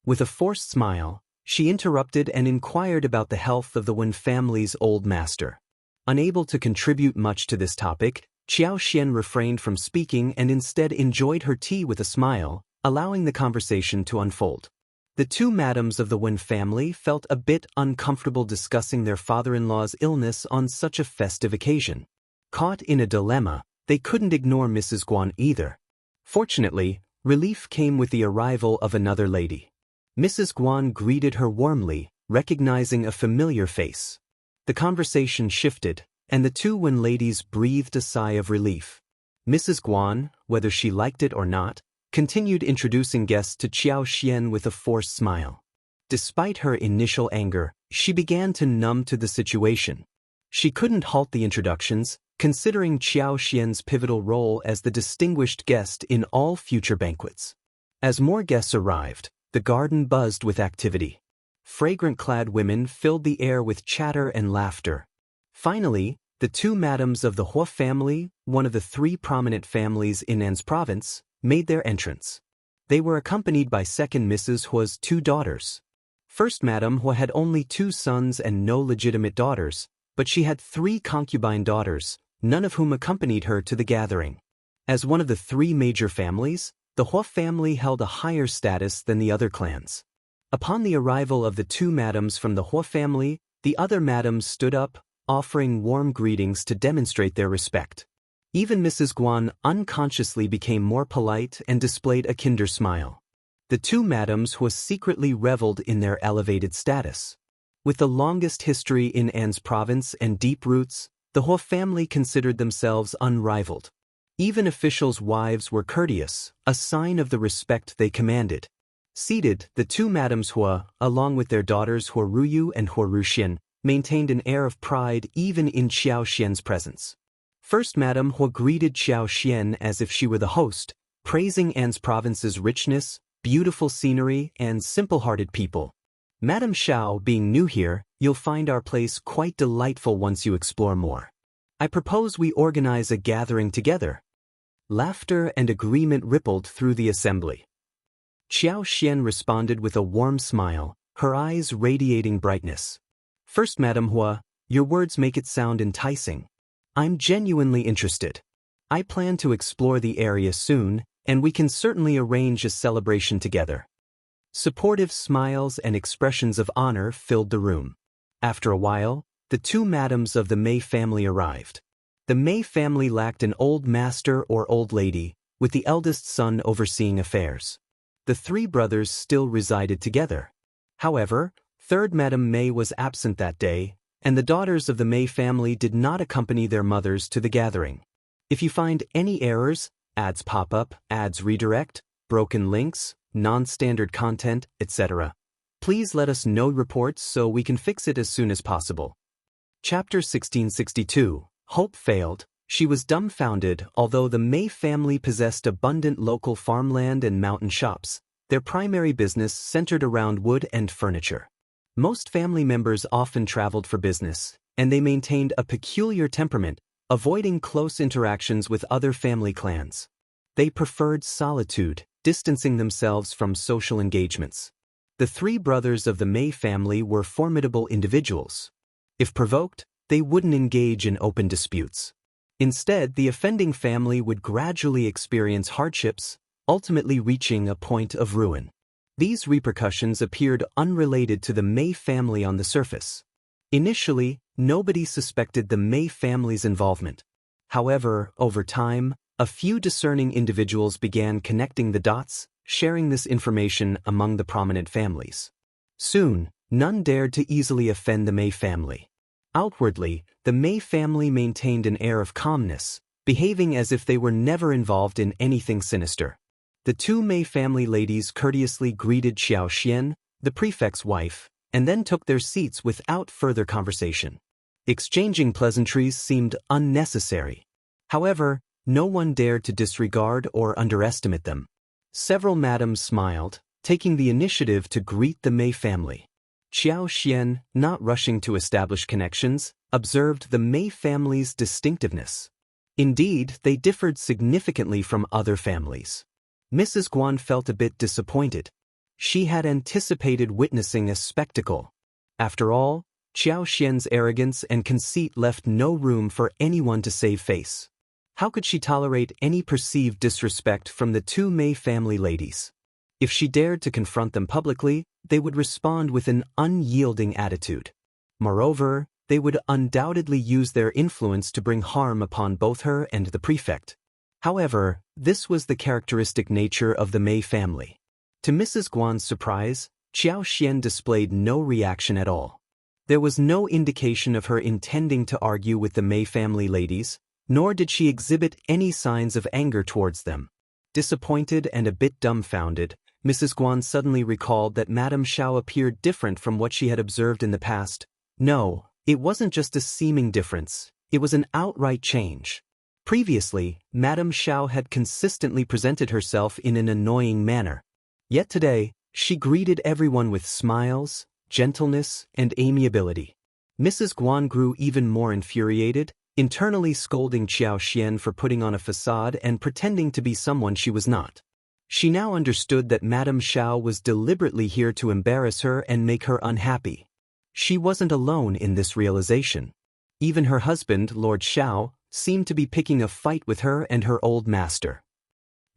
With a forced smile, she interrupted and inquired about the health of the Wen family's old master. Unable to contribute much to this topic, Xiao refrained from speaking and instead enjoyed her tea with a smile, allowing the conversation to unfold. The two madams of the Wen family felt a bit uncomfortable discussing their father-in-law's illness on such a festive occasion. Caught in a dilemma, they couldn't ignore Mrs. Guan either. Fortunately, relief came with the arrival of another lady. Mrs. Guan greeted her warmly, recognizing a familiar face. The conversation shifted, and the two Wen ladies breathed a sigh of relief. Mrs. Guan, whether she liked it or not, continued introducing guests to Xianxia with a forced smile. Despite her initial anger, she began to numb to the situation. She couldn't halt the introductions, considering Xianxia's pivotal role as the distinguished guest in all future banquets. As more guests arrived, the garden buzzed with activity. Fragrant-clad women filled the air with chatter and laughter. Finally, the two madams of the Hua family, one of the three prominent families in An's province, made their entrance. They were accompanied by second Mrs. Hua's two daughters. First Madame Hua had only two sons and no legitimate daughters, but she had three concubine daughters, none of whom accompanied her to the gathering. As one of the three major families, the Hua family held a higher status than the other clans. Upon the arrival of the two madams from the Hua family, the other madams stood up, offering warm greetings to demonstrate their respect. Even Mrs. Guan unconsciously became more polite and displayed a kinder smile. The two madams Hua secretly reveled in their elevated status. With the longest history in An's province and deep roots, the Hua family considered themselves unrivaled. Even officials' wives were courteous, a sign of the respect they commanded. Seated, the two madams Hua, along with their daughters Hua Ruyu and Hua Ruxian, maintained an air of pride even in Xiaoxian's presence. First Madame Hua greeted Xiaoxian as if she were the host, praising An's province's richness, beautiful scenery, and simple-hearted people. Madame Xiao, being new here, you'll find our place quite delightful once you explore more. I propose we organize a gathering together. Laughter and agreement rippled through the assembly. Xiaoxian responded with a warm smile, her eyes radiating brightness. First Madame Hua, your words make it sound enticing. I'm genuinely interested. I plan to explore the area soon, and we can certainly arrange a celebration together. Supportive smiles and expressions of honor filled the room. After a while, the two madams of the Mei family arrived. The Mei family lacked an old master or old lady, with the eldest son overseeing affairs. The three brothers still resided together. However, third Madame Mei was absent that day, and the daughters of the Mei family did not accompany their mothers to the gathering. If you find any errors, ads pop up, ads redirect, broken links, non-standard content, etc., please let us know reports so we can fix it as soon as possible. Chapter 1662. Hope failed. She was dumbfounded. Although the Mei family possessed abundant local farmland and mountain shops, their primary business centered around wood and furniture. Most family members often traveled for business, and they maintained a peculiar temperament, avoiding close interactions with other family clans. They preferred solitude, distancing themselves from social engagements. The three brothers of the Mei family were formidable individuals. If provoked, they wouldn't engage in open disputes. Instead, the offending family would gradually experience hardships, ultimately reaching a point of ruin. These repercussions appeared unrelated to the Mei family on the surface. Initially, nobody suspected the Mei family's involvement. However, over time, a few discerning individuals began connecting the dots, sharing this information among the prominent families. Soon, none dared to easily offend the Mei family. Outwardly, the Mei family maintained an air of calmness, behaving as if they were never involved in anything sinister. The two Mei family ladies courteously greeted Xiaoxian, the prefect's wife, and then took their seats without further conversation. Exchanging pleasantries seemed unnecessary. However, no one dared to disregard or underestimate them. Several madams smiled, taking the initiative to greet the Mei family. Xiaoxian, not rushing to establish connections, observed the Mei family's distinctiveness. Indeed, they differed significantly from other families. Mrs. Guan felt a bit disappointed. She had anticipated witnessing a spectacle. After all, Xiaoxian's arrogance and conceit left no room for anyone to save face. How could she tolerate any perceived disrespect from the two Mei family ladies? If she dared to confront them publicly, they would respond with an unyielding attitude. Moreover, they would undoubtedly use their influence to bring harm upon both her and the prefect. However, this was the characteristic nature of the Mei family. To Mrs. Guan's surprise, Xiao displayed no reaction at all. There was no indication of her intending to argue with the Mei family ladies, nor did she exhibit any signs of anger towards them. Disappointed and a bit dumbfounded, Mrs. Guan suddenly recalled that Madame Xiao appeared different from what she had observed in the past. No, it wasn't just a seeming difference, it was an outright change. Previously, Madame Xiao had consistently presented herself in an annoying manner. Yet today, she greeted everyone with smiles, gentleness, and amiability. Mrs. Guan grew even more infuriated, internally scolding Qiao for putting on a facade and pretending to be someone she was not. She now understood that Madame Xiao was deliberately here to embarrass her and make her unhappy. She wasn't alone in this realization. Even her husband, Lord Xiao, seemed to be picking a fight with her and her old master.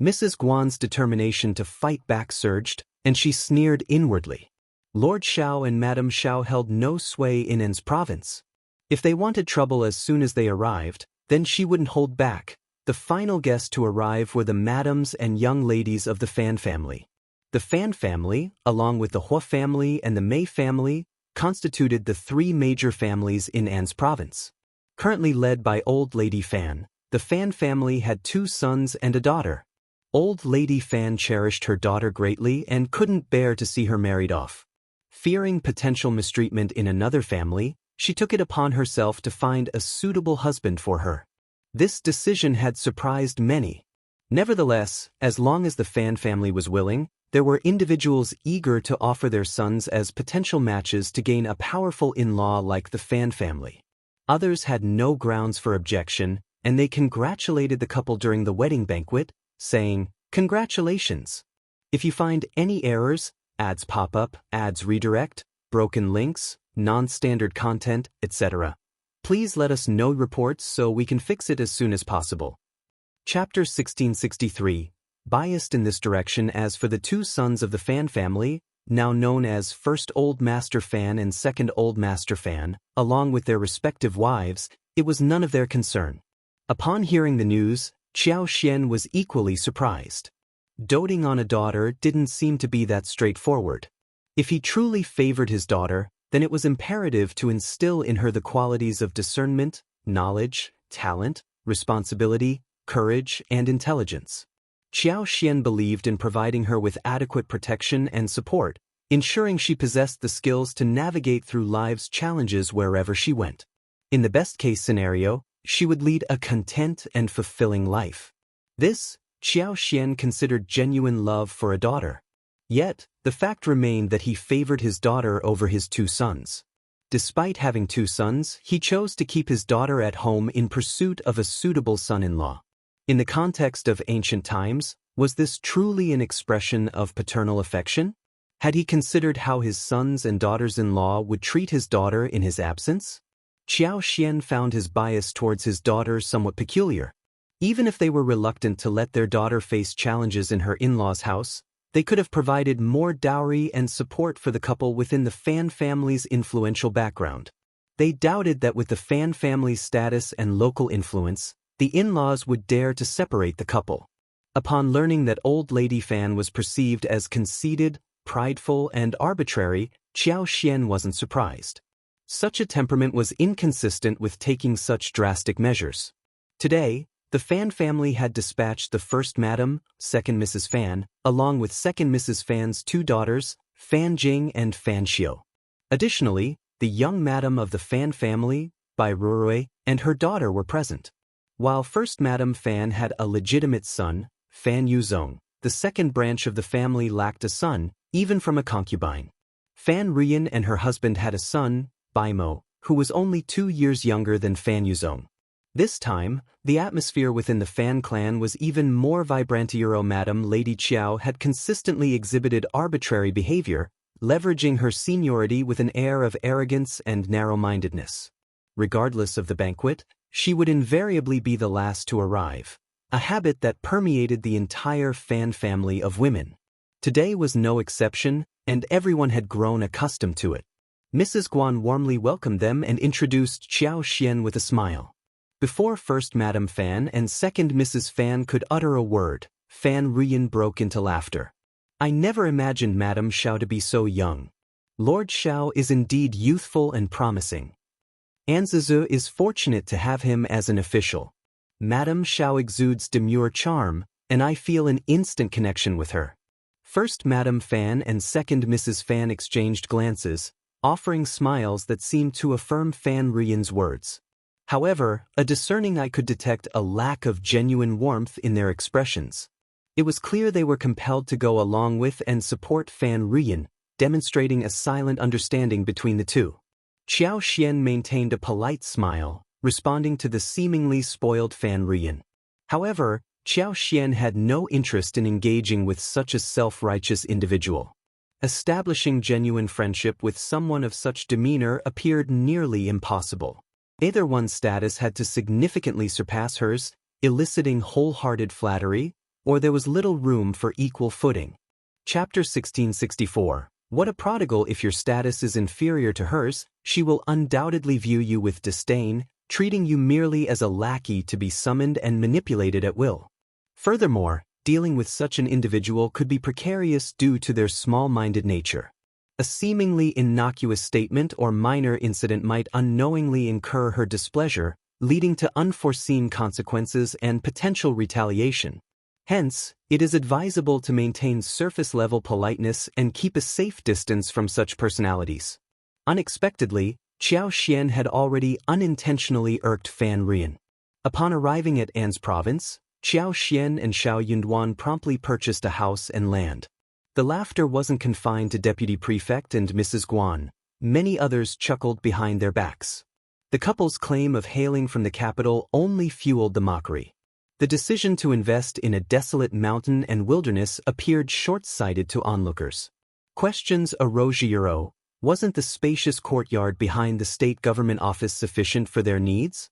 Mrs. Guan's determination to fight back surged, and she sneered inwardly. Lord Xiao and Madame Xiao held no sway in En's province. If they wanted trouble as soon as they arrived, then she wouldn't hold back. The final guests to arrive were the madams and young ladies of the Fan family. The Fan family, along with the Hua family and the Mei family, constituted the three major families in An's province. Currently led by Old Lady Fan, the Fan family had 2 sons and a daughter. Old Lady Fan cherished her daughter greatly and couldn't bear to see her married off. Fearing potential mistreatment in another family, she took it upon herself to find a suitable husband for her. This decision had surprised many. Nevertheless, as long as the Fan family was willing, there were individuals eager to offer their sons as potential matches to gain a powerful in-law like the Fan family. Others had no grounds for objection, and they congratulated the couple during the wedding banquet, saying, "Congratulations. If you find any errors, ads pop up, ads redirect, broken links, non-standard content, etc., please let us know reports so we can fix it as soon as possible." Chapter 1663, biased in this direction as for the 2 sons of the Fan family, now known as First Old Master Fan and Second Old Master Fan, along with their respective wives, it was none of their concern. Upon hearing the news, Qiao was equally surprised. Doting on a daughter didn't seem to be that straightforward. If he truly favored his daughter, then it was imperative to instill in her the qualities of discernment, knowledge, talent, responsibility, courage, and intelligence. Qiao believed in providing her with adequate protection and support, ensuring she possessed the skills to navigate through life's challenges wherever she went. In the best-case scenario, she would lead a content and fulfilling life. This, Qiao considered genuine love for a daughter. Yet, the fact remained that he favored his daughter over his 2 sons. Despite having 2 sons, he chose to keep his daughter at home in pursuit of a suitable son-in-law. In the context of ancient times, was this truly an expression of paternal affection? Had he considered how his sons and daughters-in-law would treat his daughter in his absence? Qiao found his bias towards his daughter somewhat peculiar. Even if they were reluctant to let their daughter face challenges in her in-laws' house, they could have provided more dowry and support for the couple within the Fan family's influential background. They doubted that with the Fan family's status and local influence, the in-laws would dare to separate the couple. Upon learning that Old Lady Fan was perceived as conceited, prideful, and arbitrary, Qiao wasn't surprised. Such a temperament was inconsistent with taking such drastic measures. Today, the Fan family had dispatched the first Madam, second Mrs. Fan, along with second Mrs. Fan's 2 daughters, Fan Jing and Fan Xiu. Additionally, the young Madam of the Fan family, Bai Rurui, and her daughter were present. While First Madam Fan had a legitimate son, Fan Yuzong, the second branch of the family lacked a son, even from a concubine. Fan Rian and her husband had a son, Bai Mo, who was only 2 years younger than Fan Yuzong. This time, the atmosphere within the Fan clan was even more vibrant. Madam Lady Qiao had consistently exhibited arbitrary behavior, leveraging her seniority with an air of arrogance and narrow-mindedness. Regardless of the banquet, she would invariably be the last to arrive, a habit that permeated the entire Fan family of women. Today was no exception, and everyone had grown accustomed to it. Mrs. Guan warmly welcomed them and introduced Xianxia with a smile. Before first Madame Fan and second Mrs. Fan could utter a word, Fan Ruyin broke into laughter. I never imagined Madame Xiao to be so young. Lord Xiao is indeed youthful and promising. Anzizu is fortunate to have him as an official. Madame Xiao exudes demure charm, and I feel an instant connection with her. First Madame Fan and second Mrs. Fan exchanged glances, offering smiles that seemed to affirm Fan Ruyin's words. However, a discerning eye could detect a lack of genuine warmth in their expressions. It was clear they were compelled to go along with and support Fan Ruyin, demonstrating a silent understanding between the two. Xianxia maintained a polite smile, responding to the seemingly spoiled Fan Ruyin. However, Xianxia had no interest in engaging with such a self-righteous individual. Establishing genuine friendship with someone of such demeanor appeared nearly impossible. Either one's status had to significantly surpass hers, eliciting wholehearted flattery, or there was little room for equal footing. Chapter 1664. What a prodigal! If your status is inferior to hers, she will undoubtedly view you with disdain, treating you merely as a lackey to be summoned and manipulated at will. Furthermore, dealing with such an individual could be precarious due to their small-minded nature. A seemingly innocuous statement or minor incident might unknowingly incur her displeasure, leading to unforeseen consequences and potential retaliation. Hence, it is advisable to maintain surface-level politeness and keep a safe distance from such personalities. Unexpectedly, Xianxia had already unintentionally irked Fan Ruyin. Upon arriving at An's province, Xianxia and Xiao Yunduan promptly purchased a house and land. The laughter wasn't confined to DeputyPrefect and Mrs. Guan. Many others chuckled behind their backs. The couple's claim of hailing from the capital only fueled the mockery. The decision to invest in a desolate mountain and wilderness appeared short-sighted to onlookers. Questions arose. Wasn't the spacious courtyard behind the state government office sufficient for their needs?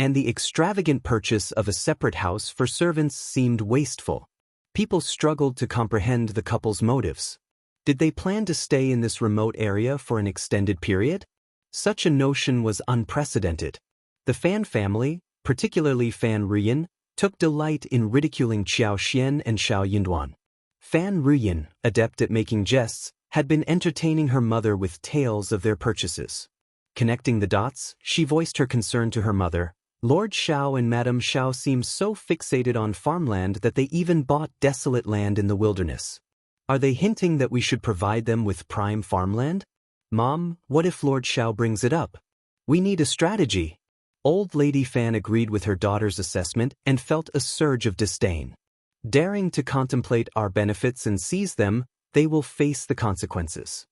And the extravagant purchase of a separate house for servants seemed wasteful. People struggled to comprehend the couple's motives. Did they plan to stay in this remote area for an extended period? Such a notion was unprecedented. The Fan family, particularly Fan Ruyin, took delight in ridiculing Xianxia and Xiao Yunduan. Fan Ruyin, adept at making jests, had been entertaining her mother with tales of their purchases. Connecting the dots, she voiced her concern to her mother. Lord Xiao and Madame Xiao seem so fixated on farmland that they even bought desolate land in the wilderness. Are they hinting that we should provide them with prime farmland? Mom, what if Lord Xiao brings it up? We need a strategy. Old Lady Fan agreed with her daughter's assessment and felt a surge of disdain. Daring to contemplate our benefits and seize them, they will face the consequences.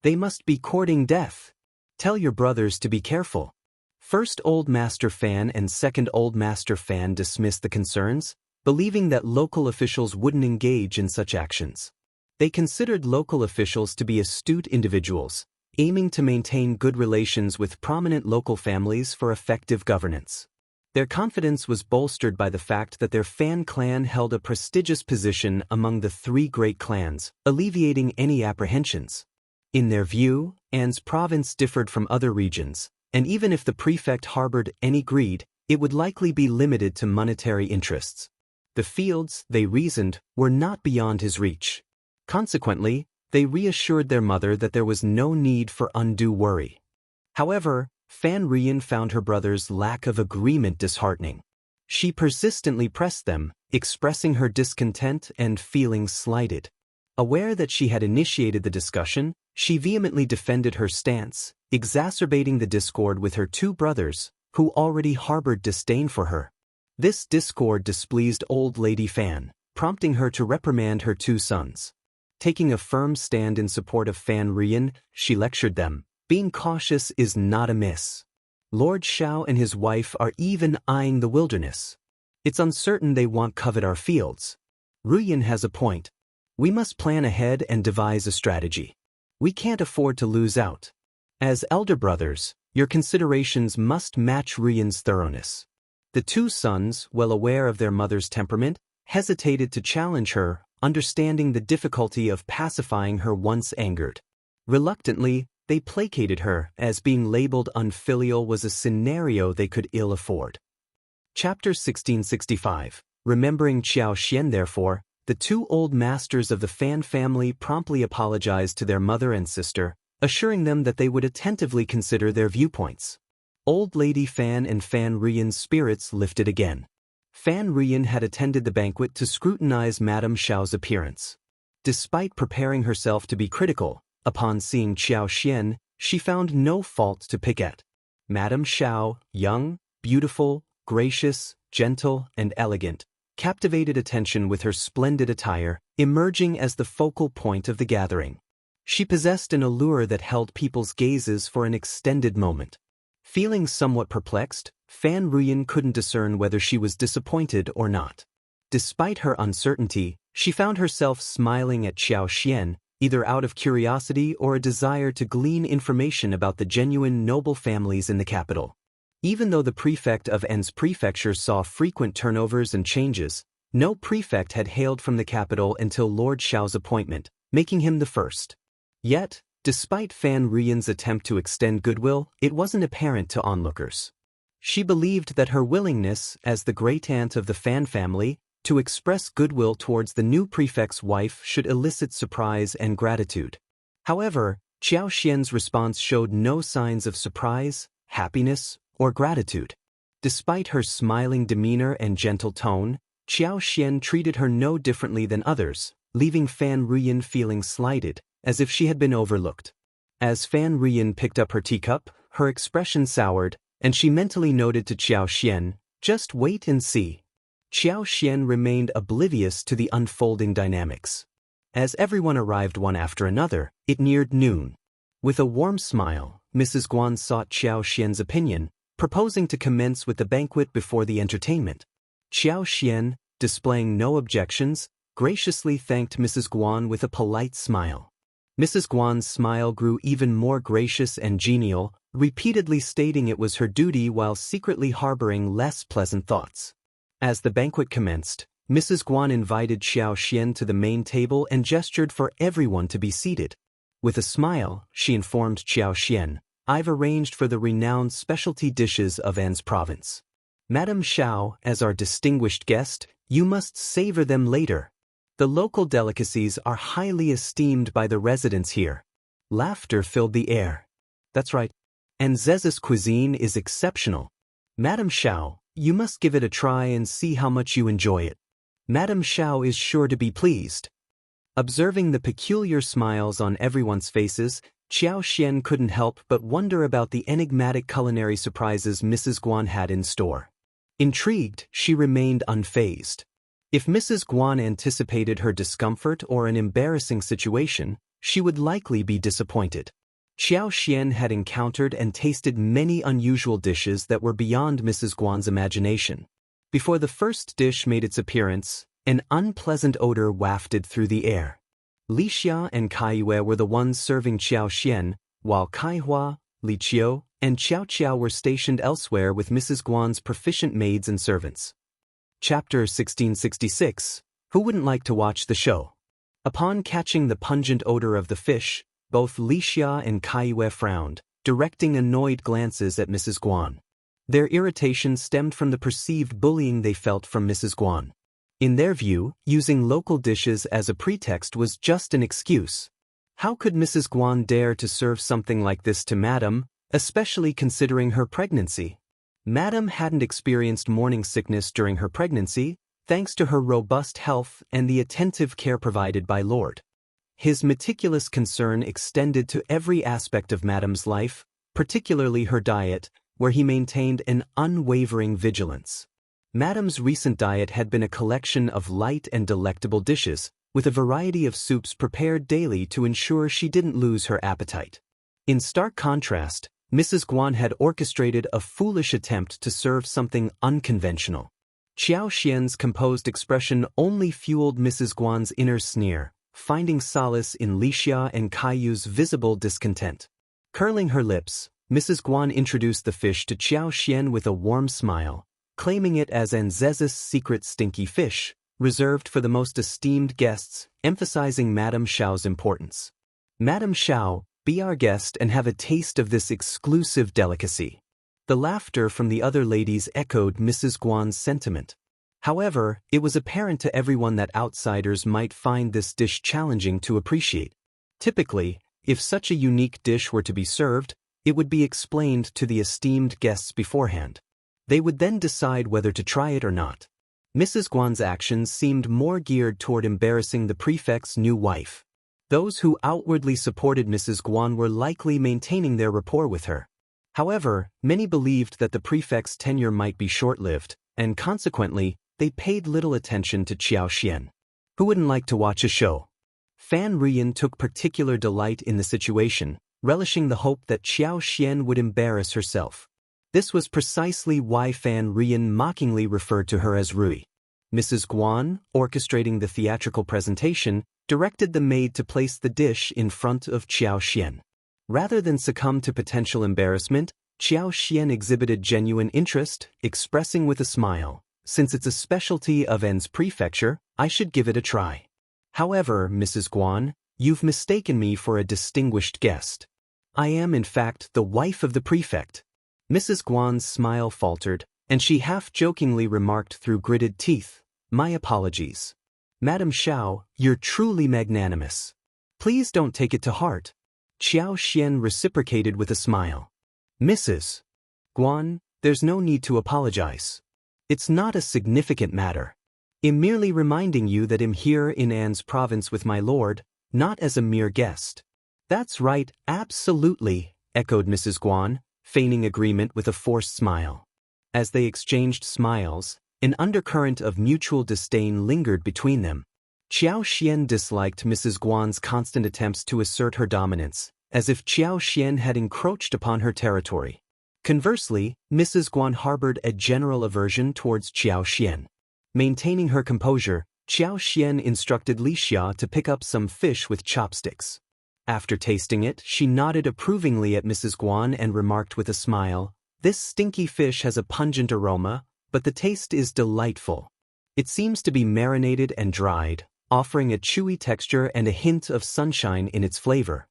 They must be courting death. Tell your brothers to be careful. First Old Master Fan and second Old Master Fan dismissed the concerns, believing that local officials wouldn't engage in such actions. They considered local officials to be astute individuals, aiming to maintain good relations with prominent local families for effective governance. Their confidence was bolstered by the fact that their Fan clan held a prestigious position among the three great clans, alleviating any apprehensions. In their view, An's province differed from other regions, and even if the prefect harbored any greed, it would likely be limited to monetary interests. The fields, they reasoned, were not beyond his reach. Consequently, they reassured their mother that there was no need for undue worry. However, Fan Ruyin found her brother's lack of agreement disheartening. She persistently pressed them, expressing her discontent and feeling slighted. Aware that she had initiated the discussion, she vehemently defended her stance, exacerbating the discord with her two brothers, who already harbored disdain for her. This discord displeased Old Lady Fan, prompting her to reprimand her two sons. Taking a firm stand in support of Fan Ruyin, she lectured them. Being cautious is not amiss. Lord Xiao and his wife are even eyeing the wilderness. It's uncertain they won't covet our fields. Ruyin has a point. We must plan ahead and devise a strategy. We can't afford to lose out. As elder brothers, your considerations must match Ruyin's thoroughness. The two sons, well aware of their mother's temperament, hesitated to challenge her, understanding the difficulty of pacifying her once angered. Reluctantly, they placated her, as being labeled unfilial was a scenario they could ill afford. Chapter 1665. Remembering Xiao therefore, the two old masters of the Fan family promptly apologized to their mother and sister, assuring them that they would attentively consider their viewpoints. Old Lady Fan and Fan Ruyan's spirits lifted again. Fan Ruyan had attended the banquet to scrutinize Madame Xiao's appearance. Despite preparing herself to be critical, upon seeing Xiao, she found no fault to pick at. Madame Xiao, young, beautiful, gracious, gentle, and elegant, captivated attention with her splendid attire, emerging as the focal point of the gathering. She possessed an allure that held people's gazes for an extended moment. Feeling somewhat perplexed, Fan Ruyan couldn't discern whether she was disappointed or not. Despite her uncertainty, she found herself smiling at Xiao, either out of curiosity or a desire to glean information about the genuine noble families in the capital. Even though the prefect of N's prefecture saw frequent turnovers and changes, no prefect had hailed from the capital until Lord Xiao's appointment, making him the first. Yet, despite Fan Ruyan's attempt to extend goodwill, it wasn't apparent to onlookers. She believed that her willingness, as the great-aunt of the Fan family, to express goodwill towards the new prefect's wife should elicit surprise and gratitude. However, Xiao's response showed no signs of surprise, happiness, or gratitude. Despite her smiling demeanor and gentle tone, Xiao treated her no differently than others, leaving Fan Ruyan feeling slighted, as if she had been overlooked. As Fan Ruyan picked up her teacup, her expression soured, and she mentally noted to Xiao, "Just wait and see." Xiao remained oblivious to the unfolding dynamics. As everyone arrived one after another, it neared noon. With a warm smile, Mrs. Guan sought Xiao's opinion, proposing to commence with the banquet before the entertainment. Xiao, displaying no objections, graciously thanked Mrs. Guan with a polite smile. Mrs. Guan's smile grew even more gracious and genial, repeatedly stating it was her duty while secretly harboring less pleasant thoughts. As the banquet commenced, Mrs. Guan invited Xiao to the main table and gestured for everyone to be seated. With a smile, she informed Xiao, "I've arranged for the renowned specialty dishes of N's province. Madame Xiao, as our distinguished guest, you must savor them later. The local delicacies are highly esteemed by the residents here." Laughter filled the air. "That's right. N's cuisine is exceptional. Madame Xiao, you must give it a try and see how much you enjoy it. Madame Xiao is sure to be pleased." Observing the peculiar smiles on everyone's faces, Xiao couldn't help but wonder about the enigmatic culinary surprises Mrs. Guan had in store. Intrigued, she remained unfazed. If Mrs. Guan anticipated her discomfort or an embarrassing situation, she would likely be disappointed. Xiao had encountered and tasted many unusual dishes that were beyond Mrs. Guan's imagination. Before the first dish made its appearance, an unpleasant odor wafted through the air. Wuxia and Qiao were the ones serving Xiao, while Kaihua, Qiao, and Xianxia were stationed elsewhere with Mrs. Guan's proficient maids and servants. Chapter 1666. Who wouldn't like to watch the show? Upon catching the pungent odor of the fish, both Wuxia and Qiao frowned, directing annoyed glances at Mrs. Guan. Their irritation stemmed from the perceived bullying they felt from Mrs. Guan. In their view, using local dishes as a pretext was just an excuse. How could Mrs. Guan dare to serve something like this to Madame, especially considering her pregnancy? Madame hadn't experienced morning sickness during her pregnancy, thanks to her robust health and the attentive care provided by Lord. His meticulous concern extended to every aspect of Madame's life, particularly her diet, where he maintained an unwavering vigilance. Madame's recent diet had been a collection of light and delectable dishes, with a variety of soups prepared daily to ensure she didn't lose her appetite. In stark contrast, Mrs. Guan had orchestrated a foolish attempt to serve something unconventional. Xiao's composed expression only fueled Mrs. Guan's inner sneer, finding solace in Wuxia and Qiao's visible discontent. Curling her lips, Mrs. Guan introduced the fish to Xiao with a warm smile, claiming it as Nz's secret stinky fish, reserved for the most esteemed guests, emphasizing Madame Xiao's importance. Madame Xiao, be our guest and have a taste of this exclusive delicacy. The laughter from the other ladies echoed Mrs. Guan's sentiment. However, it was apparent to everyone that outsiders might find this dish challenging to appreciate. Typically, if such a unique dish were to be served, it would be explained to the esteemed guests beforehand. They would then decide whether to try it or not. Mrs. Guan's actions seemed more geared toward embarrassing the prefect's new wife. Those who outwardly supported Mrs. Guan were likely maintaining their rapport with her. However, many believed that the prefect's tenure might be short-lived, and consequently, they paid little attention to Qiao Xian. Who wouldn't like to watch a show? Fan Rian took particular delight in the situation, relishing the hope that Qiao Xian would embarrass herself. This was precisely why Fan Rian mockingly referred to her as Rui. Mrs. Guan, orchestrating the theatrical presentation, directed the maid to place the dish in front of Qiao Xian. Rather than succumb to potential embarrassment, Qiao Xian exhibited genuine interest, expressing with a smile, "Since it's a specialty of N's prefecture, I should give it a try. However, Mrs. Guan, you've mistaken me for a distinguished guest. I am in fact the wife of the prefect." Mrs. Guan's smile faltered, and she half-jokingly remarked through gritted teeth, "My apologies. Madame Xiao, you're truly magnanimous. Please don't take it to heart." Qiao Xian reciprocated with a smile. "Mrs. Guan, there's no need to apologize. It's not a significant matter. I'm merely reminding you that I'm here in An's province with my lord, not as a mere guest." "That's right, absolutely," echoed Mrs. Guan, feigning agreement with a forced smile. As they exchanged smiles, an undercurrent of mutual disdain lingered between them. Qiao Xian disliked Mrs. Guan's constant attempts to assert her dominance, as if Qiao Xian had encroached upon her territory. Conversely, Mrs. Guan harbored a general aversion towards Qiao Xian. Maintaining her composure, Qiao Xian instructed Li Xia to pick up some fish with chopsticks. After tasting it, she nodded approvingly at Mrs. Guan and remarked with a smile, "This stinky fish has a pungent aroma, but the taste is delightful. It seems to be marinated and dried, offering a chewy texture and a hint of sunshine in its flavor."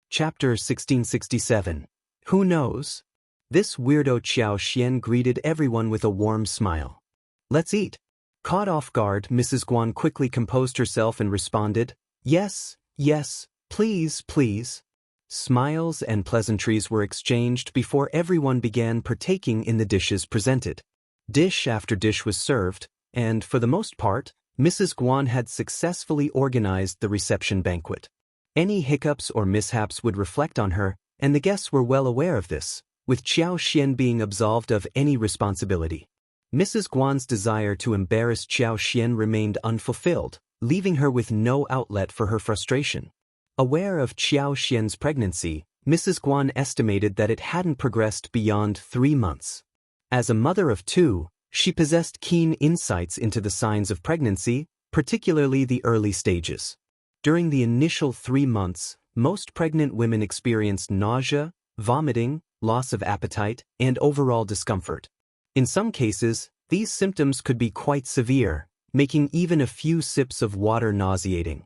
Chapter 1667. Who knows? This weirdo Qiao Xian greeted everyone with a warm smile. "Let's eat." Caught off guard, Mrs. Guan quickly composed herself and responded, "Yes, yes, please, please." Smiles and pleasantries were exchanged before everyone began partaking in the dishes presented. Dish after dish was served, and for the most part, Mrs. Guan had successfully organized the reception banquet. Any hiccups or mishaps would reflect on her, and the guests were well aware of this, with Qiao Xian being absolved of any responsibility. Mrs. Guan's desire to embarrass Qiao Xian remained unfulfilled, leaving her with no outlet for her frustration. Aware of Qiao Xian's pregnancy, Mrs. Guan estimated that it hadn't progressed beyond 3 months. As a mother of 2, she possessed keen insights into the signs of pregnancy, particularly the early stages. During the initial 3 months, most pregnant women experienced nausea, vomiting, loss of appetite, and overall discomfort. In some cases, these symptoms could be quite severe, making even a few sips of water nauseating.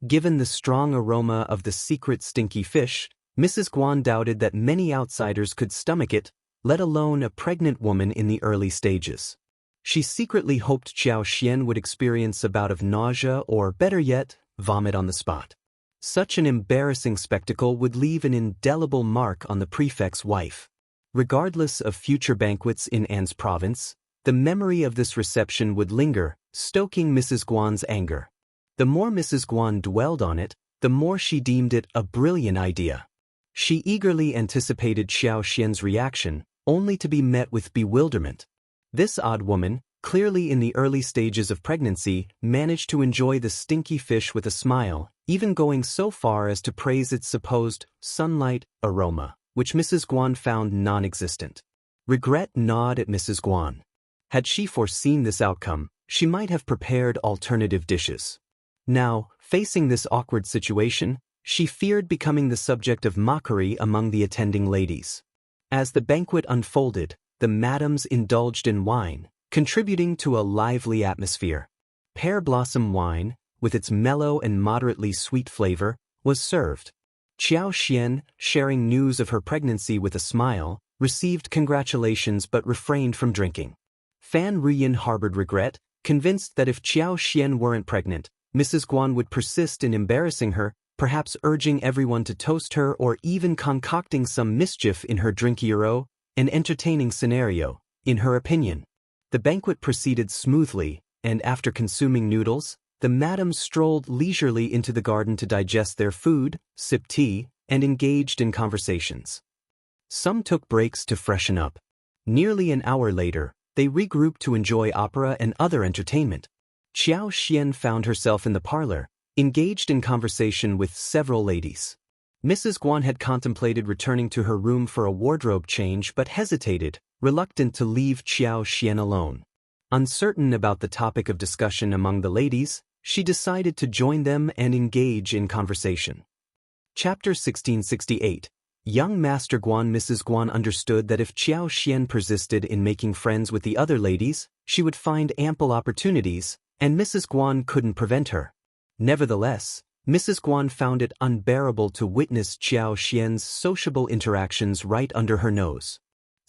Given the strong aroma of the secret stinky fish, Mrs. Guan doubted that many outsiders could stomach it, let alone a pregnant woman in the early stages. She secretly hoped Qiao Xian would experience a bout of nausea or, better yet, vomit on the spot. Such an embarrassing spectacle would leave an indelible mark on the prefect's wife. Regardless of future banquets in An's province, the memory of this reception would linger, stoking Mrs. Guan's anger. The more Mrs. Guan dwelled on it, the more she deemed it a brilliant idea. She eagerly anticipated Qiao Xian's reaction, only to be met with bewilderment. This odd woman, clearly in the early stages of pregnancy, managed to enjoy the stinky fish with a smile, even going so far as to praise its supposed sunlight aroma, which Mrs. Guan found non-existent. Regret gnawed at Mrs. Guan. Had she foreseen this outcome, she might have prepared alternative dishes. Now, facing this awkward situation, she feared becoming the subject of mockery among the attending ladies. As the banquet unfolded, the madams indulged in wine, contributing to a lively atmosphere. Pear blossom wine, with its mellow and moderately sweet flavor, was served. Xianxia, sharing news of her pregnancy with a smile, received congratulations but refrained from drinking. Fan Ruyin harbored regret, convinced that if Xianxia weren't pregnant, Mrs. Guan would persist in embarrassing her, perhaps urging everyone to toast her or even concocting some mischief in her drink. An entertaining scenario, in her opinion. The banquet proceeded smoothly, and after consuming noodles, the madams strolled leisurely into the garden to digest their food, sip tea, and engaged in conversations. Some took breaks to freshen up. Nearly an hour later, they regrouped to enjoy opera and other entertainment. Xianxia found herself in the parlor, engaged in conversation with several ladies. Mrs. Guan had contemplated returning to her room for a wardrobe change but hesitated, reluctant to leave Xianxia alone. Uncertain about the topic of discussion among the ladies, she decided to join them and engage in conversation. Chapter 1668. Young Master Guan. Mrs. Guan understood that if Xianxia persisted in making friends with the other ladies, she would find ample opportunities, and Mrs. Guan couldn't prevent her. Nevertheless, Mrs. Guan found it unbearable to witness Xianxia's sociable interactions right under her nose.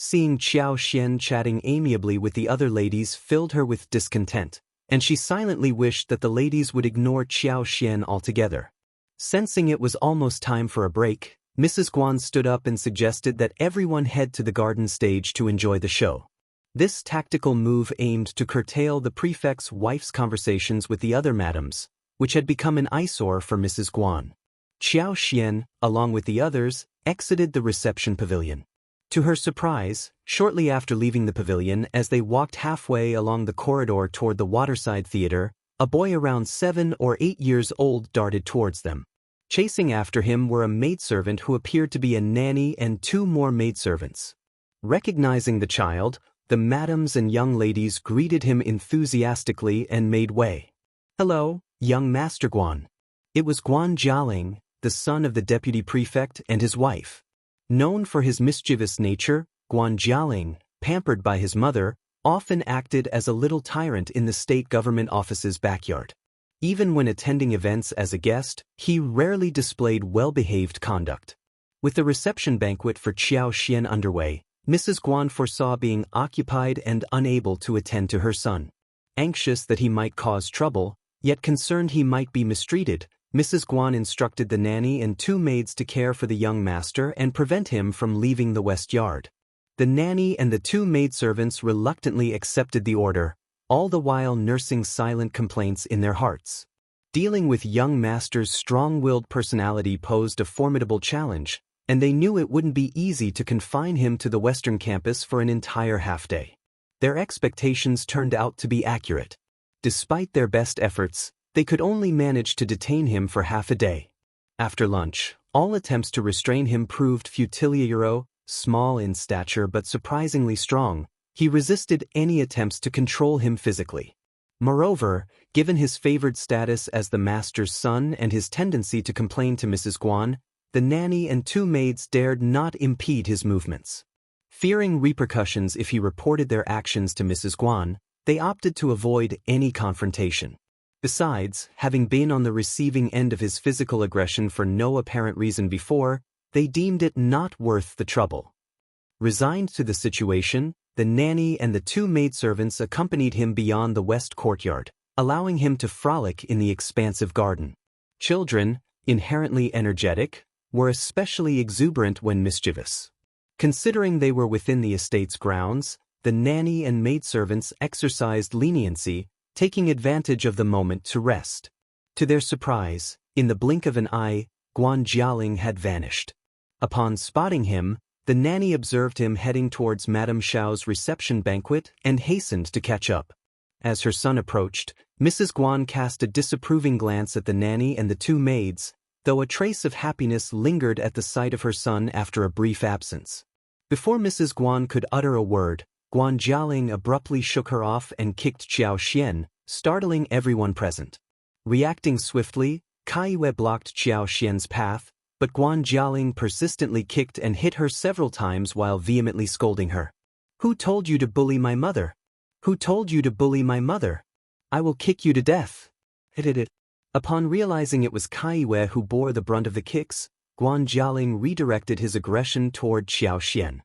Seeing Xianxia chatting amiably with the other ladies filled her with discontent, and she silently wished that the ladies would ignore Xianxia altogether. Sensing it was almost time for a break, Mrs. Guan stood up and suggested that everyone head to the garden stage to enjoy the show. This tactical move aimed to curtail the prefect's wife's conversations with the other madams, which had become an eyesore for Mrs. Guan. Xianxia, along with the others, exited the reception pavilion. To her surprise, shortly after leaving the pavilion, as they walked halfway along the corridor toward the waterside theater, a boy around 7 or 8 years old darted towards them. Chasing after him were a maidservant who appeared to be a nanny and 2 more maidservants. Recognizing the child, the madams and young ladies greeted him enthusiastically and made way. "Hello, young Master Guan." It was Guan Jialing, the son of the deputy prefect and his wife. Known for his mischievous nature, Guan Jialing, pampered by his mother, often acted as a little tyrant in the state government office's backyard. Even when attending events as a guest, he rarely displayed well-behaved conduct. With the reception banquet for Xianxia underway, Mrs. Guan foresaw being occupied and unable to attend to her son. Anxious that he might cause trouble, yet concerned he might be mistreated, Mrs. Guan instructed the nanny and 2 maids to care for the young master and prevent him from leaving the west yard. The nanny and the 2 maidservants reluctantly accepted the order, all the while nursing silent complaints in their hearts. Dealing with young master's strong-willed personality posed a formidable challenge, and they knew it wouldn't be easy to confine him to the western campus for an entire half-day. Their expectations turned out to be accurate. Despite their best efforts, they could only manage to detain him for half a day. After lunch, all attempts to restrain him proved futile. Small in stature but surprisingly strong, he resisted any attempts to control him physically. Moreover, given his favored status as the master's son and his tendency to complain to Mrs. Guan, the nanny and 2 maids dared not impede his movements. Fearing repercussions if he reported their actions to Mrs. Guan, they opted to avoid any confrontation. Besides, having been on the receiving end of his physical aggression for no apparent reason before, they deemed it not worth the trouble. Resigned to the situation, the nanny and the 2 maidservants accompanied him beyond the west courtyard, allowing him to frolic in the expansive garden. Children, inherently energetic, were especially exuberant when mischievous. Considering they were within the estate's grounds, the nanny and maidservants exercised leniency, taking advantage of the moment to rest. To their surprise, in the blink of an eye, Guan Jialing had vanished. Upon spotting him, the nanny observed him heading towards Madame Xiao's reception banquet and hastened to catch up. As her son approached, Mrs. Guan cast a disapproving glance at the nanny and the 2 maids, though a trace of happiness lingered at the sight of her son after a brief absence. Before Mrs. Guan could utter a word, Guan Jialing abruptly shook her off and kicked Xianxia, startling everyone present. Reacting swiftly, Qiao blocked Xianxia's path, but Guan Jialing persistently kicked and hit her several times while vehemently scolding her. "Who told you to bully my mother? Who told you to bully my mother?" I will kick you to death. Hit. Upon realizing it was Kaiwei who bore the brunt of the kicks, Guan Jialing redirected his aggression toward Xiao.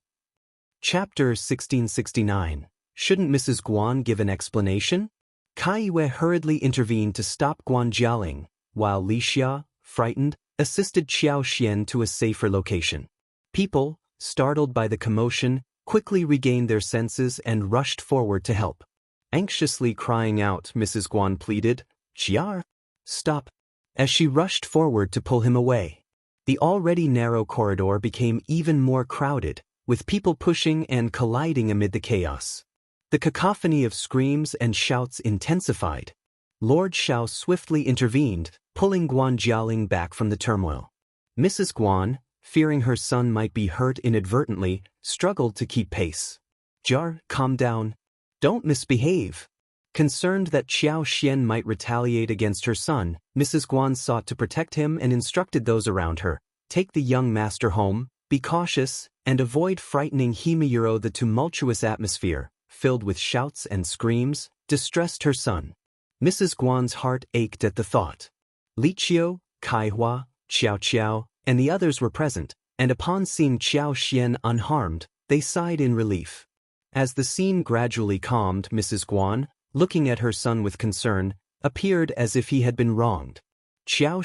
Chapter 1669. Shouldn't Mrs. Guan give an explanation? Kaiwei hurriedly intervened to stop Guan Jialing, while Li Xia, frightened, assisted Xiao to a safer location. People, startled by the commotion, quickly regained their senses and rushed forward to help. Anxiously crying out, Mrs. Guan pleaded, "Qiao, stop," as she rushed forward to pull him away. The already narrow corridor became even more crowded, with people pushing and colliding amid the chaos. The cacophony of screams and shouts intensified. Lord Xiao swiftly intervened, pulling Guan Jialing back from the turmoil. Mrs. Guan, fearing her son might be hurt inadvertently, struggled to keep pace. "Jar, calm down. Don't misbehave." Concerned that Xiao might retaliate against her son, Mrs. Guan sought to protect him and instructed those around her, "Take the young master home, be cautious, and avoid frightening Himeyuro." The tumultuous atmosphere, filled with shouts and screams, distressed her son. Mrs. Guan's heart ached at the thought. Liu, Kaihua, Qiao, and the others were present, and upon seeing Xiao unharmed, they sighed in relief. As the scene gradually calmed, Mrs. Guan, looking at her son with concern, appeared as if he had been wronged. Xiao,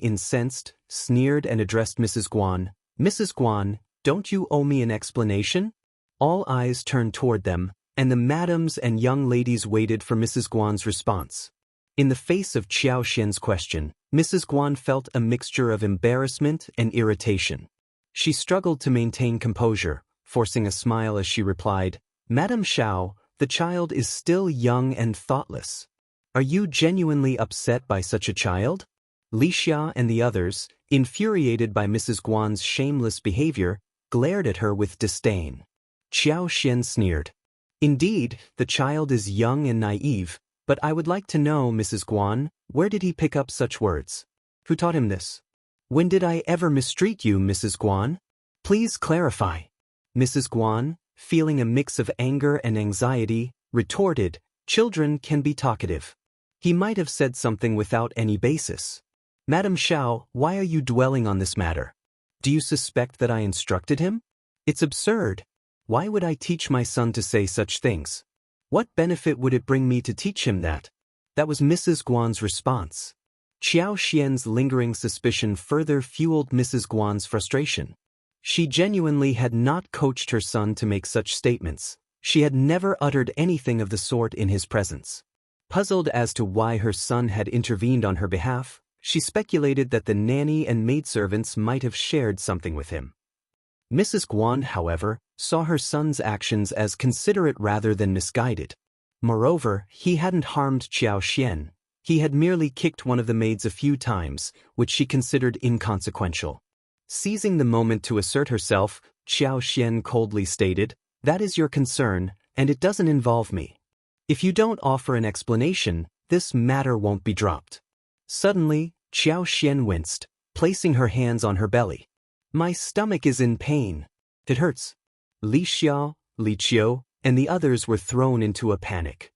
incensed, sneered and addressed Mrs. Guan, "Mrs. Guan, don't you owe me an explanation?" All eyes turned toward them, and the madams and young ladies waited for Mrs. Guan's response. In the face of Xiao's question, Mrs. Guan felt a mixture of embarrassment and irritation. She struggled to maintain composure, forcing a smile as she replied, "Madam Xiao, the child is still young and thoughtless. Are you genuinely upset by such a child?" Li Xia and the others, infuriated by Mrs. Guan's shameless behavior, glared at her with disdain. Xiao sneered. "Indeed, the child is young and naive, but I would like to know, Mrs. Guan, where did he pick up such words? Who taught him this? When did I ever mistreat you, Mrs. Guan? Please clarify." Mrs. Guan, feeling a mix of anger and anxiety, retorted, "Children can be talkative. He might have said something without any basis. Madam Xiao, why are you dwelling on this matter? Do you suspect that I instructed him? It's absurd. Why would I teach my son to say such things? What benefit would it bring me to teach him that?" That was Mrs. Guan's response. Xiao's lingering suspicion further fueled Mrs. Guan's frustration. She genuinely had not coached her son to make such statements. She had never uttered anything of the sort in his presence. Puzzled as to why her son had intervened on her behalf, she speculated that the nanny and maidservants might have shared something with him. Mrs. Guan, however, saw her son's actions as considerate rather than misguided. Moreover, he hadn't harmed Xiao. He had merely kicked one of the maids a few times, which she considered inconsequential. Seizing the moment to assert herself, Xiao coldly stated, "That is your concern, and it doesn't involve me. If you don't offer an explanation, this matter won't be dropped." Suddenly, Xiao winced, placing her hands on her belly. "My stomach is in pain. It hurts." Li Xiao, Li Qiao, and the others were thrown into a panic.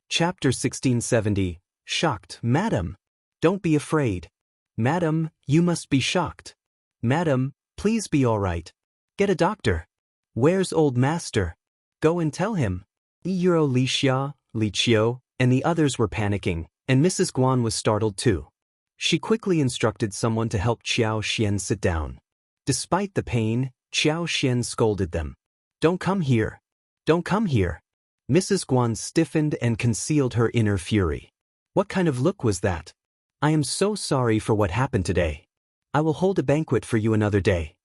Chapter 1670. Shocked. "Madam, don't be afraid. Madam, you must be shocked. Madam, please be all right. Get a doctor. Where's old master? Go and tell him." Li Xia, Li Qiao, and the others were panicking, and Mrs. Guan was startled too. She quickly instructed someone to help Xiao sit down. Despite the pain, Xiao scolded them. "Don't come here. Don't come here." Mrs. Guan stiffened and concealed her inner fury. What kind of look was that? "I am so sorry for what happened today. I will hold a banquet for you another day.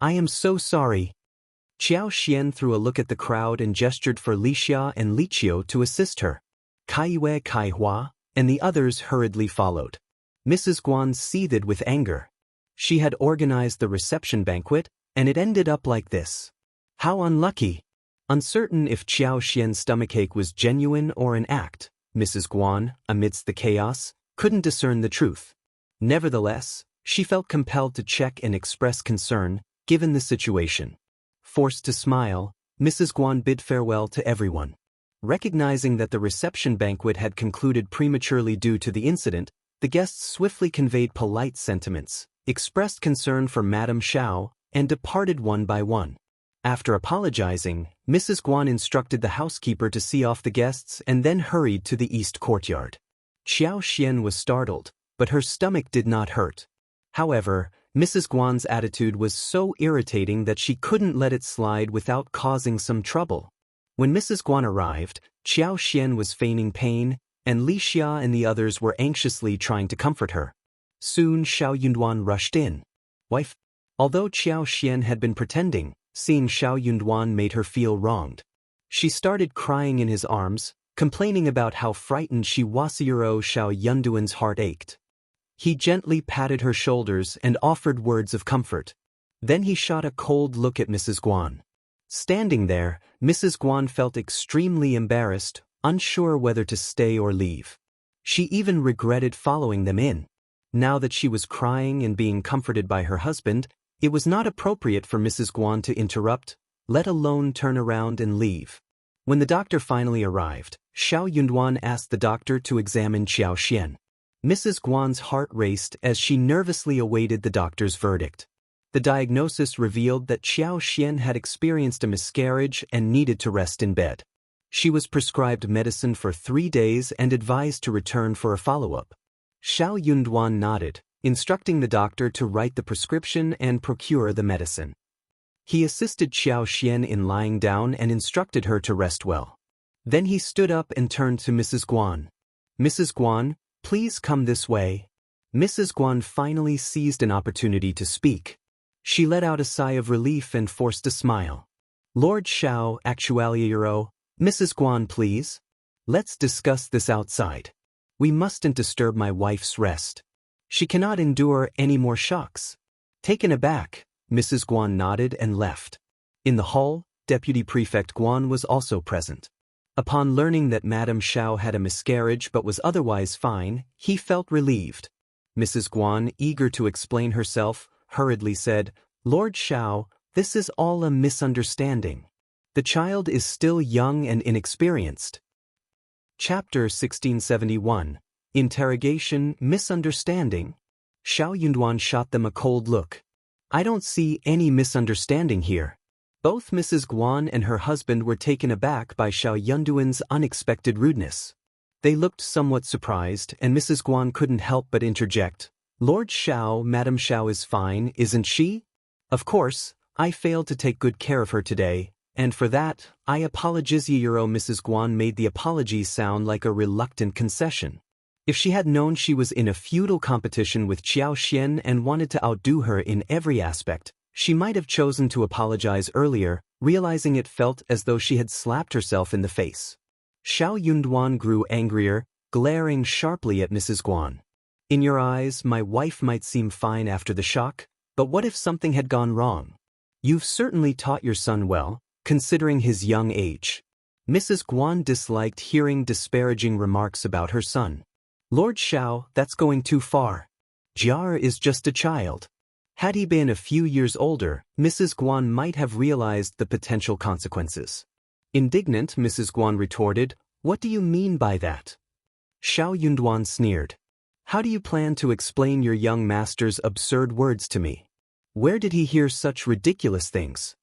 I am so sorry." Xiao threw a look at the crowd and gestured for Li Xia and Li Qiao to assist her. Kaihua, and the others hurriedly followed. Mrs. Guan seethed with anger. She had organized the reception banquet, and it ended up like this. How unlucky. Uncertain if Xiao's stomachache was genuine or an act, Mrs. Guan, amidst the chaos, couldn't discern the truth. Nevertheless, she felt compelled to check and express concern, given the situation. Forced to smile, Mrs. Guan bid farewell to everyone. Recognizing that the reception banquet had concluded prematurely due to the incident, the guests swiftly conveyed polite sentiments, expressed concern for Madame Xiao, and departed one by one. After apologizing, Mrs. Guan instructed the housekeeper to see off the guests and then hurried to the east courtyard. Xianxia was startled, but her stomach did not hurt. However, Mrs. Guan's attitude was so irritating that she couldn't let it slide without causing some trouble. When Mrs. Guan arrived, Xianxia was feigning pain, and Li Xia and the others were anxiously trying to comfort her. Soon Xiao Yunduan rushed in. Wife. Although Xianxia had been pretending, seeing Xiao Yunduan made her feel wronged. She started crying in his arms, complaining about how frightened she was. Xiao Yunduan's heart ached. He gently patted her shoulders and offered words of comfort. Then he shot a cold look at Mrs. Guan. Standing there, Mrs. Guan felt extremely embarrassed, unsure whether to stay or leave. She even regretted following them in. Now that she was crying and being comforted by her husband, it was not appropriate for Mrs. Guan to interrupt, let alone turn around and leave. When the doctor finally arrived, Xiao Yunduan asked the doctor to examine Xianxia. Mrs. Guan's heart raced as she nervously awaited the doctor's verdict. The diagnosis revealed that Xianxia had experienced a miscarriage and needed to rest in bed. She was prescribed medicine for 3 days and advised to return for a follow-up. Xiao Yunduan nodded, instructing the doctor to write the prescription and procure the medicine. He assisted Xianxia in lying down and instructed her to rest well. Then he stood up and turned to Mrs. Guan. Mrs. Guan, please come this way. Mrs. Guan finally seized an opportunity to speak. She let out a sigh of relief and forced a smile. Lord Xiao, actualero, Mrs. Guan, please. Let's discuss this outside. We mustn't disturb my wife's rest. She cannot endure any more shocks. Taken aback, Mrs. Guan nodded and left. In the hall, DeputyPrefect Guan was also present. Upon learning that Madame Xiao had a miscarriage but was otherwise fine, he felt relieved. Mrs. Guan, eager to explain herself, hurriedly said, Lord Xiao, this is all a misunderstanding. The child is still young and inexperienced. Chapter 1671. Interrogation, Misunderstanding. Xiao Yunduan shot them a cold look. I don't see any misunderstanding here. Both Mrs. Guan and her husband were taken aback by Xiao Yunduan's unexpected rudeness. They looked somewhat surprised, and Mrs. Guan couldn't help but interject. Lord Xiao, Madame Xiao is fine, isn't she? Of course, I failed to take good care of her today, and for that, I apologize. Mrs. Guan made the apology sound like a reluctant concession. If she had known she was in a feudal competition with Xianxia and wanted to outdo her in every aspect, she might have chosen to apologize earlier, realizing it felt as though she had slapped herself in the face. Xiao Yunduan grew angrier, glaring sharply at Mrs. Guan. In your eyes, my wife might seem fine after the shock, but what if something had gone wrong? You've certainly taught your son well, considering his young age. Mrs. Guan disliked hearing disparaging remarks about her son. Lord Xiao, that's going too far. Jiar is just a child. Had he been a few years older, Mrs. Guan might have realized the potential consequences. Indignant, Mrs. Guan retorted, What do you mean by that? Xiao Yunduan sneered. How do you plan to explain your young master's absurd words to me? Where did he hear such ridiculous things?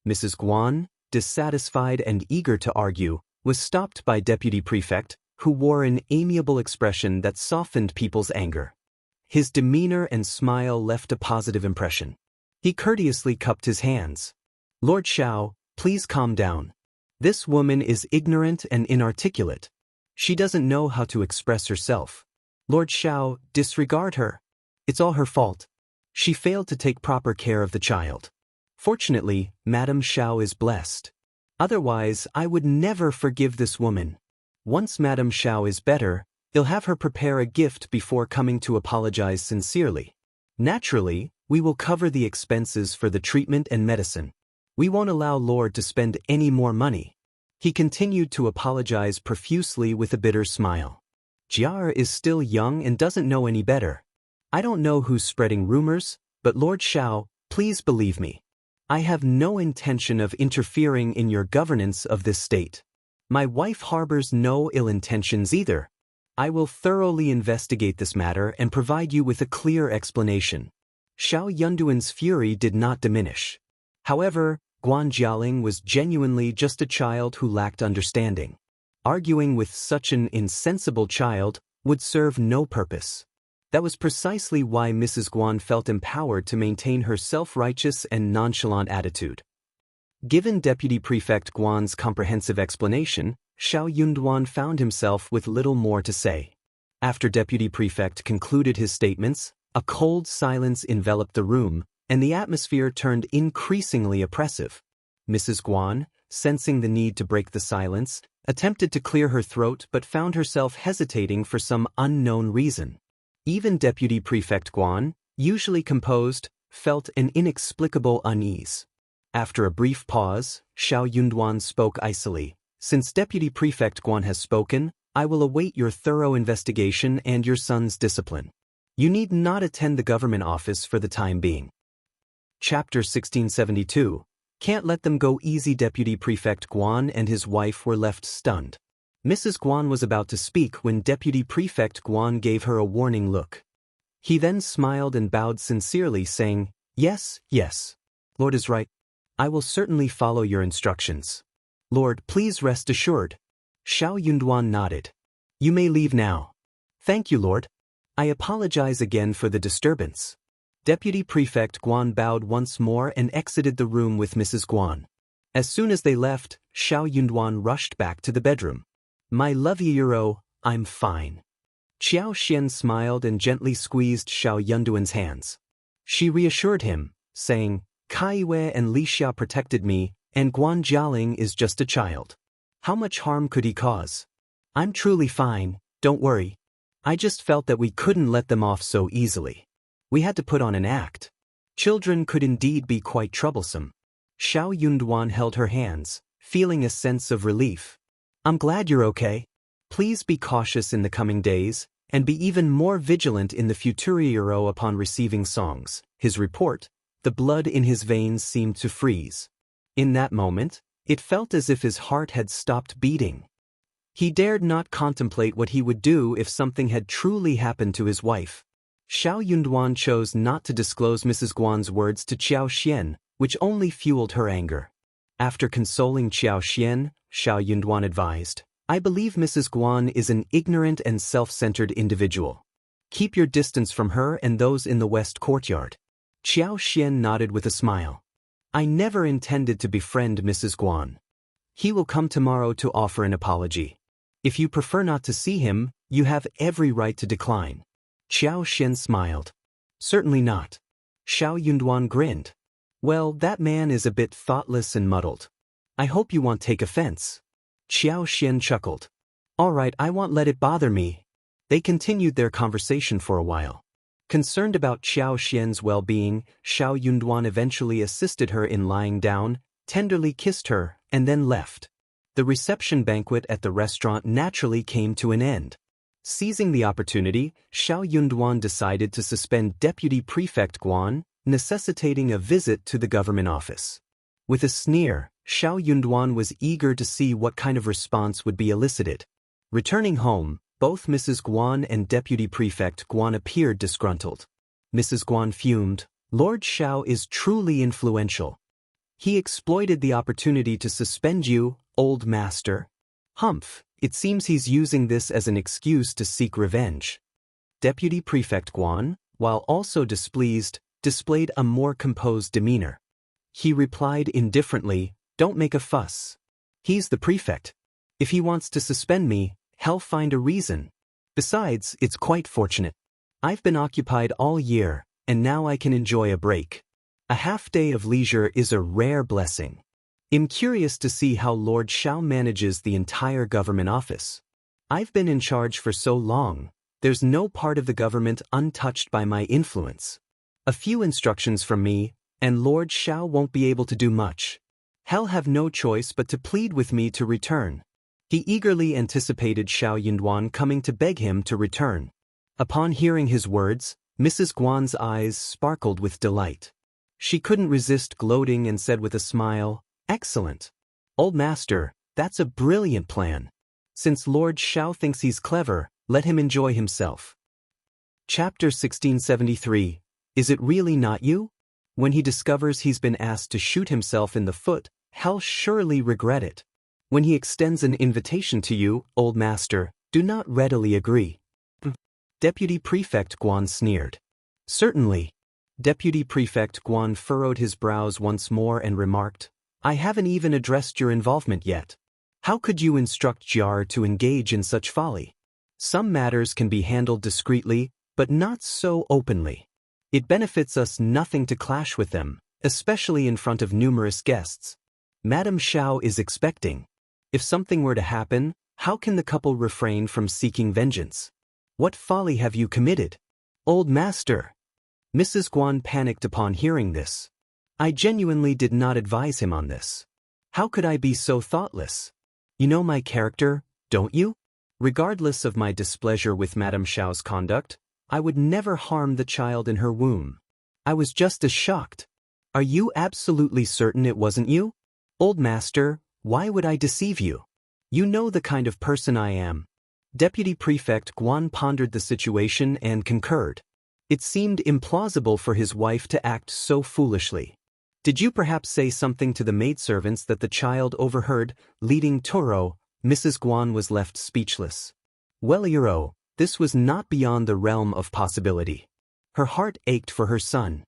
Mrs. Guan, dissatisfied and eager to argue, was stopped by DeputyPrefect, who wore an amiable expression that softened people's anger. His demeanor and smile left a positive impression. He courteously cupped his hands. Lord Xiao, please calm down. This woman is ignorant and inarticulate. She doesn't know how to express herself. Lord Xiao, disregard her. It's all her fault. She failed to take proper care of the child. Fortunately, Madame Xiao is blessed. Otherwise, I would never forgive this woman. Once Madame Xiao is better, he'll have her prepare a gift before coming to apologize sincerely. Naturally, we will cover the expenses for the treatment and medicine. We won't allow Lord to spend any more money. He continued to apologize profusely with a bitter smile. Jiar is still young and doesn't know any better. I don't know who's spreading rumors, but Lord Xiao, please believe me. I have no intention of interfering in your governance of this state. My wife harbors no ill intentions either. I will thoroughly investigate this matter and provide you with a clear explanation. Xiao Yunduan's fury did not diminish. However, Guan Jialing was genuinely just a child who lacked understanding. Arguing with such an insensible child would serve no purpose. That was precisely why Mrs. Guan felt empowered to maintain her self-righteous and nonchalant attitude. Given Deputy Prefect Guan's comprehensive explanation, Xiao Yunduan found himself with little more to say. After Deputy Prefect concluded his statements, a cold silence enveloped the room, and the atmosphere turned increasingly oppressive. Mrs. Guan, sensing the need to break the silence, attempted to clear her throat but found herself hesitating for some unknown reason. Even Deputy Prefect Guan, usually composed, felt an inexplicable unease. After a brief pause, Xiao Yunduan spoke icily. Since Deputy Prefect Guan has spoken, I will await your thorough investigation and your son's discipline. You need not attend the government office for the time being. Chapter 1672. Can't let them go easy. Deputy Prefect Guan and his wife were left stunned. Mrs. Guan was about to speak when Deputy Prefect Guan gave her a warning look. He then smiled and bowed sincerely, saying, "Yes, yes. Lord is right. I will certainly follow your instructions. Lord, please rest assured." Xiao Yunduan nodded. "You may leave now." "Thank you, Lord. I apologize again for the disturbance." Deputy Prefect Guan bowed once more and exited the room with Mrs. Guan. As soon as they left, Xiao Yunduan rushed back to the bedroom. "My lovey-ero, I'm fine." Xianxia smiled and gently squeezed Xiao Yunduan's hands. She reassured him, saying, "Kaiwei and Lixia protected me, and Guan Jialing is just a child. How much harm could he cause? I'm truly fine, don't worry. I just felt that we couldn't let them off so easily. We had to put on an act. Children could indeed be quite troublesome." Xiao Yunduan held her hands, feeling a sense of relief. "I'm glad you're okay. Please be cautious in the coming days, and be even more vigilant in the futuro." Upon receiving Song's, his report, the blood in his veins seemed to freeze. In that moment, it felt as if his heart had stopped beating. He dared not contemplate what he would do if something had truly happened to his wife. Xiao Yunduan chose not to disclose Mrs. Guan's words to Xiao, which only fueled her anger. After consoling Xiao, Xiao Yunduan advised, "I believe Mrs. Guan is an ignorant and self-centered individual. Keep your distance from her and those in the west courtyard." Xiao nodded with a smile. "I never intended to befriend Mrs. Guan. He will come tomorrow to offer an apology. If you prefer not to see him, you have every right to decline." Xiao smiled. "Certainly not." Xiao Yunduan grinned. "Well, that man is a bit thoughtless and muddled. I hope you won't take offense." Xiao chuckled. "All right, I won't let it bother me." They continued their conversation for a while. Concerned about Xiao's well-being, Xiao Yunduan eventually assisted her in lying down, tenderly kissed her, and then left. The reception banquet at the restaurant naturally came to an end. Seizing the opportunity, Xiao Yunduan decided to suspend Deputy Prefect Guan, necessitating a visit to the government office. With a sneer, Xiao Yunduan was eager to see what kind of response would be elicited. Returning home, both Mrs. Guan and Deputy Prefect Guan appeared disgruntled. Mrs. Guan fumed, "Lord Xiao is truly influential. He exploited the opportunity to suspend you, old master. Humph, it seems he's using this as an excuse to seek revenge." Deputy Prefect Guan, while also displeased, displayed a more composed demeanor. He replied indifferently, "Don't make a fuss. He's the prefect. If he wants to suspend me, he'll find a reason. Besides, it's quite fortunate. I've been occupied all year, and now I can enjoy a break. A half-day of leisure is a rare blessing. I'm curious to see how Lord Xiao manages the entire government office. I've been in charge for so long, there's no part of the government untouched by my influence. A few instructions from me, and Lord Xiao won't be able to do much. He'll have no choice but to plead with me to return." He eagerly anticipated Xiao Yunduan coming to beg him to return. Upon hearing his words, Mrs. Guan's eyes sparkled with delight. She couldn't resist gloating and said with a smile, "Excellent. Old master, That's a brilliant plan. Since Lord Xiao thinks he's clever, let him enjoy himself. Chapter 1673. Is it really not you? When he discovers he's been asked to shoot himself in the foot, he'll surely regret it. When he extends an invitation to you, old master, do not readily agree. Deputy Prefect Guan sneered. Certainly. Deputy Prefect Guan furrowed his brows once more and remarked, I haven't even addressed your involvement yet. How could you instruct Qiao to engage in such folly? Some matters can be handled discreetly, but not so openly. It benefits us nothing to clash with them, especially in front of numerous guests. Madame Xiao is expecting. If something were to happen, how can the couple refrain from seeking vengeance? What folly have you committed? Old master. Mrs. Guan panicked upon hearing this. I genuinely did not advise him on this. How could I be so thoughtless? You know my character, don't you? Regardless of my displeasure with Madame Xiao's conduct, I would never harm the child in her womb. I was just as shocked. Are you absolutely certain it wasn't you? Old master, why would I deceive you? You know the kind of person I am. Deputy Prefect Guan pondered the situation and concurred. It seemed implausible for his wife to act so foolishly. Did you perhaps say something to the maidservants that the child overheard, leading Toro? Mrs. Guan was left speechless. Well, Hero, this was not beyond the realm of possibility. Her heart ached for her son.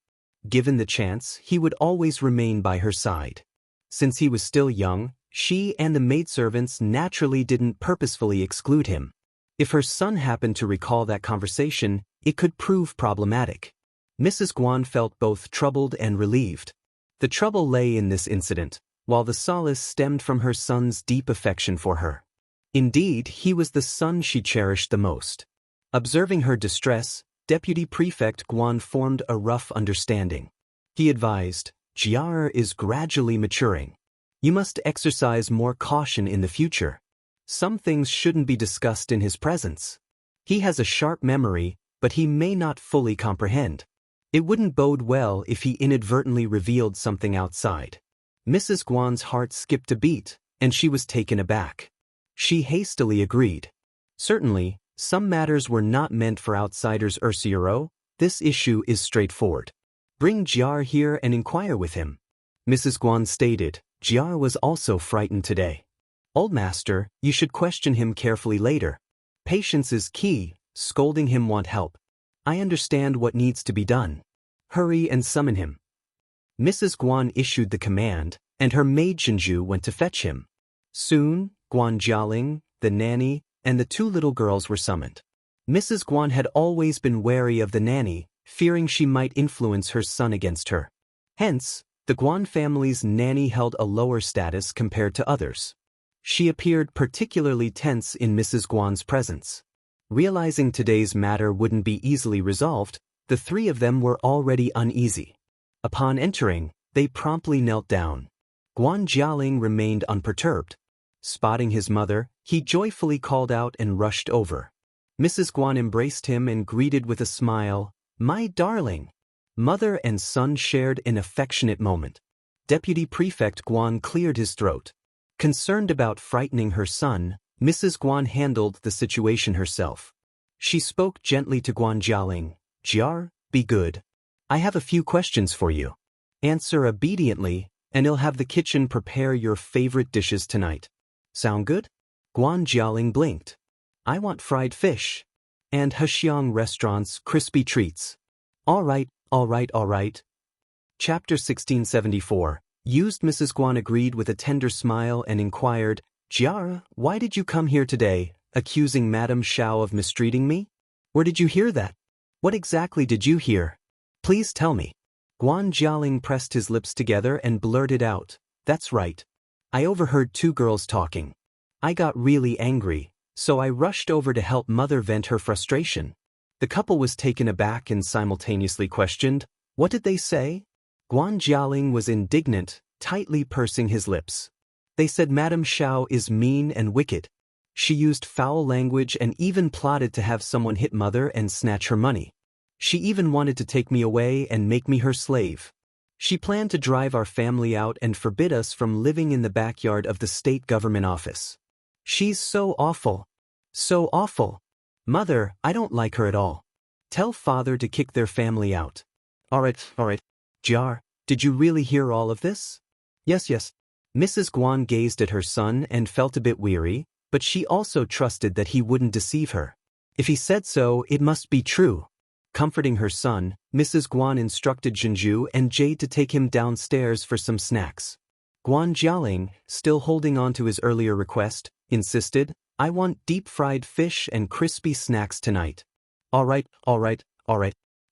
Given the chance, he would always remain by her side. Since he was still young, she and the maidservants naturally didn't purposefully exclude him. If her son happened to recall that conversation, it could prove problematic. Mrs. Guan felt both troubled and relieved. The trouble lay in this incident, while the solace stemmed from her son's deep affection for her. Indeed, he was the son she cherished the most. Observing her distress, Deputy Prefect Guan formed a rough understanding. He advised, Qiao is gradually maturing. You must exercise more caution in the future. Some things shouldn't be discussed in his presence. He has a sharp memory, but he may not fully comprehend. It wouldn't bode well if he inadvertently revealed something outside. Mrs. Guan's heart skipped a beat, and she was taken aback. She hastily agreed. Certainly, some matters were not meant for outsiders. Ursiro, this issue is straightforward. Bring Qiao here and inquire with him. Mrs. Guan stated, Qiao was also frightened today. Old master, you should question him carefully later. Patience is key, scolding him won't help. I understand what needs to be done. Hurry and summon him. Mrs. Guan issued the command, and her maid Zhenju went to fetch him. Soon, Guan Jialing, the nanny, and the two little girls were summoned. Mrs. Guan had always been wary of the nanny, fearing she might influence her son against her. Hence, the Guan family's nanny held a lower status compared to others. She appeared particularly tense in Mrs. Guan's presence. Realizing today's matter wouldn't be easily resolved, the three of them were already uneasy. Upon entering, they promptly knelt down. Guan Jialing remained unperturbed. Spotting his mother, he joyfully called out and rushed over. Mrs. Guan embraced him and greeted with a smile, "My darling." Mother and son shared an affectionate moment. Deputy Prefect Guan cleared his throat. Concerned about frightening her son, Mrs. Guan handled the situation herself. She spoke gently to Guan Jialing, "Qiao, be good. I have a few questions for you. Answer obediently, and I'll have the kitchen prepare your favorite dishes tonight. Sound good?" Guan Jialing blinked. "I want fried fish. And Hexiang restaurant's crispy treats." All right. Chapter 1674. Used. Mrs. Guan agreed with a tender smile and inquired, "Qiao, why did you come here today, accusing Madame Xiao of mistreating me? Where did you hear that? What exactly did you hear? Please tell me." Guan Jialing pressed his lips together and blurted out, "That's right. I overheard two girls talking. I got really angry, so I rushed over to help Mother vent her frustration." The couple was taken aback and simultaneously questioned, "What did they say?" Guan Jialing was indignant, tightly pursing his lips. "They said Madame Xiao is mean and wicked. She used foul language and even plotted to have someone hit Mother and snatch her money. She even wanted to take me away and make me her slave." She planned to drive our family out and forbid us from living in the backyard of the state government office. She's so awful. So awful. Mother, I don't like her at all. Tell father to kick their family out. Alright. Jar, did you really hear all of this? Yes. Mrs. Guan gazed at her son and felt a bit weary, but she also trusted that he wouldn't deceive her. If he said so, it must be true. Comforting her son, Mrs. Guan instructed Zhenju and Jade to take him downstairs for some snacks. Guan Jialing, still holding on to his earlier request, insisted, I want deep-fried fish and crispy snacks tonight. Alright.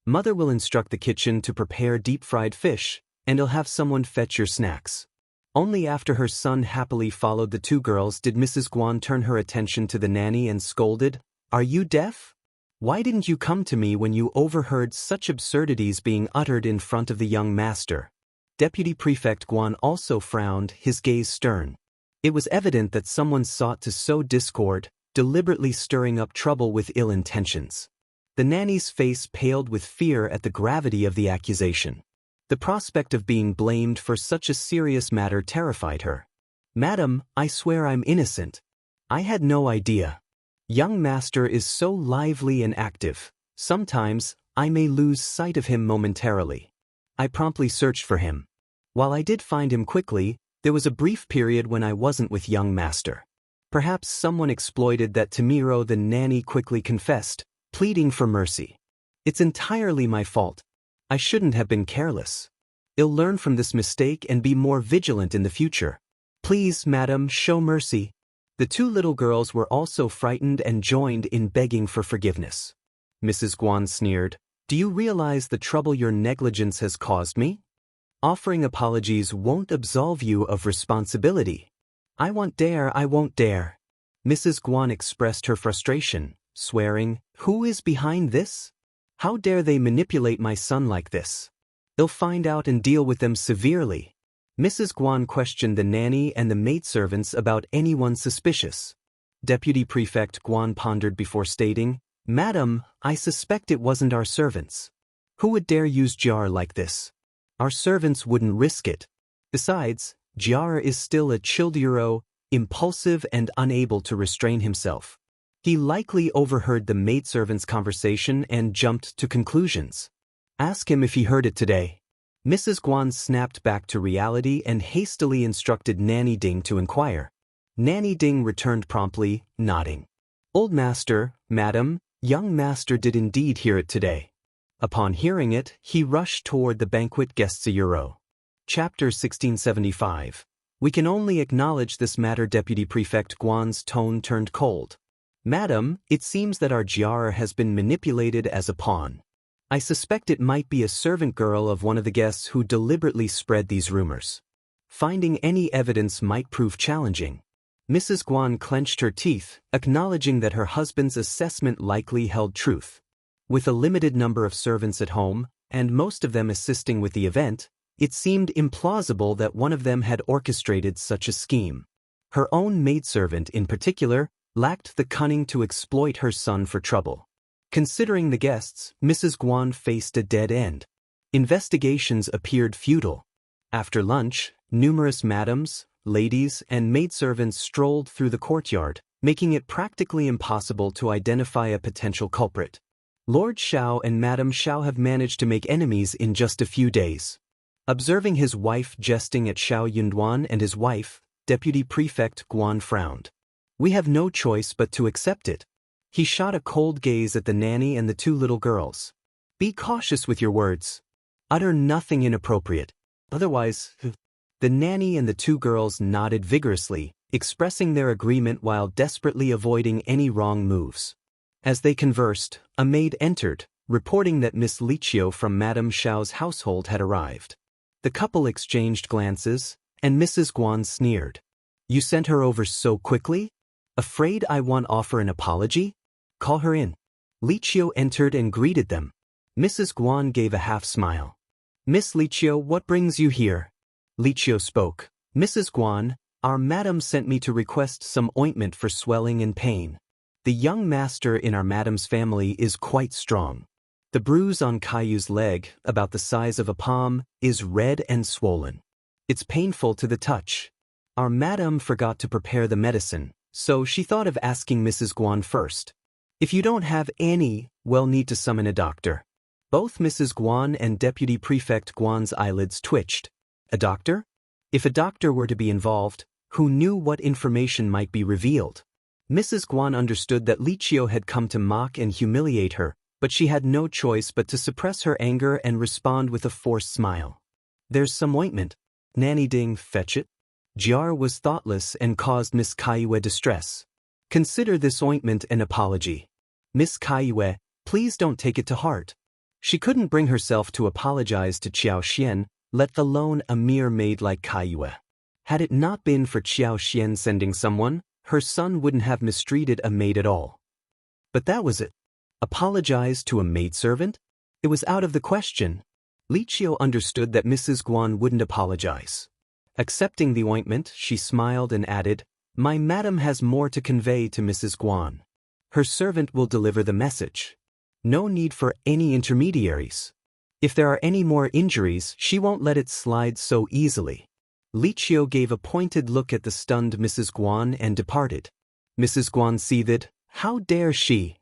Mother will instruct the kitchen to prepare deep-fried fish, and he'll have someone fetch your snacks. Only after her son happily followed the two girls did Mrs. Guan turn her attention to the nanny and scolded, Are you deaf? Why didn't you come to me when you overheard such absurdities being uttered in front of the young master? Deputy Prefect Guan also frowned, his gaze stern. It was evident that someone sought to sow discord, deliberately stirring up trouble with ill intentions. The nanny's face paled with fear at the gravity of the accusation. The prospect of being blamed for such a serious matter terrified her. Madam, I swear I'm innocent. I had no idea. Young master is so lively and active. Sometimes, I may lose sight of him momentarily. I promptly searched for him. While I did find him quickly, there was a brief period when I wasn't with young master. Perhaps someone exploited that. Tamiro the nanny quickly confessed, pleading for mercy. It's entirely my fault. I shouldn't have been careless. I'll learn from this mistake and be more vigilant in the future. Please, madam, show mercy. The two little girls were also frightened and joined in begging for forgiveness. Mrs. Guan sneered, Do you realize the trouble your negligence has caused me? Offering apologies won't absolve you of responsibility. I won't dare. Mrs. Guan expressed her frustration, swearing, Who is behind this? How dare they manipulate my son like this? I'll find out and deal with them severely. Mrs. Guan questioned the nanny and the maidservants about anyone suspicious. Deputy Prefect Guan pondered before stating, Madam, I suspect it wasn't our servants. Who would dare use jar like this? Our servants wouldn't risk it. Besides, Jar is still a childuro, impulsive and unable to restrain himself. He likely overheard the maidservant's conversation and jumped to conclusions. Ask him if he heard it today. Mrs. Guan snapped back to reality and hastily instructed Nanny Ding to inquire. Nanny Ding returned promptly, nodding. Old master, madam, young master did indeed hear it today. Upon hearing it, he rushed toward the banquet guests. Chapter 1675. We can only acknowledge this matter. Deputy Prefect Guan's tone turned cold. Madam, it seems that our Jiar has been manipulated as a pawn. I suspect it might be a servant girl of one of the guests who deliberately spread these rumors. Finding any evidence might prove challenging. Mrs. Guan clenched her teeth, acknowledging that her husband's assessment likely held truth. With a limited number of servants at home, and most of them assisting with the event, it seemed implausible that one of them had orchestrated such a scheme. Her own maidservant in particular lacked the cunning to exploit her son for trouble. Considering the guests, Mrs. Guan faced a dead end. Investigations appeared futile. After lunch, numerous madams, ladies, and maidservants strolled through the courtyard, making it practically impossible to identify a potential culprit. Lord Xiao and Madame Xiao have managed to make enemies in just a few days. Observing his wife jesting at Xiao Yunduan and his wife, Deputy Prefect Guan frowned. We have no choice but to accept it. He shot a cold gaze at the nanny and the two little girls. Be cautious with your words. Utter nothing inappropriate. Otherwise, the nanny and the two girls nodded vigorously, expressing their agreement while desperately avoiding any wrong moves. As they conversed, a maid entered, reporting that Miss Liqiao from Madame Xiao's household had arrived. The couple exchanged glances, and Mrs. Guan sneered. You sent her over so quickly? Afraid I won't offer an apology? Call her in. Liqiao entered and greeted them. Mrs. Guan gave a half-smile. Miss Liqiao, what brings you here? Liqiao spoke. Mrs. Guan, our madam sent me to request some ointment for swelling and pain. The young master in our madam's family is quite strong. The bruise on Caillou's leg, about the size of a palm, is red and swollen. It's painful to the touch. Our madam forgot to prepare the medicine, so she thought of asking Mrs. Guan first. If you don't have any, we'll need to summon a doctor. Both Mrs. Guan and Deputy Prefect Guan's eyelids twitched. A doctor? If a doctor were to be involved, who knew what information might be revealed? Mrs. Guan understood that Qiao had come to mock and humiliate her, but she had no choice but to suppress her anger and respond with a forced smile. There's some ointment. Nanny Ding, fetch it. Jiar was thoughtless and caused Miss Caillou distress. Consider this ointment an apology. Miss Caillou, please don't take it to heart. She couldn't bring herself to apologize to Xiao, let alone a mere maid like Caillou. Had it not been for Xiao sending someone, her son wouldn't have mistreated a maid at all. But that was it. Apologize to a maidservant? It was out of the question. Qiao understood that Mrs. Guan wouldn't apologize. Accepting the ointment, she smiled and added, My madam has more to convey to Mrs. Guan. Her servant will deliver the message. No need for any intermediaries. If there are any more injuries, she won't let it slide so easily. Qiao gave a pointed look at the stunned Mrs. Guan and departed. Mrs. Guan seethed, How dare she?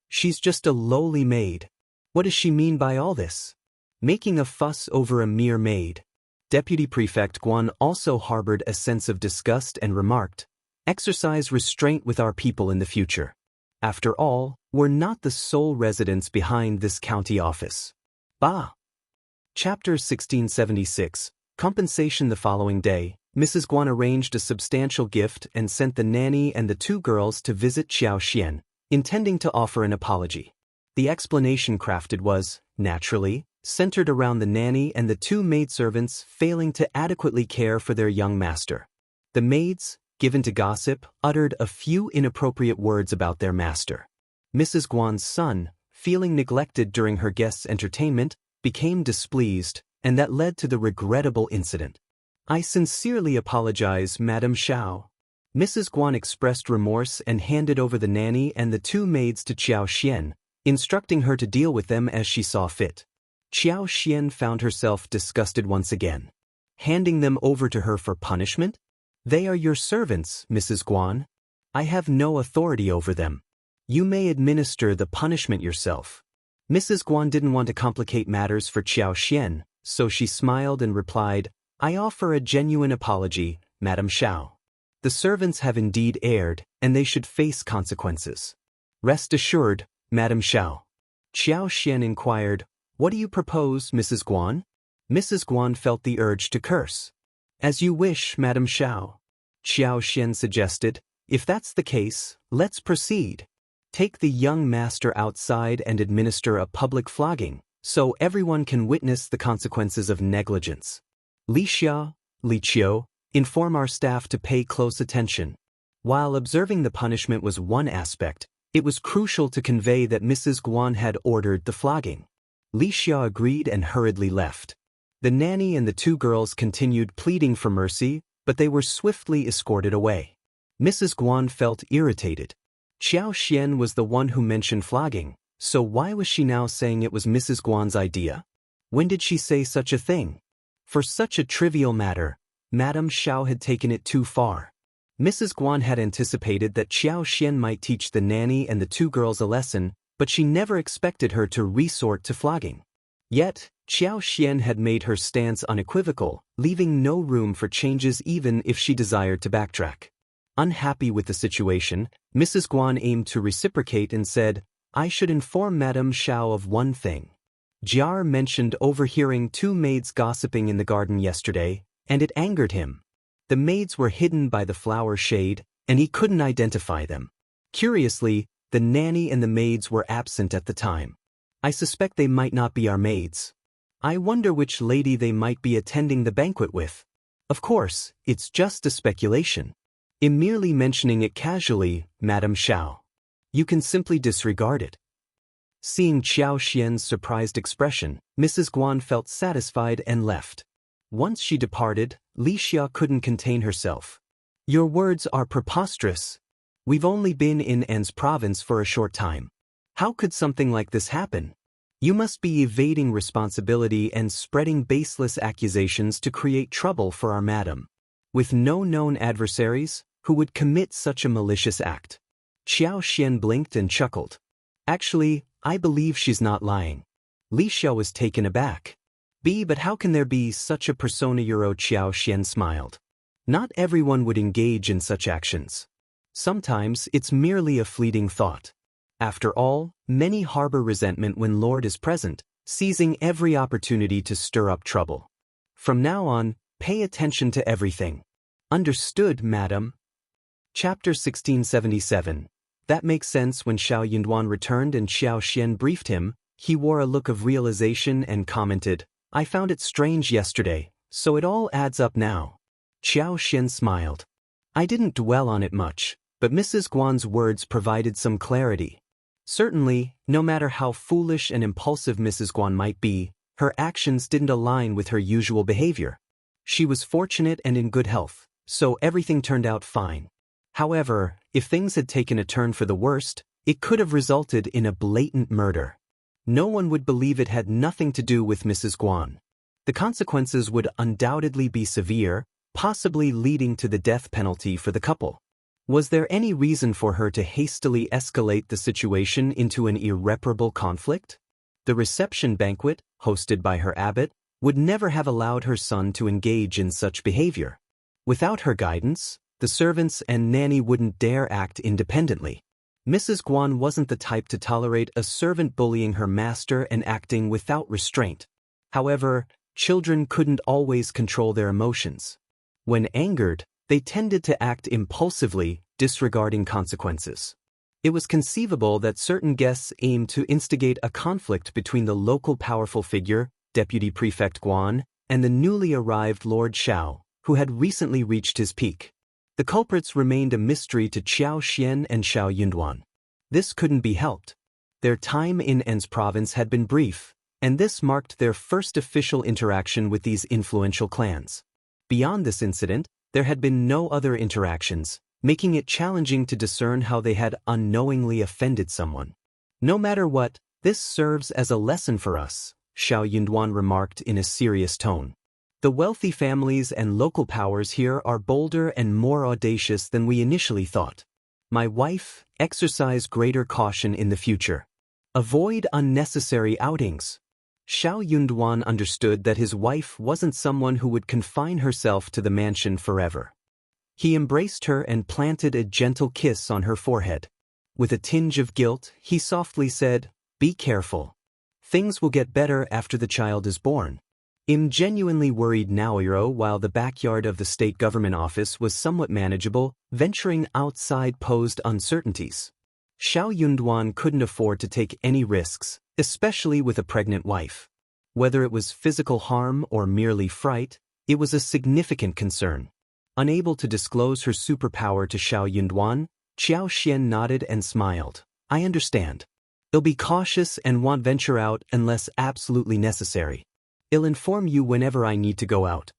She's just a lowly maid. What does she mean by all this? Making a fuss over a mere maid. Deputy Prefect Guan also harbored a sense of disgust and remarked, Exercise restraint with our people in the future. After all, we're not the sole residents behind this county office. Bah! Chapter 1676, Compensation. The following day, Mrs. Guan arranged a substantial gift and sent the nanny and the two girls to visit Xiao, intending to offer an apology. The explanation crafted was, naturally, centered around the nanny and the two maidservants failing to adequately care for their young master. The maids, given to gossip, uttered a few inappropriate words about their master. Mrs. Guan's son, feeling neglected during her guests' entertainment, became displeased, and that led to the regrettable incident. I sincerely apologize, Madame Xiao. Mrs. Guan expressed remorse and handed over the nanny and the two maids to Xiao, instructing her to deal with them as she saw fit. Xiao found herself disgusted once again. Handing them over to her for punishment? They are your servants, Mrs. Guan. I have no authority over them. You may administer the punishment yourself. Mrs. Guan didn't want to complicate matters for Xiao, so she smiled and replied, I offer a genuine apology, Madame Xiao. The servants have indeed erred, and they should face consequences. Rest assured, Madame Xiao. Xiao inquired, What do you propose, Mrs. Guan? Mrs. Guan felt the urge to curse. As you wish, Madame Xiao. Xiao suggested, If that's the case, let's proceed. Take the young master outside and administer a public flogging, so everyone can witness the consequences of negligence. Qiao, inform our staff to pay close attention. While observing the punishment was one aspect, it was crucial to convey that Mrs. Guan had ordered the flogging. Qiao agreed and hurriedly left. The nanny and the two girls continued pleading for mercy, but they were swiftly escorted away. Mrs. Guan felt irritated. Xiao was the one who mentioned flogging, so why was she now saying it was Mrs. Guan's idea? When did she say such a thing? For such a trivial matter, Madame Xiao had taken it too far. Mrs. Guan had anticipated that Xiao might teach the nanny and the two girls a lesson, but she never expected her to resort to flogging. Yet, Xiao had made her stance unequivocal, leaving no room for changes even if she desired to backtrack. Unhappy with the situation, Mrs. Guan aimed to reciprocate and said, I should inform Madame Xiao of one thing. Jiar mentioned overhearing two maids gossiping in the garden yesterday, and it angered him. The maids were hidden by the flower shade, and he couldn't identify them. Curiously, the nanny and the maids were absent at the time. I suspect they might not be our maids. I wonder which lady they might be attending the banquet with. Of course, it's just a speculation. In merely mentioning it casually, Madame Xiao. You can simply disregard it. Seeing Xiao's surprised expression, Mrs. Guan felt satisfied and left. Once she departed, Qiao couldn't contain herself. Your words are preposterous. We've only been in An's province for a short time. How could something like this happen? You must be evading responsibility and spreading baseless accusations to create trouble for our madam. With no known adversaries, who would commit such a malicious act? Xiao blinked and chuckled. Actually, I believe she's not lying. Li Xiao was taken aback. But how can there be such a persona? Xiao smiled. Not everyone would engage in such actions. Sometimes it's merely a fleeting thought. After all, many harbor resentment when Lord is present, seizing every opportunity to stir up trouble. From now on, pay attention to everything. Understood, madam? Chapter 1677. That makes sense. When Xiao Yunduan returned and Xiao briefed him, he wore a look of realization and commented, I found it strange yesterday, so it all adds up now. Xiao smiled. I didn't dwell on it much, but Mrs. Guan's words provided some clarity. Certainly, no matter how foolish and impulsive Mrs. Guan might be, her actions didn't align with her usual behavior. She was fortunate and in good health, so everything turned out fine. However, if things had taken a turn for the worst, it could have resulted in a blatant murder. No one would believe it had nothing to do with Mrs. Guan. The consequences would undoubtedly be severe, possibly leading to the death penalty for the couple. Was there any reason for her to hastily escalate the situation into an irreparable conflict? The reception banquet, hosted by her abbot, would never have allowed her son to engage in such behavior. Without her guidance, the servants and nanny wouldn't dare act independently. Mrs. Guan wasn't the type to tolerate a servant bullying her master and acting without restraint. However, children couldn't always control their emotions. When angered, they tended to act impulsively, disregarding consequences. It was conceivable that certain guests aimed to instigate a conflict between the local powerful figure, DeputyPrefect Guan, and the newly arrived Lord Xiao, who had recently reached his peak. The culprits remained a mystery to Xiao and Xiao Yunduan. This couldn't be helped. Their time in En's province had been brief, and this marked their first official interaction with these influential clans. Beyond this incident, there had been no other interactions, making it challenging to discern how they had unknowingly offended someone. No matter what, this serves as a lesson for us, Xiao Yunduan remarked in a serious tone. The wealthy families and local powers here are bolder and more audacious than we initially thought. My wife, exercise greater caution in the future. Avoid unnecessary outings. Xiao Yunduan understood that his wife wasn't someone who would confine herself to the mansion forever. He embraced her and planted a gentle kiss on her forehead. With a tinge of guilt, he softly said, Be careful. Things will get better after the child is born. Genuinely worried now. While the backyard of the state government office was somewhat manageable, venturing outside posed uncertainties. Xiao Yunduan couldn't afford to take any risks, especially with a pregnant wife. Whether it was physical harm or merely fright, it was a significant concern. Unable to disclose her superpower to Xiao Yunduan, Xiao nodded and smiled. I understand. I'll be cautious and won't venture out unless absolutely necessary. I'll inform you whenever I need to go out.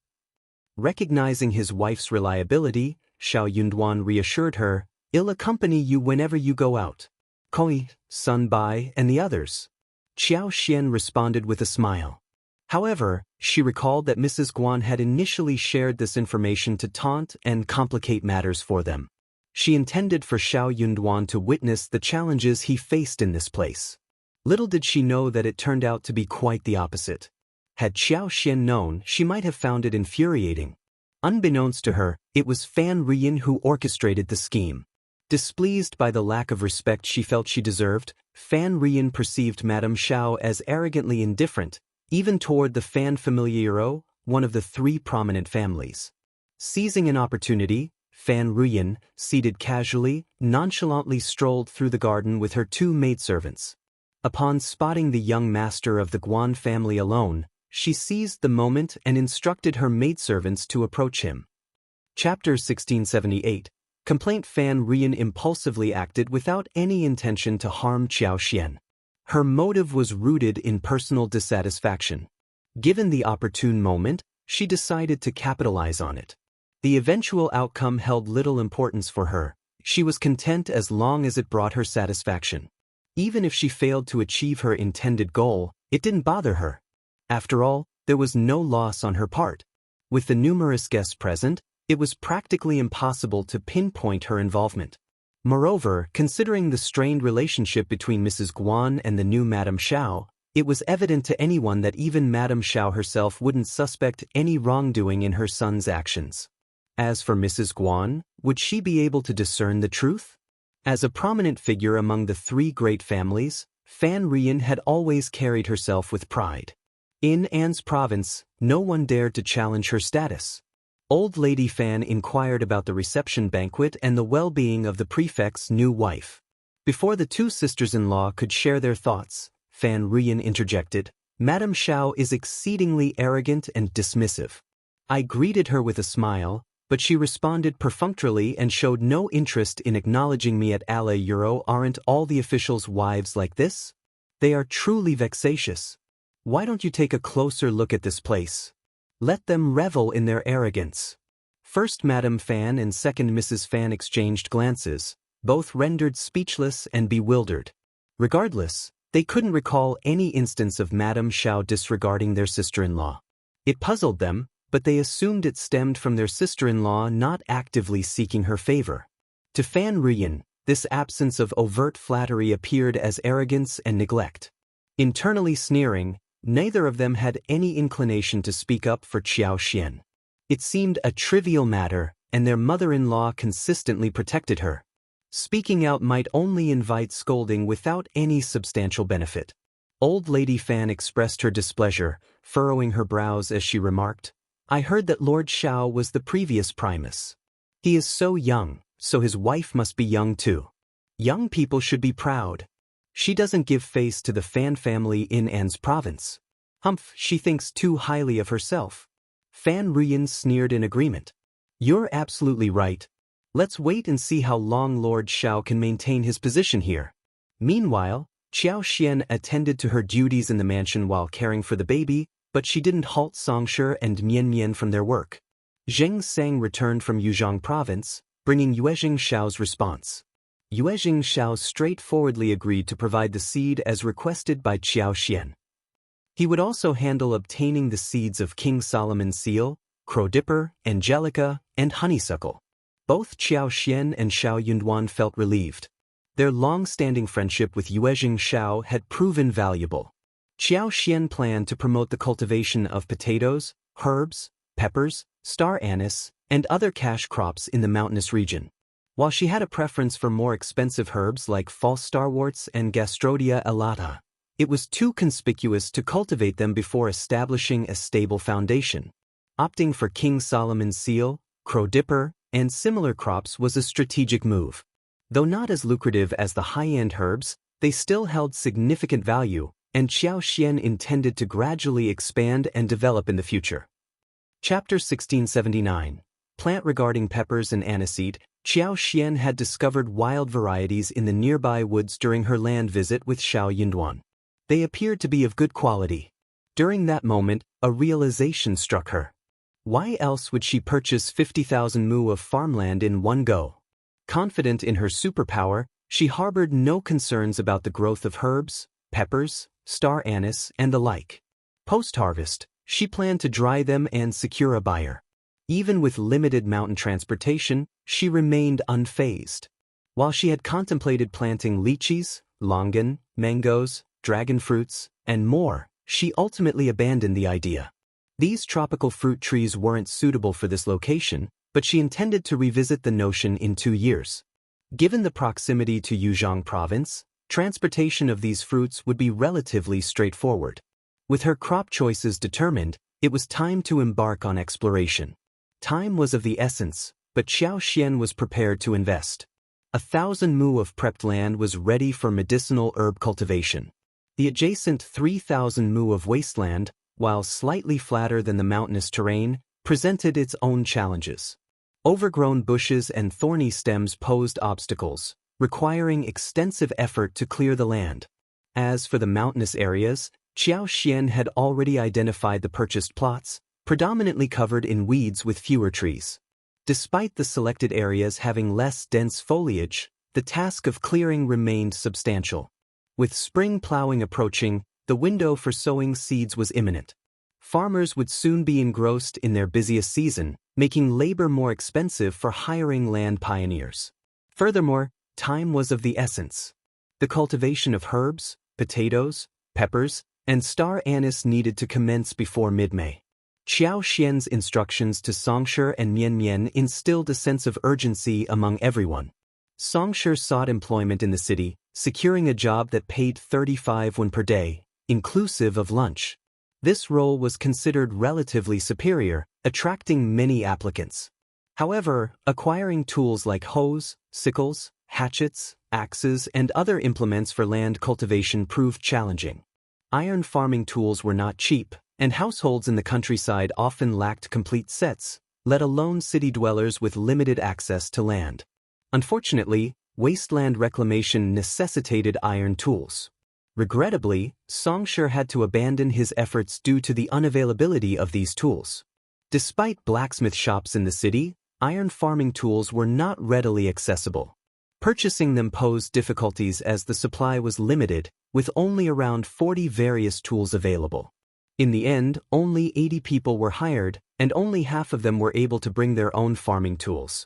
Recognizing his wife's reliability, Xiao Yunduan reassured her, I'll accompany you whenever you go out. Koi, Sun Bai, and the others. Xiao responded with a smile. However, she recalled that Mrs. Guan had initially shared this information to taunt and complicate matters for them. She intended for Xiao Yunduan to witness the challenges he faced in this place. Little did she know that it turned out to be quite the opposite. Had Xiao known, she might have found it infuriating. Unbeknownst to her, it was Fan Ruyin who orchestrated the scheme. Displeased by the lack of respect she felt she deserved, Fan Ruyin perceived Madame Xiao as arrogantly indifferent, even toward the Fan Familiaro, one of the three prominent families. Seizing an opportunity, Fan Ruyin, seated casually, nonchalantly strolled through the garden with her two maidservants. Upon spotting the young master of the Guan family alone, she seized the moment and instructed her maidservants to approach him. Chapter 1678. Complaint. Fan Ruyin impulsively acted without any intention to harm Xiao. Her motive was rooted in personal dissatisfaction. Given the opportune moment, she decided to capitalize on it. The eventual outcome held little importance for her. She was content as long as it brought her satisfaction. Even if she failed to achieve her intended goal, it didn't bother her. After all, there was no loss on her part. With the numerous guests present, it was practically impossible to pinpoint her involvement. Moreover, considering the strained relationship between Mrs. Guan and the new Madame Xiao, it was evident to anyone that even Madame Xiao herself wouldn't suspect any wrongdoing in her son's actions. As for Mrs. Guan, would she be able to discern the truth? As a prominent figure among the three great families, Fan Rian had always carried herself with pride. In An's province, no one dared to challenge her status. Old Lady Fan inquired about the reception banquet and the well-being of the prefect's new wife. Before the two sisters-in-law could share their thoughts, Fan Rian interjected, "Madame Xiao is exceedingly arrogant and dismissive." I greeted her with a smile, but she responded perfunctorily and showed no interest in acknowledging me at Ala Euro. Aren't all the officials' wives like this? They are truly vexatious. Why don't you take a closer look at this place? Let them revel in their arrogance. First Madame Fan and second Mrs. Fan exchanged glances, both rendered speechless and bewildered. Regardless, they couldn't recall any instance of Madame Xiao disregarding their sister-in-law. It puzzled them, but they assumed it stemmed from their sister-in-law not actively seeking her favor. To Fan Rian, this absence of overt flattery appeared as arrogance and neglect. Internally sneering, neither of them had any inclination to speak up for Qiao Xian. It seemed a trivial matter, and their mother-in-law consistently protected her. Speaking out might only invite scolding without any substantial benefit. Old Lady Fan expressed her displeasure, furrowing her brows as she remarked, "I heard that Lord Xiao was the previous primus. He is so young, so his wife must be young too. Young people should be proud. She doesn't give face to the Fan family in An's province. Humph, she thinks too highly of herself." Fan Rian sneered in agreement. "You're absolutely right. Let's wait and see how long Lord Xiao can maintain his position here." Meanwhile, Qiao Xian attended to her duties in the mansion while caring for the baby, but she didn't halt Songshi and Mian Mian from their work. Zheng Sang returned from Yuzhong province, bringing Yuezhing Xiao's response. Yuezhing Xiao straightforwardly agreed to provide the seed as requested by Qiao Xian. He would also handle obtaining the seeds of King Solomon's seal, crowdipper, angelica, and honeysuckle. Both Qiao Xian and Xiao Yunduan felt relieved. Their long-standing friendship with Yuezhing Xiao had proven valuable. Qiao Xian planned to promote the cultivation of potatoes, herbs, peppers, star anise, and other cash crops in the mountainous region. While she had a preference for more expensive herbs like false starworts and Gastrodia elata, it was too conspicuous to cultivate them before establishing a stable foundation. Opting for King Solomon's seal, crowdipper, and similar crops was a strategic move. Though not as lucrative as the high-end herbs, they still held significant value, and Qiao Xian intended to gradually expand and develop in the future. Chapter 1679. Plant. Regarding peppers and aniseed, Qiao Xian had discovered wild varieties in the nearby woods during her land visit with Xiao Yunduan. They appeared to be of good quality. During that moment, a realization struck her. Why else would she purchase 50,000 mu of farmland in one go? Confident in her superpower, she harbored no concerns about the growth of herbs, peppers, star anise, and the like. Post-harvest, she planned to dry them and secure a buyer. Even with limited mountain transportation, she remained unfazed. While she had contemplated planting lychees, longan, mangoes, dragon fruits, and more, she ultimately abandoned the idea. These tropical fruit trees weren't suitable for this location, but she intended to revisit the notion in 2 years. Given the proximity to Yuzhong province, transportation of these fruits would be relatively straightforward. With her crop choices determined, it was time to embark on exploration. Time was of the essence, but Qiao Xian was prepared to invest. 1,000 mu of prepped land was ready for medicinal herb cultivation. The adjacent 3,000 mu of wasteland, while slightly flatter than the mountainous terrain, presented its own challenges. Overgrown bushes and thorny stems posed obstacles, requiring extensive effort to clear the land. As for the mountainous areas, Qiao Xian had already identified the purchased plots, predominantly covered in weeds with fewer trees. Despite the selected areas having less dense foliage, the task of clearing remained substantial. With spring plowing approaching, the window for sowing seeds was imminent. Farmers would soon be engrossed in their busiest season, making labor more expensive for hiring land pioneers. Furthermore, time was of the essence. The cultivation of herbs, potatoes, peppers, and star anise needed to commence before mid-May. Qiao Xian's instructions to Songshi and Mian Mian instilled a sense of urgency among everyone. Songshi sought employment in the city, securing a job that paid 35 won per day, inclusive of lunch. This role was considered relatively superior, attracting many applicants. However, acquiring tools like hoes, sickles, hatchets, axes, and other implements for land cultivation proved challenging. Iron farming tools were not cheap, and households in the countryside often lacked complete sets, let alone city dwellers with limited access to land. Unfortunately, wasteland reclamation necessitated iron tools. Regrettably, Songshi had to abandon his efforts due to the unavailability of these tools. Despite blacksmith shops in the city, iron farming tools were not readily accessible. Purchasing them posed difficulties as the supply was limited, with only around 40 various tools available. In the end, only 80 people were hired, and only half of them were able to bring their own farming tools.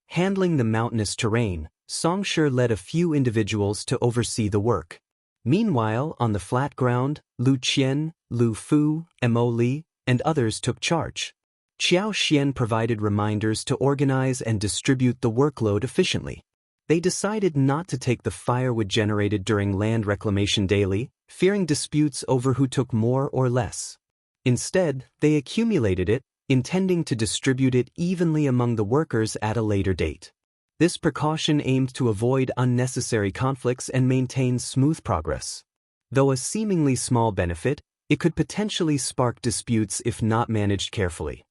Handling the mountainous terrain, Songshi led a few individuals to oversee the work. Meanwhile, on the flat ground, Lu Qian, Liu Fu, Li, and others took charge. Qiao Xian provided reminders to organize and distribute the workload efficiently. They decided not to take the firewood generated during land reclamation daily, fearing disputes over who took more or less. Instead, they accumulated it, intending to distribute it evenly among the workers at a later date. This precaution aimed to avoid unnecessary conflicts and maintain smooth progress. Though a seemingly small benefit, it could potentially spark disputes if not managed carefully.